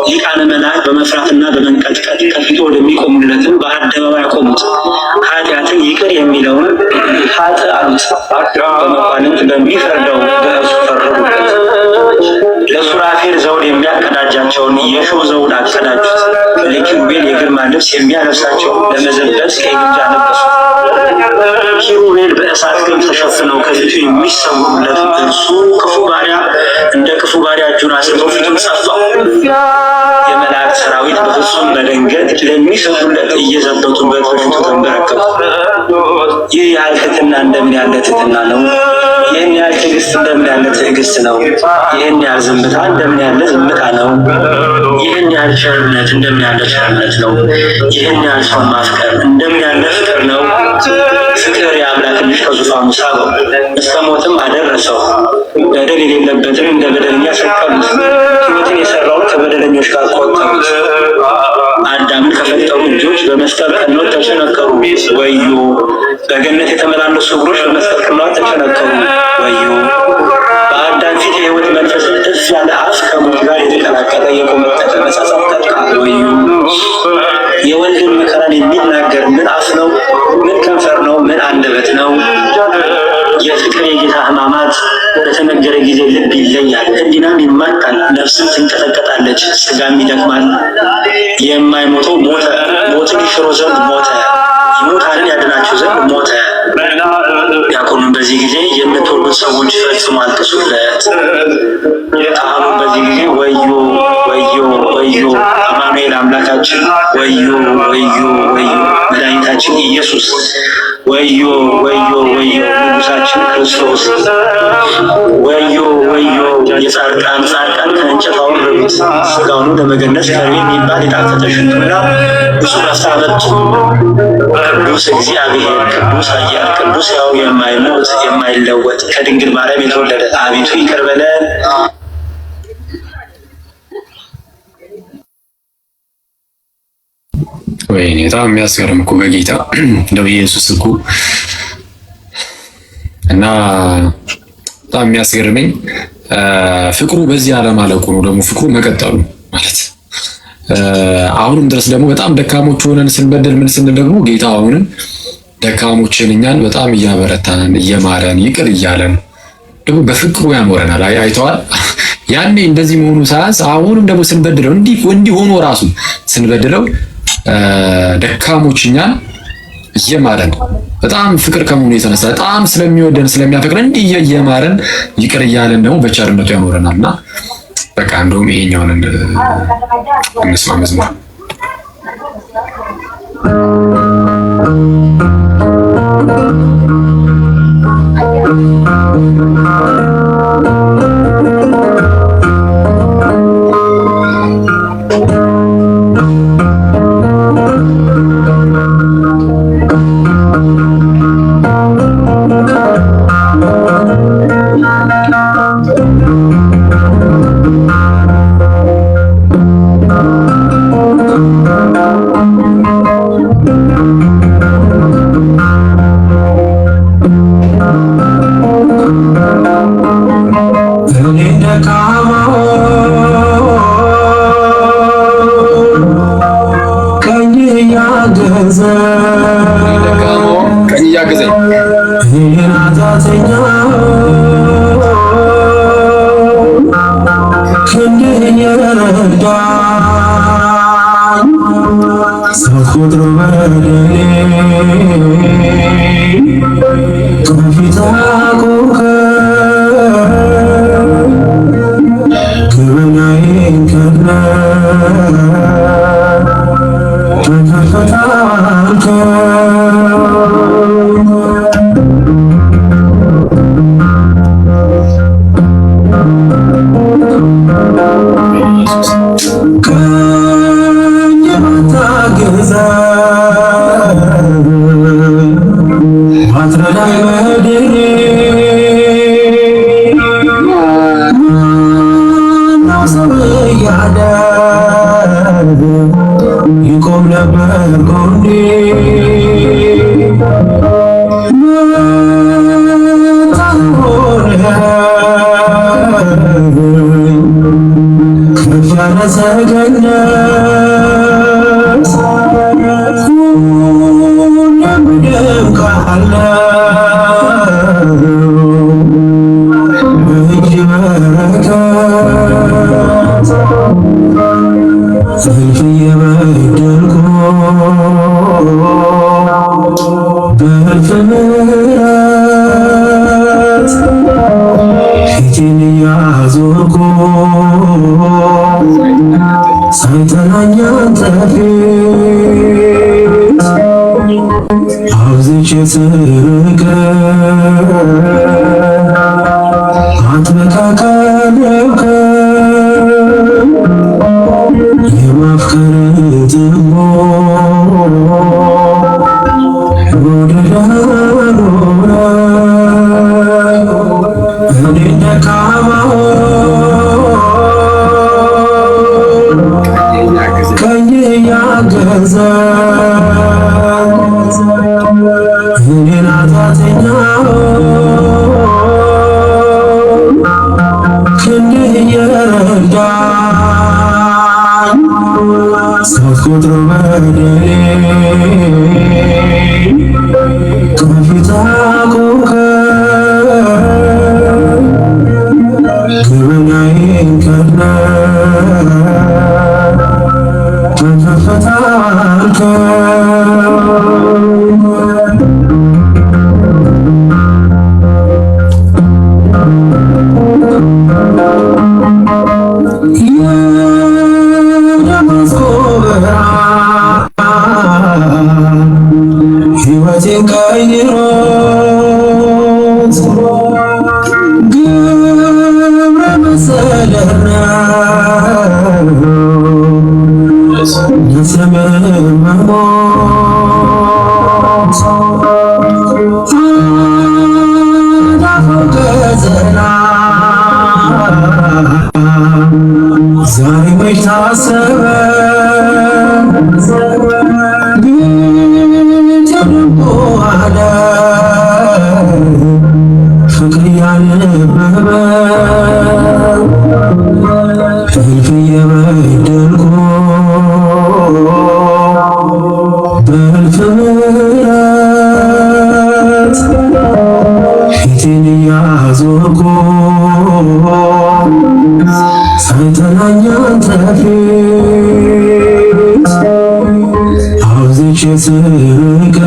ሊቃነ መላእክት በመፍራትና በመንቀጥቀጥ ከፊቱ ወደሚቆሙለትም በአደባባይ ያቆሙት። ኃጢአትን ይቅር የሚለውን ኃጥእ አሉት። በመኳንንት በሚፈርደው በእርሱ ፈረዱበት። ለሱራፌል ዘውድ የሚያቀዳጃቸውን የሾህ ዘውድ አቀዳጁት። ለኪሩቤል የግርማ ልብስ የሚያለብሳቸው ለመዘበዝ ቀይ ግምጃ ለበሱ። ኪሩቤል በእሳት ክንፍ ተሸፍነው ከፊቱ የሚሰውሩለት እርሱ ክፉ ባሪያ እንደ ክፉ ባሪያ እጁን አስርቶ ፊቱን ጸፋው። የመላእክት ሰራዊት በፍጹም መደንገጥ ለሚሰግዱለት እየዘበቱበት በፊቱ ተንበረከኩ። ይህ ያህል ትሕትና እንደምን ያለ ትሕትና ነው! ይህን ያህል ትዕግስት እንደምን ያለ ትዕግስት ነው! ይህን ያህል ዝምታ እንደምን ያለ ዝምታ ነው! ይህን ያህል ቸርነት እንደምን ያለ ቸርነት ነው! ይህን ያህል ሰው ማፍቀር እንደምን ያለ ፍቅር ነው! ፍቅር የአምላክ ልጅ ከዙፋኑ ሳበው፣ እስከ ሞትም አደረሰው። በደል የሌለበትን እንደ በደለኛ ሰቀሉት። ሕይወትን የሰራውን ከበደለኞች ጋር ቆጠሩት። አዳምን ከፈጠሩ ልጆች በመስቀል ቅንዋት ተቸነከሩ፣ ወዮ! በገነት የተመላለሱ እግሮች በመስቀል ቅንዋት ተቸነከሩ፣ ወዮ! በአዳም ፊት የሕይወት መንፈስን እፍ ያለ አፍ ከሞት ጋር የተቀላቀለ የቆመጠጠ መጻጻፍ ቀጥቃ፣ ወዮ! የወልድን መከራን የሚናገር ምን አፍ ነው? ምን ከንፈር ነው? ምን አንደበት ነው? የፍቅር የጌታ ሕማማት በተነገረ ጊዜ ልብ ይለያል፣ ሕሊናም ይማታል፣ ነፍስም ትንቀጠቀጣለች፣ ስጋም ይደክማል። የማይሞተው ሞተ፣ ሞትን ይሽሮ ዘንድ ሞተ፣ ሙታንን ያድናቸው ዘንድ ሞተ። ዲያቆኑም በዚህ ጊዜ የምትወዱት ሰዎች ፈጽሞ አልቅሱለት። ካህኑም በዚህ ጊዜ ወዮ ወዮ ወዮ አማኑኤል አምላካችን፣ ወዮ ወዮ ወዮ መድኃኒታችን ኢየሱስ፣ ወዮ ወዮ ወዮ ንጉሳችን ክርስቶስ፣ ወዮ ወዮ የጻድቃን ጻድቃን ከእንጨት አወረዱት። ስጋውን ለመገነዝ ከርቤ የሚባል የጣፈጠ ሽቱና ብዙ ረፍታ አመጡ። ቅዱስ እግዚአብሔር፣ ቅዱስ ኃያል፣ ቅዱስ ሕያው የማይሞት የማይለወጥ ከድንግል ማርያም የተወለደ አቤቱ ይቅር በለን። ወይኔ በጣም የሚያስገርም እኮ በጌታ እንደው ኢየሱስ እኮ እና በጣም የሚያስገርመኝ ፍቅሩ በዚህ አለማለቁ ነው። ደግሞ ፍቅሩ መቀጠሉ ማለት አሁንም ድረስ ደግሞ በጣም ደካሞች ሆነን ስንበደል ምን ስንል ደግሞ ጌታ አሁንም ደካሞችን እኛን በጣም እያበረታን እየማረን ይቅር እያለን ደግሞ በፍቅሩ ያኖረናል። አይተዋል። ያኔ እንደዚህ መሆኑ ሳያንስ አሁንም ደግሞ ስንበድለው እንዲህ ሆኖ ራሱ ስንበድለው ደካሞች እኛን እየማረን በጣም ፍቅር ከመሆኑ የተነሳ በጣም ስለሚወደን ስለሚያፈቅረን እንዲህ እየማረን ይቅር እያለን ደግሞ በቸርነቱ ያኖረናልና በቃ እንደውም ይሄኛውን እንስማ መዝሙር Yeah. እጅ በረከት እልፍ እየበደልኩ በእልፍ ምሕረት ፊቴን እያዞርኩ ሳይጠላኝ አንተ ፊት አብዝቼ ስርቅ አጥብቀህ ቀረብክ የማፍቀር ጥሞ ወደዳ ኖረ እኔ ደካማውን ቀኝ ያገዘ እኔን ኃጢአተኛውን ክንድህ እየረዳኝ ሳትቆጥረው በደሌን ከፊት አቆምከኝ ገበናዬን ከድነህ በከፍታ አልከኝ የደማስቆ ብርሃን ሕይወቴን ቀይሮት ግብረ መሰለህ ለስምህ መሞት አዳፈው ገዘና ዛሬ መች ታሰበ ግን ተደምቆ አለ ፍቅር ያነበበ እልፍ እየበደልኩ በእልፍ ምሕረት ፊቴን እያዞርኩ ሳይጠላኝ አንተ ፊት አብዝቼ ስርቅ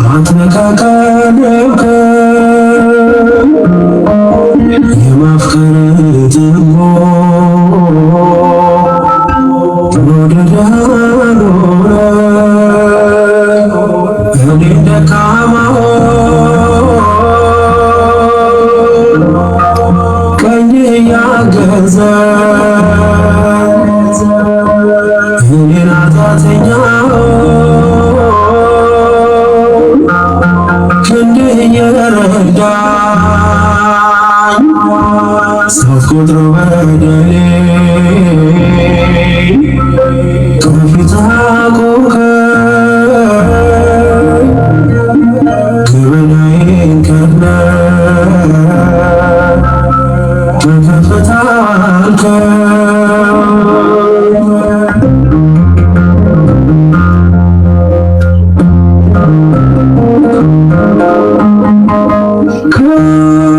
አጥብቀህ ቀረብከኝ የማፍቀር ጥሞ ወደዳ ኖረ እኔ ደካማውን ቀኝ ያገዘ እኔን ኃጢአተኛውን ክንድህ እየረዳኝ ሳትቆጥረው በደሌን ከፊት አቆምከኝ ገበናዬን ከድነህ በከፍታ አልከኝ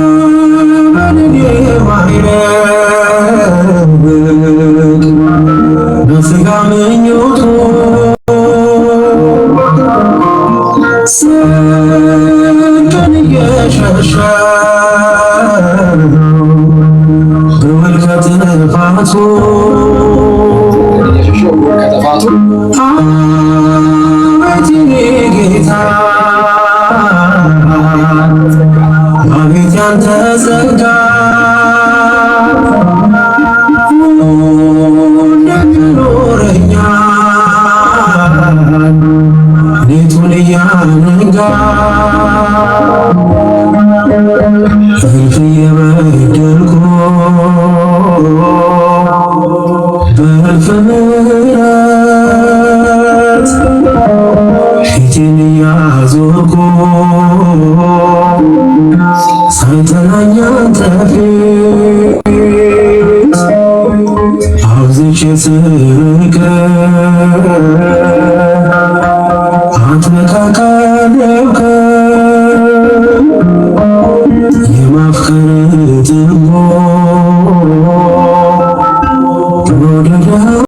ከበደሌ ማይረግ በሥጋ ምኞቱ ጽድቅን እየሸሸ ብውል ከጥፋቱ አቤት የኔ ጌታ አቤት ያንተ ጸጋ ሁሌም ይኖረኛል ሌቱን እያነጋ እልፍ እየበደልኩ በእልፍ ምሕረት ፊቴን እያዞርኩ ሳይጠላኝ አንተ ፊት አብዝቼ ስርቅ